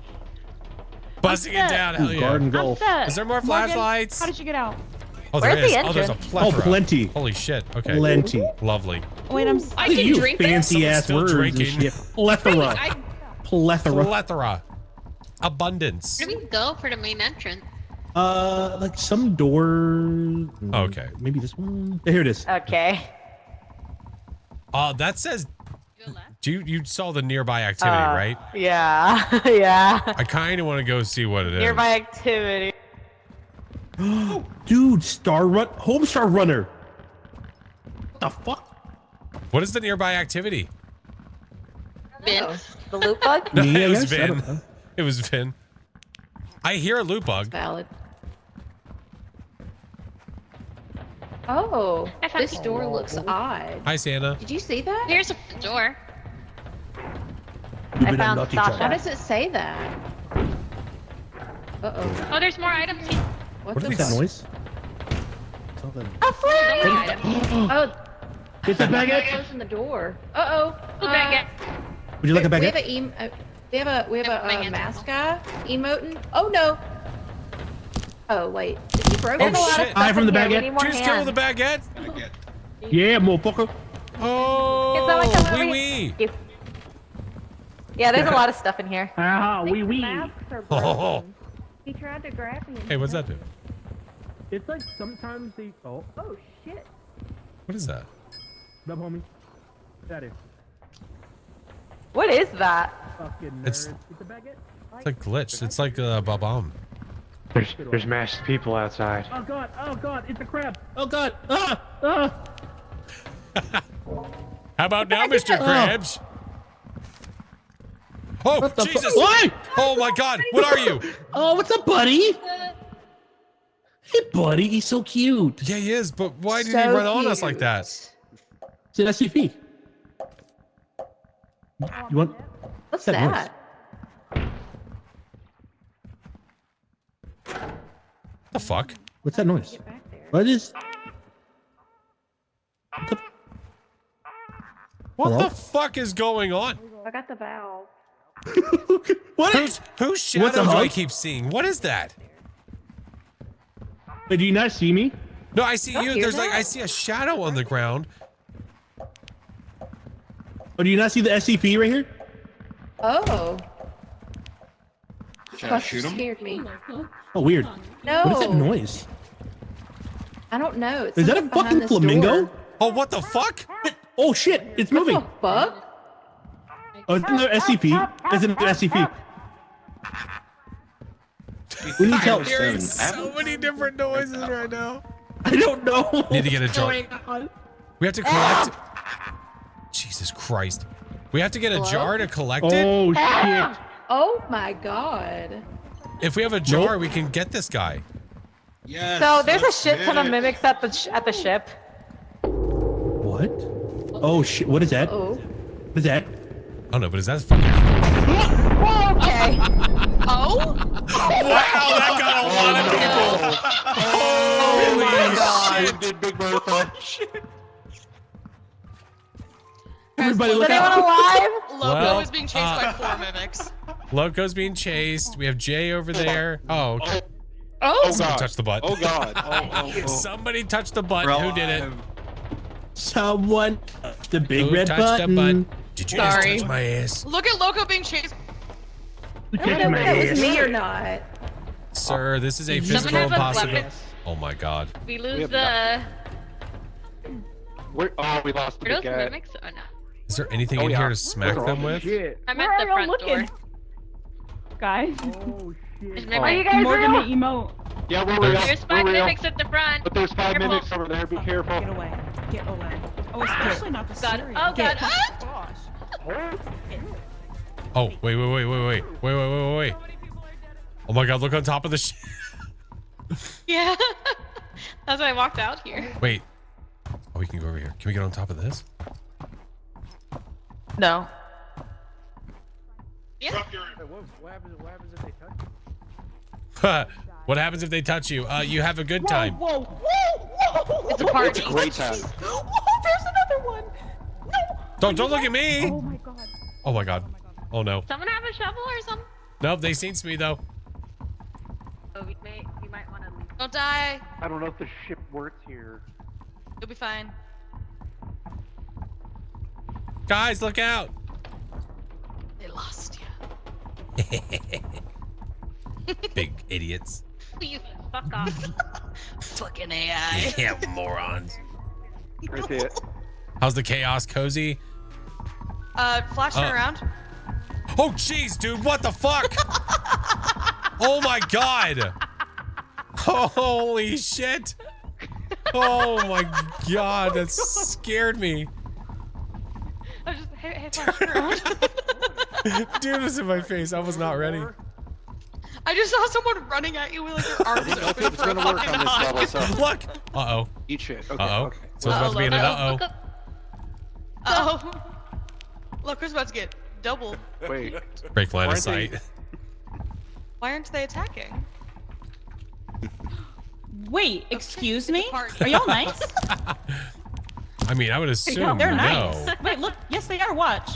Buzzing it down. Hell yeah. Garden golf. Is there more Morgan, flashlights? How did you get out? Oh, there Where's is. the Oh, there's a entrance? plethora. Oh, plenty. Holy shit. Okay. Plenty. Lovely. Wait, I'm. I can You drink this. fancy ass still words drinking. and shit. Plethora. I Plethora. Plethora. Abundance. Where do we go for the main entrance? Like some door. Okay. Maybe this one. Here it is. Okay. That says. You saw the nearby activity, right? Yeah. Yeah. I kind of want to go see what it is. Nearby activity. Dude, Homestar Runner. What the fuck? What is the nearby activity? Vin. The loot bug? No, Me, I it was guess? I don't Vin. know. It was Vin. I hear a loot bug. Valid. Oh, this door looks odd. Hi, Santa. Did you see that? Here's a door. You've I been a found naughty Sasha. How child. does it say that? Uh-oh. Oh, there's more items. What What the is that fuck? noise? A flag! Oh, Get that baguette. closing the door. Uh-oh. Who baguette? Would you like a We have baguette? we have a Baguette. mask guy emoting. Oh no. Oh wait, is he broken? Oh, shit. Hi from the We baguette. need more Did you just kill hands. the baguette? Yeah, motherfucker. Oh. someone come over wee. here? Yeah, there's a lot of stuff in here. I think wee the wee. masks are Oh. broken. He tried to grab me. And Hey, what's that do? It's like sometimes they. Oh, Oh shit. What is that? love homie. That is What is that? fucking nerd. It's- It's a baguette. It's a glitch. It's like a bomb. There's masked people outside. Oh god, it's a crab. Oh god, ah. How about now, Mr. Krabs? Oh, What the fu- Jesus! Why? Oh my God! What are you? Oh, what's up, buddy? Hey, buddy, he's so cute. Yeah, he is. But why did he So run on us cute. like that? It's an SCP. You want? What's that noise? that? The fuck? What's that noise? What is? What Hello? the fuck is going on? I got the valve. What? Whose shadow What's a do I hug? keep seeing? What is that? Wait, do you not see me? No, I see Don't you. hear There's like that. I see a shadow on the ground. Oh, do you not see the SCP right here? Oh. Should I shoot him? Scared me. Oh, weird. No. What is that noise? I don't know. It's Is that a something behind fucking this flamingo? door. Oh, what the fuck? Oh shit, it's What moving. the fuck? Oh, it's another SCP. It's another SCP. We need help. I'm hearing so many different noises right now. I don't know. Need to get a jar. What's going on? We have to collect. Jesus Christ. We have to get a Hello? jar to collect it. Oh shit. Oh my god. If we have a jar, we can get this guy. Yes. So there's a let's shit ton of get it. mimics at the ship. What? Oh shit. What is that? Oh. What is that? I don't know, but is that fucking? Okay. Oh? Wow, that got a lot of people. Oh my god. Shit, did Big Bertha. Everybody Is look anyone out. alive? Loco Well, is being chased by 4 mimics. Loco's being chased. We have Jay over there. Oh, okay. Oh. Somebody God. touched the button. Oh God. Oh. Somebody touched the button. Who did it? Someone. The big Who red touched button. the button? Did you Sorry. just touch my ass? Look at Loco being chased. I don't know if that was me or not. Sir, this is a Someone physical have a impossibility. weapon? Oh my God. We We lose have the. We lost the Are those big guy. mimics or not? Is there anything Oh, in yeah. here to smack Those are them all with? shit. I'm Where at are the y'all front door. looking? Guys. Oh shit. There's Are you mimics. guys More than real? the emote. Yeah, we're There's- real. There's We're 5 real. mimics at the front. But there's 5 Careful. mimics over there. Be careful. Get away. Get away. Oh, especially not the God. cereal. Oh God. Ah! Gosh. Oh, wait. Oh my God, look on top of the shit. Yeah. That's why I walked out here. Wait. Oh, we can go over here. Can we get on top of this? No. Yeah. What happens if they touch you? What happens if they touch you? You have a good time. Whoa, whoa. It's a party. It's a great time. Whoa, there's another one. No. Don't look at me. Oh my god. Oh my God. Oh no. Someone have a shovel or something? Nope, they seen me though. Oh, we might want to leave. Don't die. I don't know if the ship works here. You'll be fine. Guys, look out. They lost you. Big idiots. You fuck off. Fucking AI. Yeah, morons. Right there. How's the chaos cozy? Flashing around. Oh jeez, dude, what the fuck? Oh my God. Holy shit. Oh my God, that scared me. I was just hey, flashing around. Dude, it was in my face. I was not ready. I just saw someone running at you with like your arms I open think it's for a gonna work fucking on this hug. level, so Look. Uh-oh. eat shit. Okay, Uh-oh. okay. So it's about to be in an uh-oh. Oh. Look, who's about to get double. Wait. Break line of Aren't they- sight. Why aren't they attacking? Wait, excuse me? Party. Are y'all nice? I mean, I would assume They're no. nice. Wait, look. Yes, they are. Watch.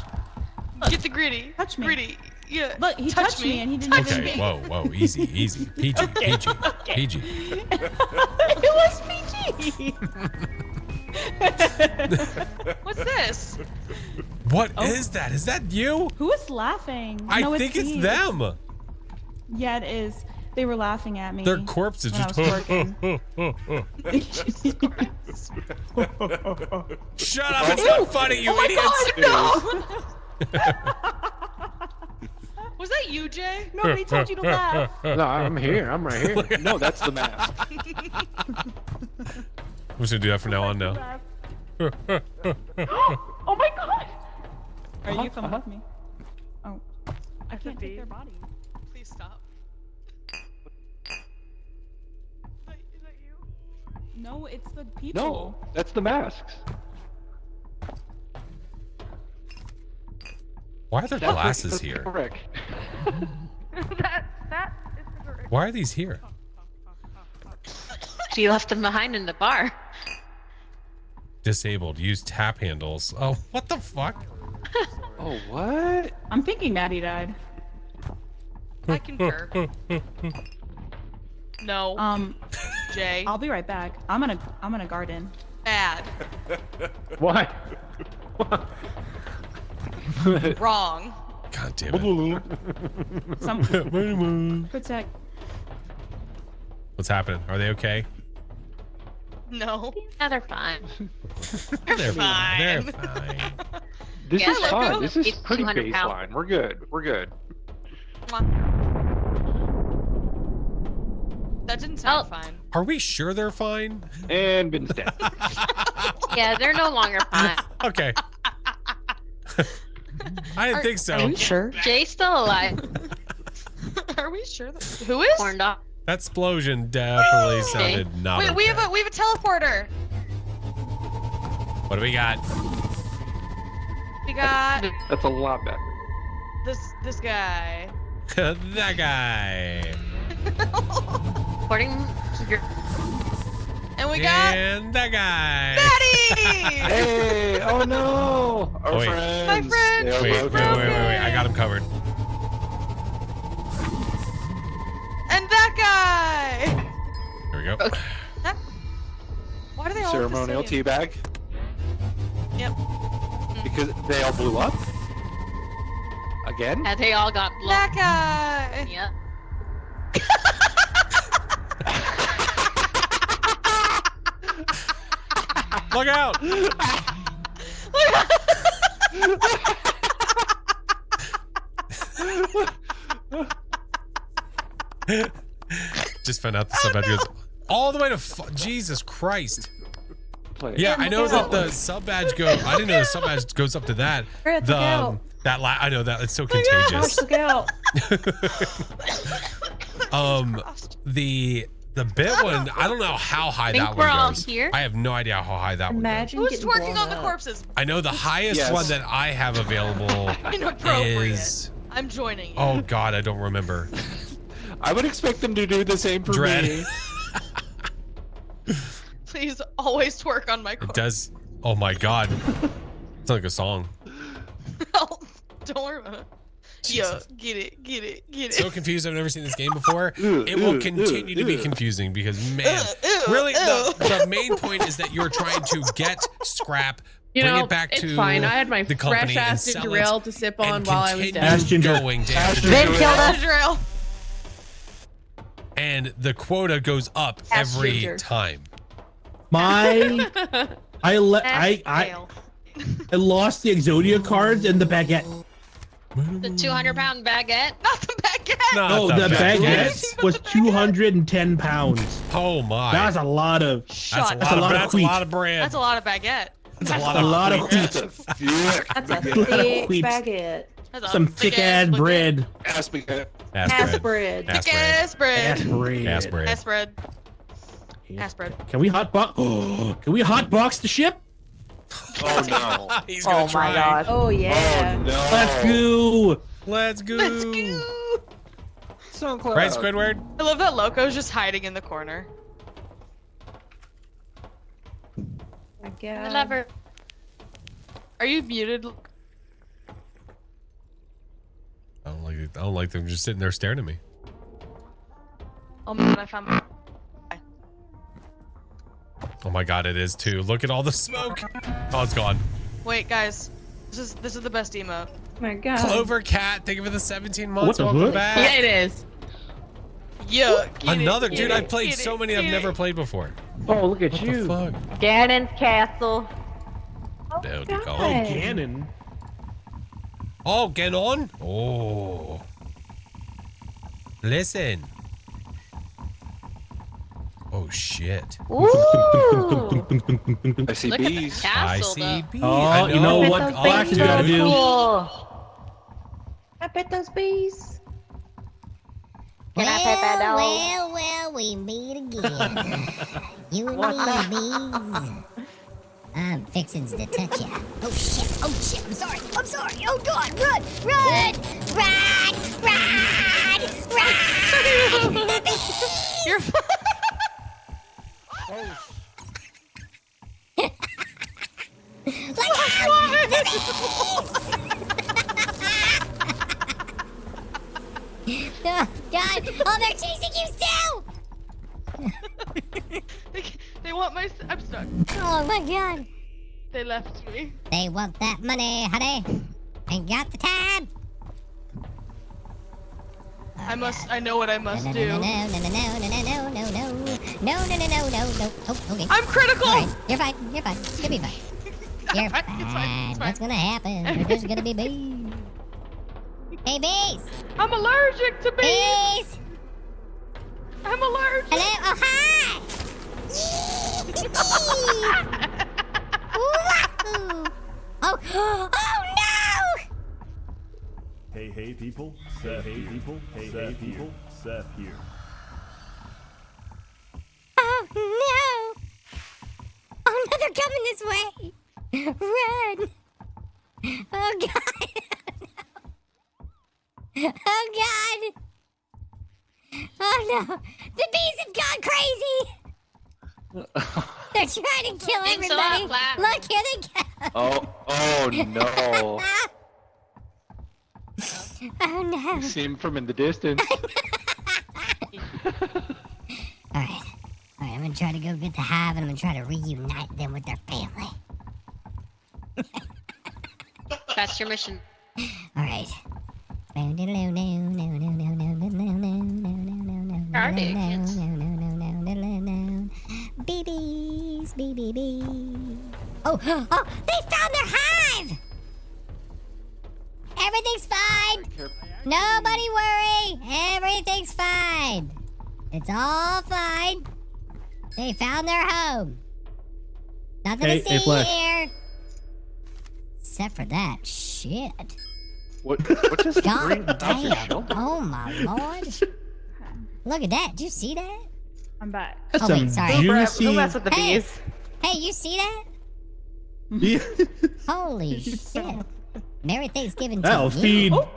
Get the gritty. Touch me. Gritty. Yeah. Look, he touch touched me and he didn't Touch even- Okay, me. whoa, easy. PG, Okay, PG, okay. PG. It was PG. What's this? What is that? Is that you? Who is laughing? I No, think it's me. them. Yeah, it is. They were laughing at me. Their corpses when I just. was working. Shut up! It's not funny, you idiots. Was that you, Jay? Nobody told you to laugh. No, I'm here. I'm right here. No, that's the mask. I'm just gonna do that from now on. Now. Oh my god! Are you coming with me? Oh, I can't take their bodies. Please stop. Is that you? No, it's the people. No, that's the masks. Why are there glasses That's here? correct. that is the correct. Why are these here? She left them behind in the bar. Disabled. Use tap handles. Oh, what the fuck? Oh, what? I'm thinking Maddie died. I concur. No. Jay. I'll be right back. I'm gonna garden. Bad. What? Wrong. God damn it. Some protect. What's happening? Are they okay? No. Yeah, they're fine. They're fine. They're fine. This Yeah, is look, fine. This is it's pretty 200 pounds. baseline. We're good. We're good. That didn't sound fine. Are we sure they're fine? And been stabbed. Yeah, they're no longer fine. Okay. I didn't think so. Are you sure? Jay's still alive. Are we sure that who is? Corn dog. That explosion definitely sounded not Wait, okay. we have a teleporter. What do we got? We got That's a lot better. this guy. That guy. According to your... And we got And that guy. Betty. Hey! Oh no! Our Wait. friends. My friend. They are Wait. broken. I got him covered. And that guy. Here we go. That... Why do they all Ceremonial look the same? teabag. Yep. Because they all blew up. Again? And they all got blown. That guy. Yeah. Look out! Just found out the sub badge goes all the way to Jesus Christ. Yeah, I know that the sub badge go. I didn't know the sub badge goes up to that. Brett, look out. I know that it's so contagious. Look out. The bit one, I don't know how high Think that we're one all goes. here? I have no idea how high that one goes. Imagine Who's getting twerking blown on the up. corpses? I know the highest Yes. one that I have available Inappropriate. is. I'm joining you. Oh God, I don't remember. I would expect them to do the same for Dread. me. Please always twerk on my It corpse. does. Oh my God. It's like a song. Don't worry about it. Yeah, get it. So confused. I've never seen this game before. It will continue to be confusing because, man, really, the main point is that you're trying to get scrap, You bring know, it back it's to fine. I had my the company fresh and ass sell ginger it ale to sip on and while I was continue down. Ash ginger. going to Ash after ginger. doing Ginger ale. and the quota goes up Ash every ginger. time. I Ale. I lost the Exodia cards and the baguette. The 200-pound baguette. Not the baguette. Not No, the baguette was 210 pounds. Oh my. That's a lot of. Shut That's a lot of That's a wheat. lot of bread. That's a lot of baguette. That's a lot A of lot of bread. wheat. That's a Lot of thick wheat. baguette. That's a Some thick thick ass baguette. bread. Ass baguette. Ass Ass bread. bread. Ass Thick bread. ass bread. Ass bread. Ass bread. Ass bread. Ass bread. Can we hotbox? Oh, can we hotbox the ship? Oh no. He's gonna try. my god. Oh yeah. Oh no. Let's go. Let's go. Let's go. SoundCloud. Right, Squidward? I love that Loco's just hiding in the corner. Oh my god. I love her. Are you muted? I don't like them just sitting there staring at me. Oh my god, I found my... Oh my God, it is too. Look at all the smoke. Oh, it's gone. Wait, guys. This is the best emote. Oh my god. Clover Cat, thank you for the 17 months. What the Welcome fuck? back. Yeah, it is. Yeah. Another dude. I've played so many I've never played before. Oh, look at What you. the fuck? Ganon's castle. There you God. go. Oh, Ganon. Oh, get on. Oh. Listen. Oh shit. Ooh. I see Look at the bees. castle, I see though. bees. Oh, I you know I bet what those Flash bees has got to are do? Cool. I bet those bees. Can I pet that dog? Well, we meet again. You and me, bees. I'm fixing to touch ya. Oh shit, I'm sorry. Oh god, run! You're Look out! The bees! Oh god, oh they're chasing you still! they want my. I'm stuck. Oh my god. They left me. They want that money, honey. Ain't got the time. I know what I must do. No. Oh, okay. I'm critical. All right, you're fine. You'll be fine. You're It's fine, fine. it's fine. What's gonna happen? There's just gonna be bees. Hey, bees. I'm allergic to bees. Bees. I'm allergic. Hello. Oh, hi. Wahoo. Oh no! Hey people, Seth here. Seth here. Oh no! Oh no, they're coming this way! Run! Oh god! Oh god! Oh no! The bees have gone crazy! They're trying to kill Thanks a lot, everybody! Flash. Look, here they go! Oh no. Oh no! You see him from in the distance. Alright, I'm gonna try to go get the hive and I'm gonna try to reunite them with their family. That's your mission. Alright. Bees, bee. Oh, they found their hive! Everything's fine. Nobody worry. Everything's fine. It's all fine. They found their home. Nothing to see Flash. here. Except for that shit. What just God damn. Oh my lord. Look at that. Did you see that? I'm back. That's Oh, wait, some sorry. juicy. Don't mess with the Hey. bees. Hey, you see that? Yeah. Holy shit. Merry Thanksgiving to That'll you. feed. Oh.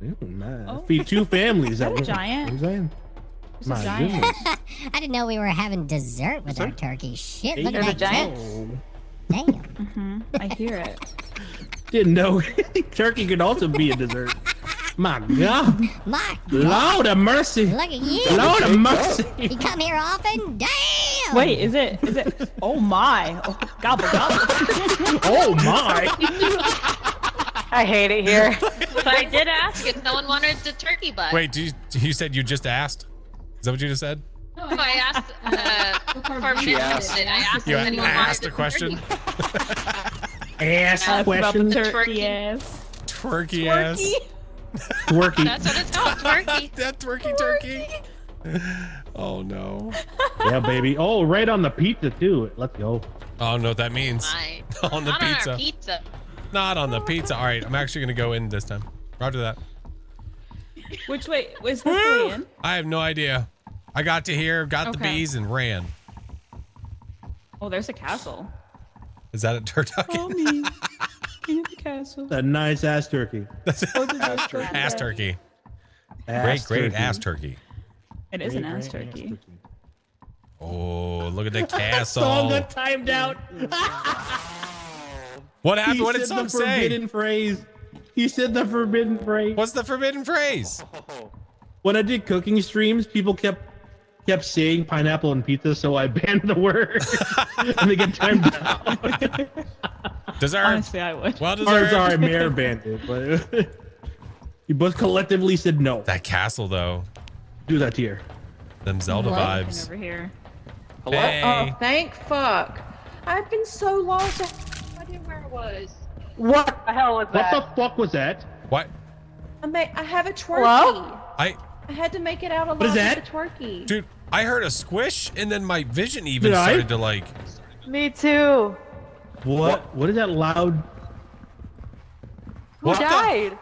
Ooh, nice. Oh. Feed two families. That a one- giant? What was that? It's a My giant. goodness. I didn't know we were having dessert with our turkey. Shit, look There's a at that giant. giant. Damn. Mm-hmm. I hear it. Didn't know turkey could also be a dessert. My God. My Lord of mercy. look at you. Lord of mercy. You come here often? Damn. Wait, is it? Oh my! Oh, gobble gobble. Oh my. I hate it here. But I did ask if someone wanted the turkey butt. Wait, you said you just asked? Is that what you just said? No, I asked for She mention asked. it. I asked You if anyone asked wanted a question? Ass About the question. turkey Twerky. ass. Twerky ass. Twerky. That's what it's called, turkey. That twerky turkey. Oh no. Yeah, baby. Oh, right on the pizza too. Let's go. I don't know what that means. Fine. On the Not pizza. on our pizza. Not on the pizza. All right, I'm actually gonna go in this time. Roger that. Which way? Was this way in? I have no idea. I got to here, got the Okay. bees, and ran. Oh, there's a castle. Is that a turducken? Oh me. In the castle. A nice ass turkey. Ass turkey. Ass Great turkey. ass turkey. It is an Great, ass great turkey. Oh, look at the Song castle. got timed out. What happened? He What did said song the say? forbidden phrase. He said the forbidden phrase. What's the forbidden phrase? When I did cooking streams, people kept saying pineapple and pizza, so I banned the word, and they get timed out. Deserved. Honestly, I would. Well Or deserved. sorry, Mayor Bandit. But you both collectively said no. That castle though. Do that here. Them Zelda vibes. Over here. Hello? Hey. Oh, thank fuck. I've been so lost. I have no idea where it was. What the hell was What the fuck was that? What? I have a twerky. Hello? I had to make it out alive What is with that? the twerky. Dude, I heard a squish and then my vision even Did I? started to like. Me too. What is that loud? Who What the- died?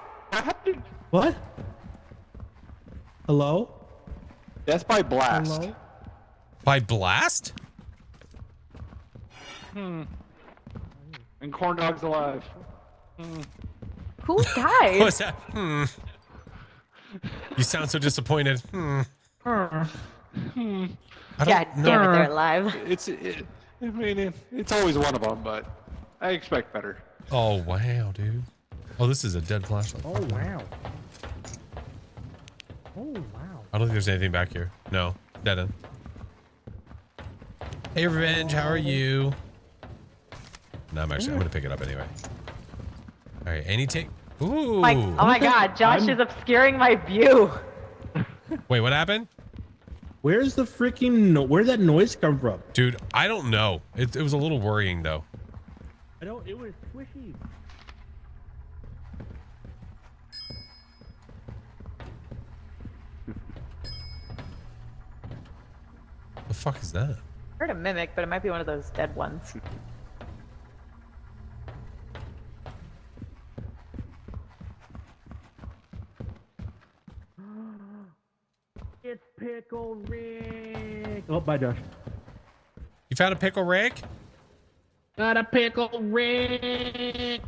What? Hello? That's by blast. Hello? By blast? And corn dogs alive. Who died? What's that? You sound so disappointed. I don't God damn it, know. they're alive. It's always one of them, but I expect better. Oh wow, dude. Oh, this is a dead flashlight. Oh wow. Oh wow. I don't think there's anything back here. No, dead end. Hey, Revenge, how are you? No, I'm gonna pick it up anyway. All right, any take? Ooh. Like, oh my god, Josh is obscuring my view. Wait, what happened? Where's the freaking where'd that noise come from? Dude, I don't know. It was a little worrying though. I don't. It was squishy. The fuck is that? I heard a mimic, but it might be one of those dead ones. It's Pickle Rick. Oh, bye, Josh. You found a pickle, Rick? Got a Pickle Rick.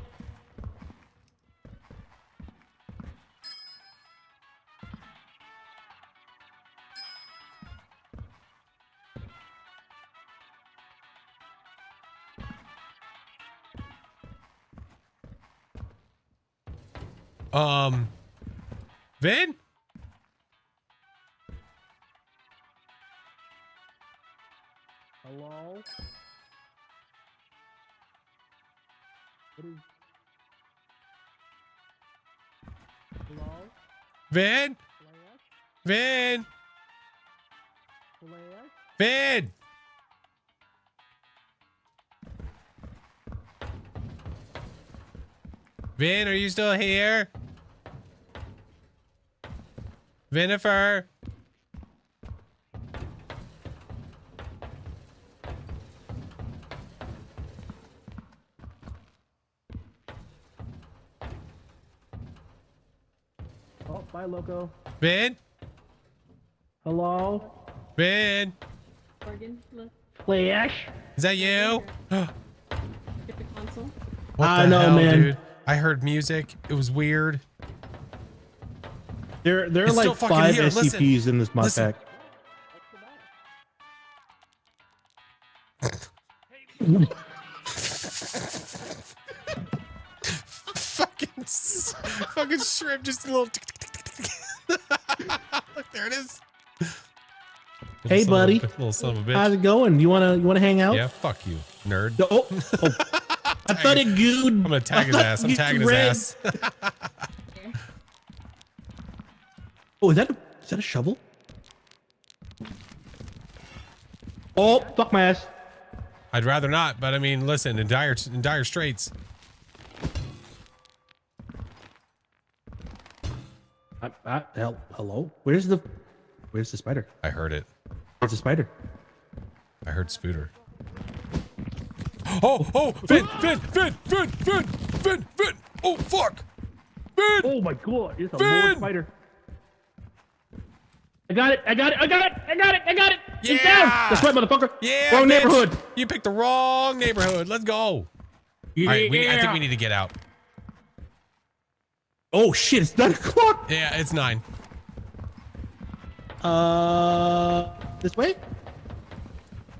Vin? Hello? What is... Hello? Vin? Vin? Vin? Vin, are you still here? Vinifer? Oh, bye, Loco. Vin? Hello? Vin? Flash? Is that you? Get the console. What I the know, hell, man. dude? I heard music. It was weird. There are It's still like fucking 5 here. Listen. SCPs in this mod Listen. pack. Fucking shrimp, just a little. Look, there it is. Hey, Little son of a buddy. little son of a bitch. How's it going? You wanna hang out? Yeah, fuck you, nerd. Oh, I thought it gooed. I'm gonna tag his ass. I'm tagging his ass. Oh, is that a shovel? Oh, fuck my ass. I'd rather not, but I mean, listen, in dire straits. Hello? Where's the spider? I heard it. Where's the spider? I heard Spooter. Oh, Vin! Oh, fuck! Vin! Oh my god, it's a Vin! more spider. I got it! It's Yeah! down! That's right, motherfucker! Yeah, Wrong bitch. neighborhood! You picked the wrong neighborhood. Let's go. All right, I think we need to get out. Oh shit, it's 9 o'clock! Yeah, it's 9. This way?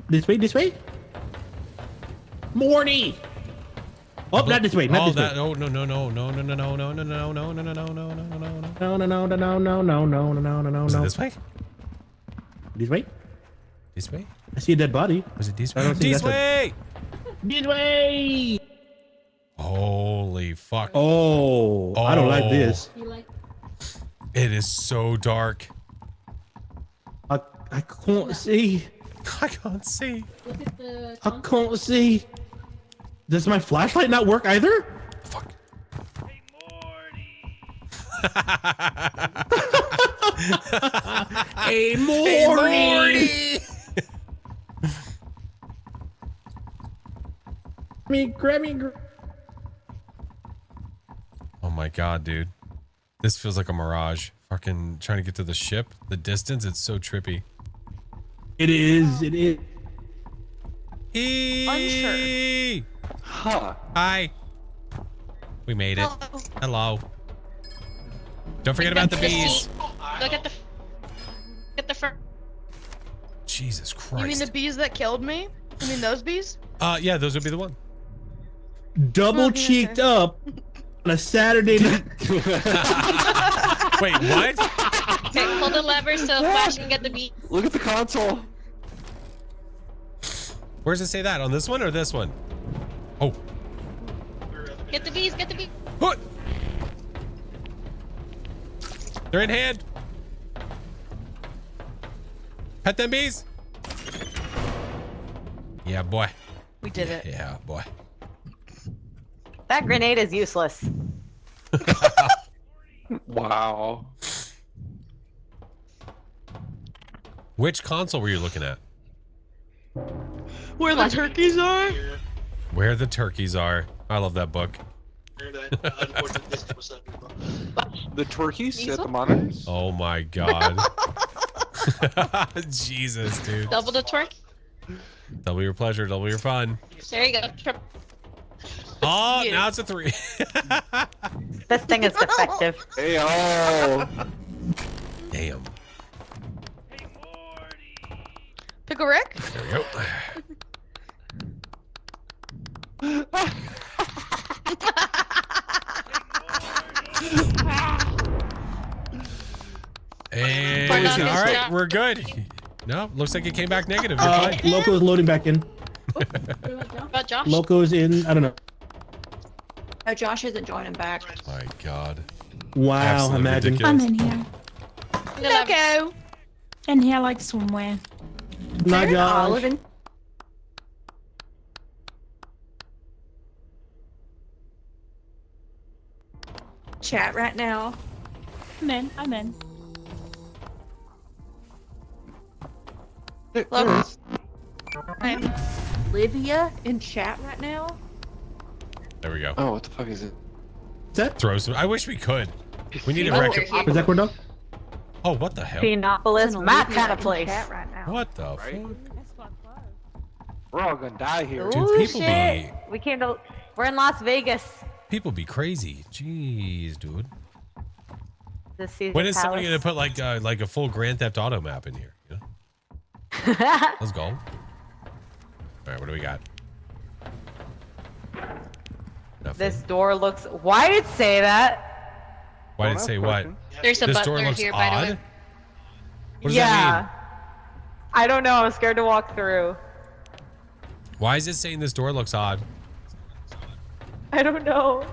This way? Morty! Oh, not this way, not this way. Oh, no. No. Is it this way? This way? This way? I see a dead body. Was it this I way? don't see This that way! This way! fuck. Oh, I don't like this. It is so dark. I can't see. I can't see. I can't see. Does my flashlight not work either? Fuck. Hey, Morty. Grab me. Oh my god, dude. This feels like a mirage. Fucking trying to get to the ship. The distance, it's so trippy. It is. Unsure. Huh. Hi. We made it. Hello. Don't forget about the bees. Look at the fur. Jesus Christ. You mean the bees that killed me? You mean those bees? Yeah, those would be the one. Double cheeked up on a Saturday night. Wait, what? Okay, pull the lever so Flash can get the bees. Look at the console. Where does it say that? On this one or this one? Oh. Get the bees, get the bees. What? They're in hand. Pet them bees. Yeah, boy. We did it. Yeah, boy. That grenade is useless. Wow. Which console were you looking at? Where the turkeys are? Where the turkeys are. I love that book. The turkeys at the monitors? Oh my god. Jesus, dude. Double the twerk. Double your pleasure, double your fun. There you go. Oh, You. now it's a 3. This thing is defective. Hey, oh. Damn. Pickle Rick? There we go. And all right, we're good. No, looks like it came back negative. You're fine. Loco's loading back in. About Josh? Loco's in. I don't know. Oh, Josh isn't joining back. My God. Wow, Absolutely imagine. ridiculous. I'm in here. Loco. In here like somewhere. My gosh. Living. Chat right now. I'm in. I'm Livia in chat right now. There we go. Oh, what the fuck is it? That Throw some. I wish we could. We need a Oh, record. is that Cordo? Oh, what the hell? Phenopolis, my kind of place. Right now. What the fuck? We're all gonna die here. Dude, Ooh, people shit. We came to. We're in Las Vegas. People be crazy. Jeez, dude. This season. When is somebody gonna put like a full Grand Theft Auto map in here? You know? Let's go. All right, what do we got? Nothing. This door looks. Why did it say that? Why did it say what? There's a This door butler looks here, by the odd. way. What does yeah. that I don't know. I'm scared to walk through. mean? Why is it saying this door looks odd? I don't know.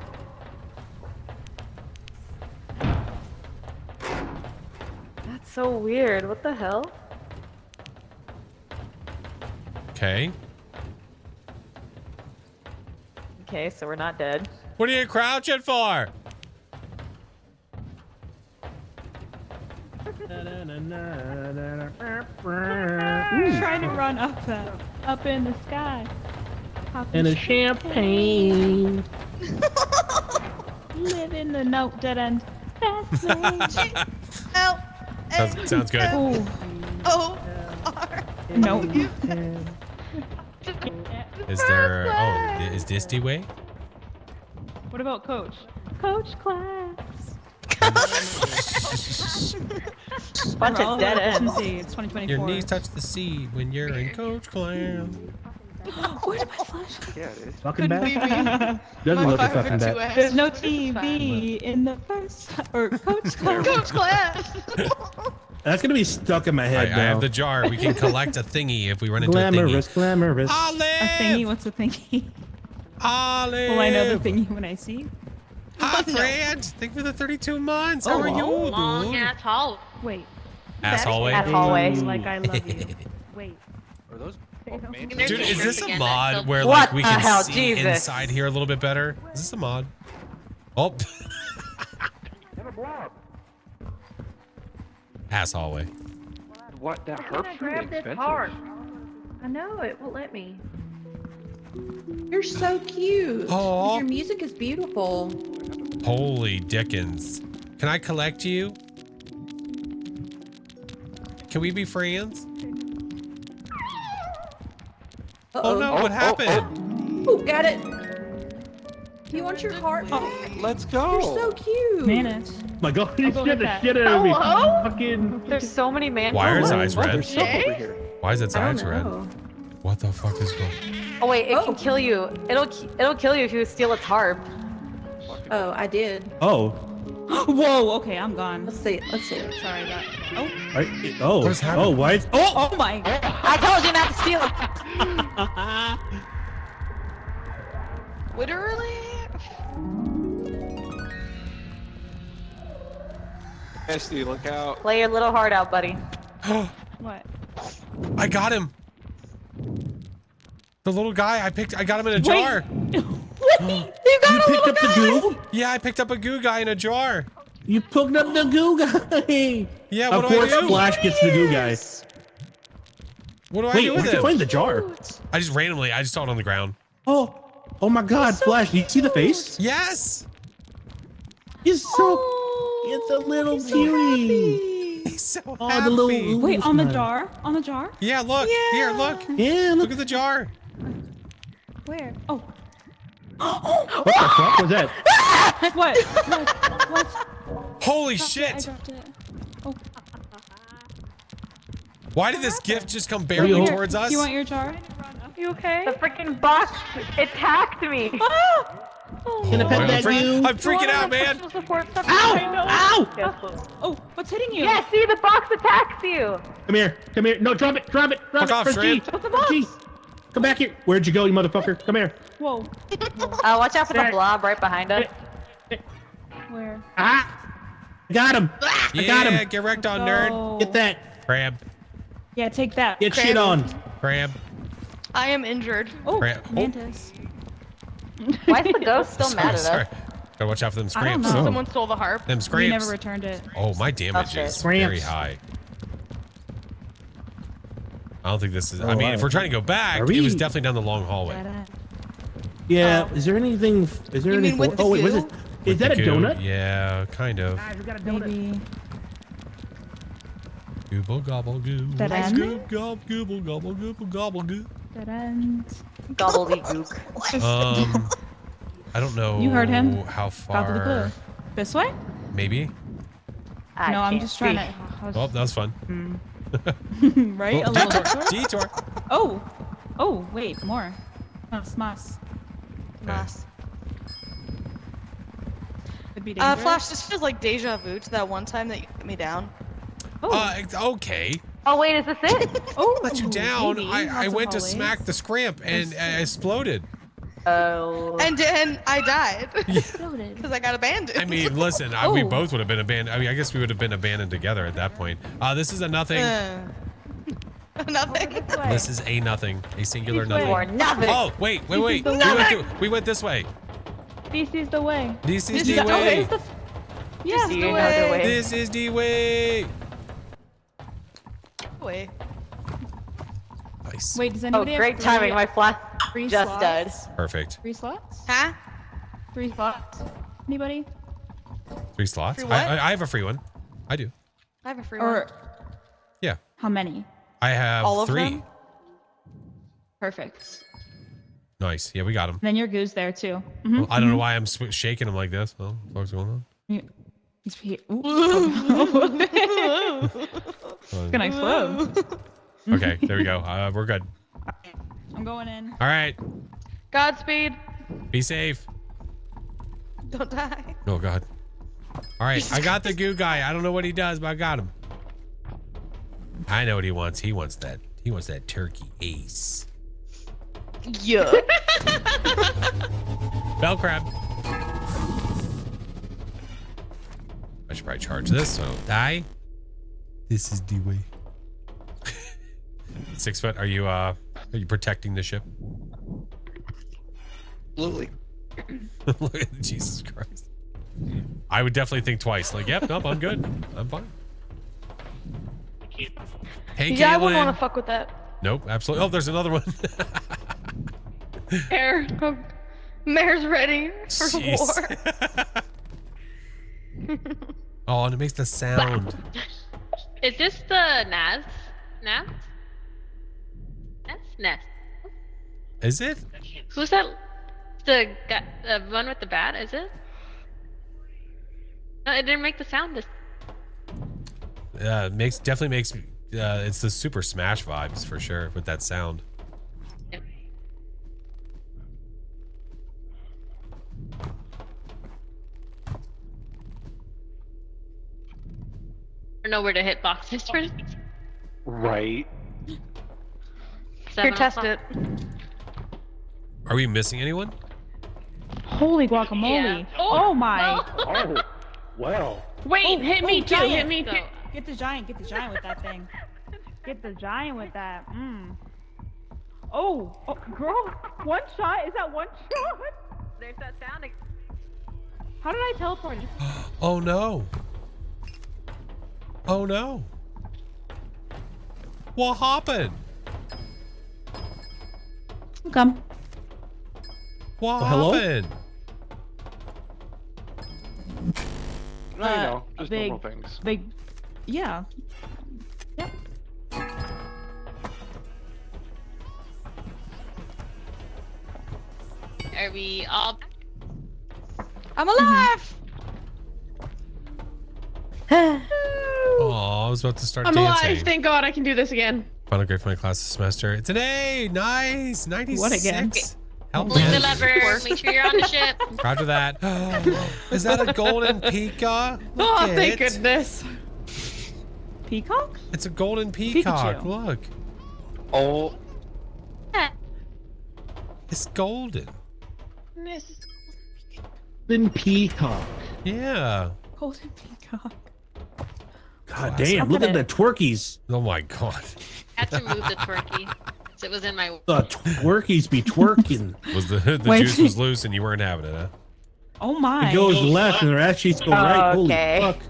That's so weird. What the hell? Okay. Okay, so we're not dead. What are you crouching for? Trying to run up in the sky. And a champagne. Live in the note dead end. Fast lane. Help. Sounds good. Ooh. Oh. Nope. Is there? Oh, is this the way? What about Coach? Coach class. Bunch We're all of dead about ends. Tuesday, It's 2024. Your knees touch the seat when you're in Coach Clan. Where did my flash? Yeah, it is. Fucking Couldn't be bad. me. Doesn't My look five fucking foot two bad. ass. There's no TV in the first or Coach class. Coach class. That's gonna be stuck in my I head now. have the jar. We can collect a thingy if we run into Glamorous, a glamorous. thingy. A thingy? What's a thingy? Olive. Will I know the thingy when I see? Ah, Fran! Thank you for the 32 months. How are you, Long dude? ass hall. Wait. Ass hallway. Ass hallway. Like I love you. Wait. Are those? Dude, is this a mod where What like we the can hell? see Jesus. inside here a little bit better? Is this a mod? Oh. Ass hallway. What? That I hurt wanna pretty grab this expensive. heart. I know it won't let me. You're so cute. Aw. Your music is beautiful. Holy dickens. Can I collect you? Can we be friends? Oh no, what happened? Oh, got it. Do you want your heart? Let's go. You're so cute. Manage. My God, I'll he's go scared with the that. shit out of me. Hello? Fucking. There's so many man. Why are his Oh, eyes Oh, red? there's soap over here. Why is its I don't eyes red? know. What the fuck is going Oh wait, it can kill you. It'll kill you if you steal its harp. Oh, I did. Oh. Whoa. Okay, I'm gone. Let's see. Let's see. Sorry. That. Oh. Oh. What is happening? Oh. Why? Is, oh. Oh my. I told you not to steal it. Literally? Esty, look out. Play your little heart out, buddy. What? I got him. The little guy, I got him in a jar. You picked up the goo? Yeah, I picked up a goo guy in a jar. You picked up the goo guy. Yeah, Of what do I course, do? Flash gets the goo guy. What do I Wait, do with where'd you him? find the jar? I just randomly, I just saw it on the ground. Oh. Oh my God, Flash! Do you see the face? Yes. He's so. It's a little cutie. He's so Oh, happy. the little. Wait, on the jar? On the jar? Yeah, look. Here, look. Yeah, Look at the jar. Where? Oh. What the fuck was that? What? Holy I shit. dropped it. Oh. Why did this gift just come Here, barely hold- towards us? You want your jar? You okay? The freaking box attacked me. Gonna pet that goo. I'm freaking out, man. Ow! Oh, what's hitting you? Yeah, see, the box attacks you. Come here. Come here. No, drop it. Drop it. Drop Fuck it. off, Press G. Shrimp. Press G. Come back here. Where'd you go, you motherfucker? Come here. Whoa. Watch out for the blob right behind us. Where? Ah! I got him. I got him. Get wrecked on, nerd. Oh. Get that. Crab. Yeah, take that. Get shit on. Crab. I am injured. Oh, Crab. Oh. mantis. Why is the ghost still mad at Sorry. us? Gotta watch out for them I don't scrapes. know. Someone stole the harp. Them We scrapes. never returned it. Oh, my damage Okay. is very Scrapes. high. I don't think this is. I Oh, mean, wow. if we're trying to go back, Are it was we- definitely down the long hallway. Yeah. Is there anything? Is there You any? mean with the Oh wait, what's goo? it? Is that a The goo, donut? Yeah, kind of. Guys, we got a donut. Maybe. Gooble gobble goo. Dead Ice end? goo, gob, gooble gobble gooble gobble goo. Dead end. Gobbledygook. I don't know. You heard him. How Got to the far? glue. This way? Maybe. No, I'm can't just trying see. to. Oh, that was fun. Right? Oh, A little detour. detour? Detour. Oh. Oh, wait, more. That's mas. Nice. Could be dangerous. Flash, this feels like deja vu to that one time that you put me down. Okay. Oh wait, is this it? Oh, Let you down. maybe. I Lots of went to hallways. smack the scrimp and exploded. Oh. And then I died. Exploded. Because I got abandoned. I mean, listen, we Oh. both would have been abandoned. I mean, I guess we would have been abandoned together at that point. This is a nothing. Nothing. This is a nothing. A singular Which nothing. way? Or nothing. Oh, wait. This is the We went this way. This is the way. This is This the is the- way. okay. Yeah. Do you know the way? This is the way. Wait. Nice. Wait, does Oh, anybody great have timing. My flash three just slots? died. Perfect. 3 slots? Huh? 3 slots? Anybody? 3 slots? Free what? I have a free one. I do. I have a free Or one. Yeah. how many? I have All of 3. them? Perfect. Nice. Yeah, we got him. Then your goo's there too. Well, I don't know why I'm shaking him like this. Oh, what's going on? He's here. Ooh. It's gonna explode. Okay, there we go. We're good. I'm going in. All right. Godspeed. Be safe. Don't die. Oh, God. All right. I got the goo guy. I don't know what he does, but I got him. I know what he wants. He wants that. He wants that turkey ace. Yeah. Bell crab. I should probably charge this so I don't die. This is the way. 6 foot, are you protecting the ship? Absolutely. Look at Jesus Christ. I would definitely think twice. Like, yep, nope, I'm good. I'm fine. Hey, Yeah, I Caitlin. wouldn't want to fuck with that. Nope, absolutely. Oh, there's another one. Mare, Mare's ready for Jeez. war. Oh, and it makes the sound. Is this the Naz? Naz? That's Naz. Is it? Who's that? The guy, the one with the bat, is it? No, it didn't make the sound. Definitely makes it's the Super Smash vibes for sure with that sound. I don't know where to hit boxes for this. Right. Here, test it. Are we missing anyone? Holy guacamole. Yeah. Oh my. Oh, well. Wait, hit me too. giant. Hit me too. Get the giant with that thing. Get the giant with that. Oh, girl. One shot? Is that one shot? There's that sound. How did I teleport? Oh no. Oh no. What happened? Come. What hello? happened? I know, just big, normal things. Big, yeah. Yep. Are we all? I'm alive! Oh, I was about to start I'm dancing. alive. Thank God I can do this again. Final grade for my class this semester. It's an A. Nice. 96. What again? Help Pull the me. lever. Make sure you're on the ship. Roger that. Is that a golden Pika? Look Oh, at thank it. goodness. Peacock? It's a golden peacock. Pikachu. Look. Oh, It's golden. Then peacock. Yeah. Golden peacock. God damn! Look at the twerkies. Oh my god. Had to move the twerky. So it was in my. The twerkies be twerking. Was the Wait. juice was loose and you weren't having it, huh? Oh my. It goes left and their ass cheeks go right. Okay. Holy fuck.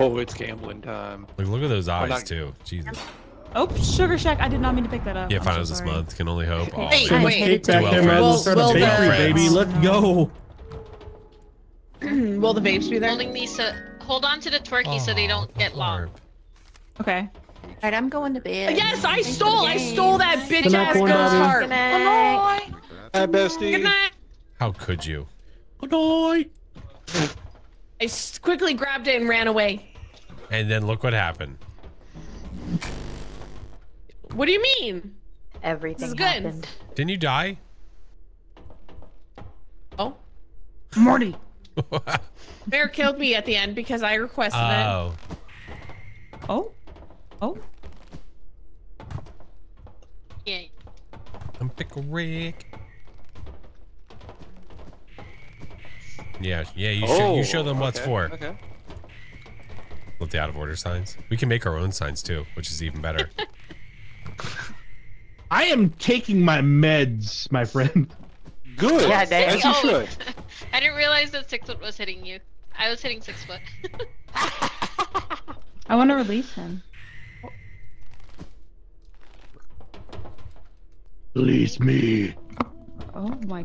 Oh, it's gambling time. Like, look at those eyes not- too. Jesus. Oh, Sugar Shack. I did not mean to pick that up. Yeah, I'm fine. so It was this sorry. month. Can only hope. Oh, Wait, So man. much wait. cake back Well, there, man. friends. Let's start a Well, bakery, the- baby. Let's go. Will the vapes be there? Holding these. Hold on to the twerky so they don't get locked. Okay. Alright, I'm going to bed. Yes, I Thanks for the stole game. that bitch Good night, ass corn ghost doggy. heart. Good night. Hi, bestie. Good night. How could you? Good night. I quickly grabbed it and ran away. And then look what happened. What do you mean? Everything This is good. happened. Didn't you die? Oh, Morty. Bear killed me at the end because I requested it. Oh. Oh. Oh. Yeah. I'm Pickle Rick. Yeah, you show them what's okay, for. Okay. With the out of order signs. We can make our own signs too, which is even better. I am taking my meds, my friend. Good. Yeah, they- As you should. I didn't realize that 6 foot was hitting you. I was hitting 6 foot. I want to release him. Release me. Oh my.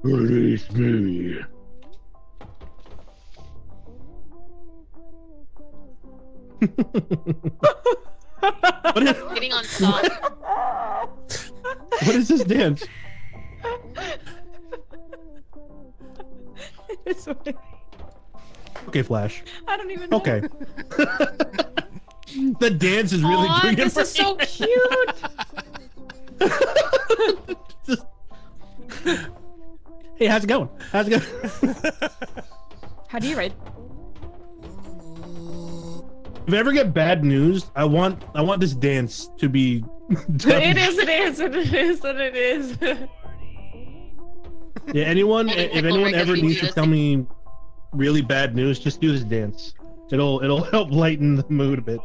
Release me. Getting on top. What is this dance? It's okay. Okay, Flash. I don't even know. Okay. The dance is really Aw, doing it this for is so cute. Hey, how's it going? How's it going? How do you rate? If I ever get bad news, I want this dance to be done. It is a dance, and it is, and it is. Yeah, anyone, Getting if pickle anyone Rick as ever we needs do to this tell me really bad news, just do this dance. It'll help lighten the mood a bit.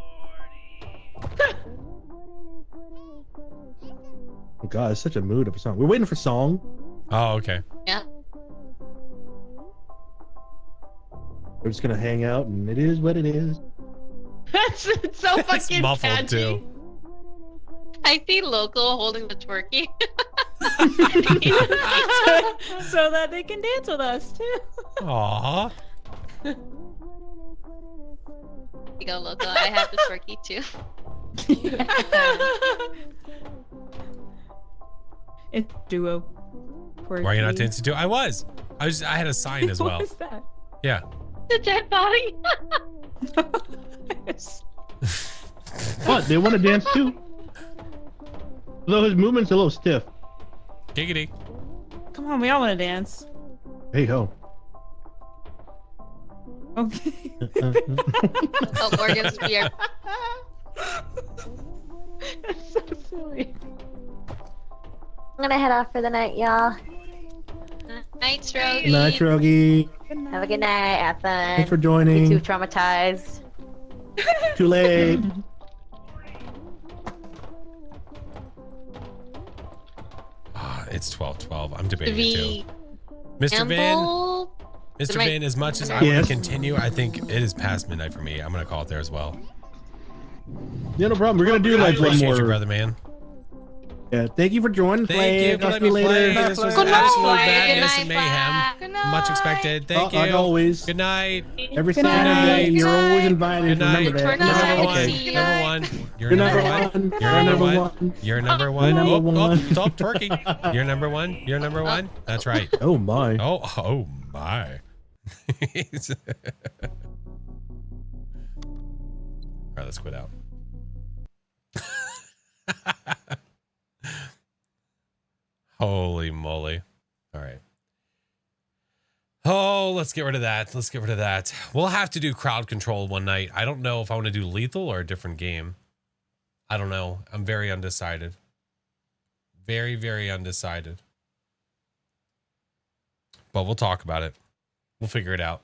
Oh God, it's such a mood of a song. We're waiting for song. Oh, okay. Yeah. We're just gonna hang out, and it is what it is. It's so fucking muffled, catchy. too. I see Loco holding the twerky. So that they can dance with us too. Aww. You go, Loco. I have the twerky too. It's duo. Why are you not dancing too? I had a sign as well. What was that? Yeah. The dead body. What? They want to dance too? Though his movement's a little stiff. Giggity. Come on, we all want to dance. Hey ho. Okay. Oh, Morgan's here. That's so silly. I'm gonna head off for the night, y'all. Night, Strogy. Night, Trogi. Have a good night. Have fun. Thanks for joining. Be too traumatized. Too late. It's 12:12. I'm debating it The too. Mr. Vin. Amble. Mr. Am I- Vin, as much as I Yes? want to continue, I think it is past midnight for me. I'm gonna call it there as well. Yeah, no problem. We're gonna do I like one appreciate more. you, brother man. Yeah, thank you for joining. Thank you for Talk to letting me play. later. This was Good absolute night. madness Good and night, mayhem. Much expected. Thank you. Like always. Good night. Every Good night. Saturday, you're Good always night. invited. Good night. Remember that. Good night. Number Okay. one. See Number ya. one. You're You're number number one. one. You're number one. You're number one. Number Oh, one. stop twerking. You're number one. You're number one. That's right. Oh my. Oh my. All right, let's quit out. Holy moly. All right. Oh, let's get rid of that. Let's get rid of that. We'll have to do crowd control one night. I don't know if I want to do lethal or a different game. I don't know. I'm very undecided. Very, very undecided. But we'll talk about it. We'll figure it out.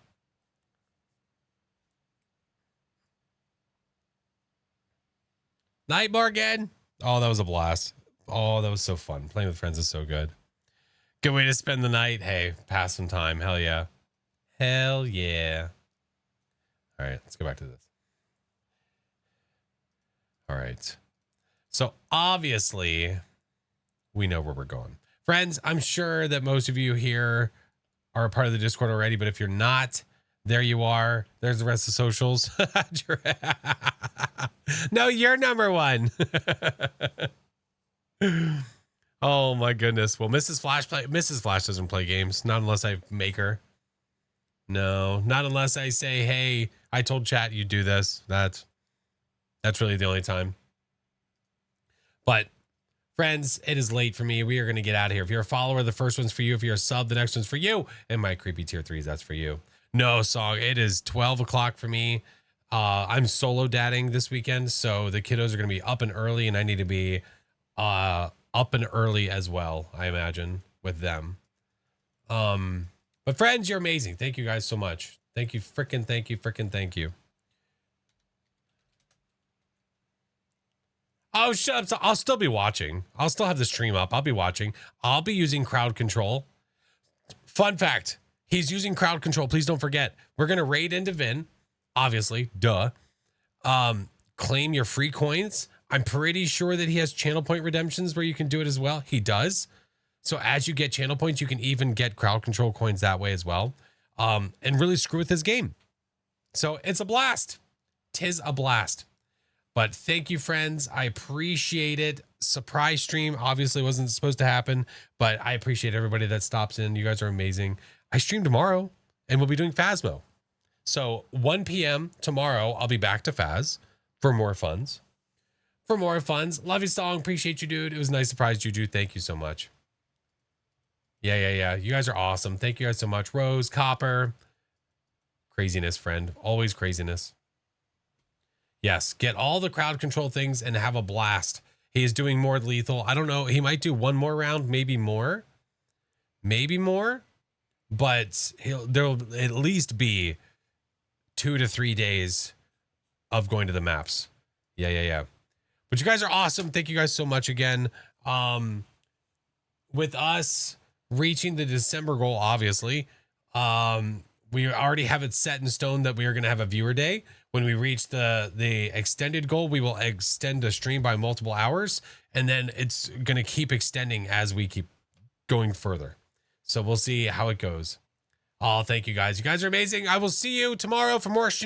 Night, Morgan. Oh, that was a blast. Oh, that was so fun. Playing with friends is so good. Good way to spend the night. Hey, pass some time. Hell yeah. Hell yeah. All right, let's go back to this. All right. So obviously, we know where we're going. Friends, I'm sure that most of you here are a part of the Discord already, but if you're not, there you are. There's the rest of the socials. No, you're number one. Oh my goodness. Well, Mrs. Flash doesn't play games. Not unless I make her. No, not unless I say, hey, I told chat you do this. That's really the only time. But friends, it is late for me. We are going to get out of here. If you're a follower, the first one's for you. If you're a sub, the next one's for you. And my creepy tier 3s, that's for you. No, Song, it is 12 o'clock for me. I'm solo dadding this weekend, so the kiddos are going to be up and early, and I need to be up and early as well, I imagine, with them. But friends, you're amazing. Thank you guys so much. Thank you, frickin' thank you, frickin' thank you. Oh, shut up. So I'll still be watching. I'll still have the stream up. I'll be watching. I'll be using crowd control. Fun fact. He's using crowd control. Please don't forget. We're going to raid into Vin. Obviously. Duh. Claim your free coins. I'm pretty sure that he has channel point redemptions where you can do it as well. He does. So as you get channel points, you can even get crowd control coins that way as well. And really screw with his game. So it's a blast. 'Tis a blast. But thank you, friends. I appreciate it. Surprise stream obviously wasn't supposed to happen, but I appreciate everybody that stops in. You guys are amazing. I stream tomorrow, and we'll be doing Phasmo. So 1 p.m. tomorrow, I'll be back to Phas for more funds. For more funds. Love you, Song. Appreciate you, dude. It was a nice surprise, Juju. Thank you so much. Yeah. You guys are awesome. Thank you guys so much. Rose, Copper. Craziness, friend. Always craziness. Yes, get all the crowd control things and have a blast. He is doing more lethal. I don't know. He might do one more round, maybe more. maybe more, but there'll at least be 2 to 3 days of going to the maps. Yeah. But you guys are awesome. Thank you guys so much again. With us reaching the December goal, obviously, we already have it set in stone that we are going to have a viewer day. When we reach the extended goal, we will extend the stream by multiple hours, and then it's going to keep extending as we keep going further. So we'll see how it goes. Oh, thank you guys. You guys are amazing. I will see you tomorrow for more shenanigans.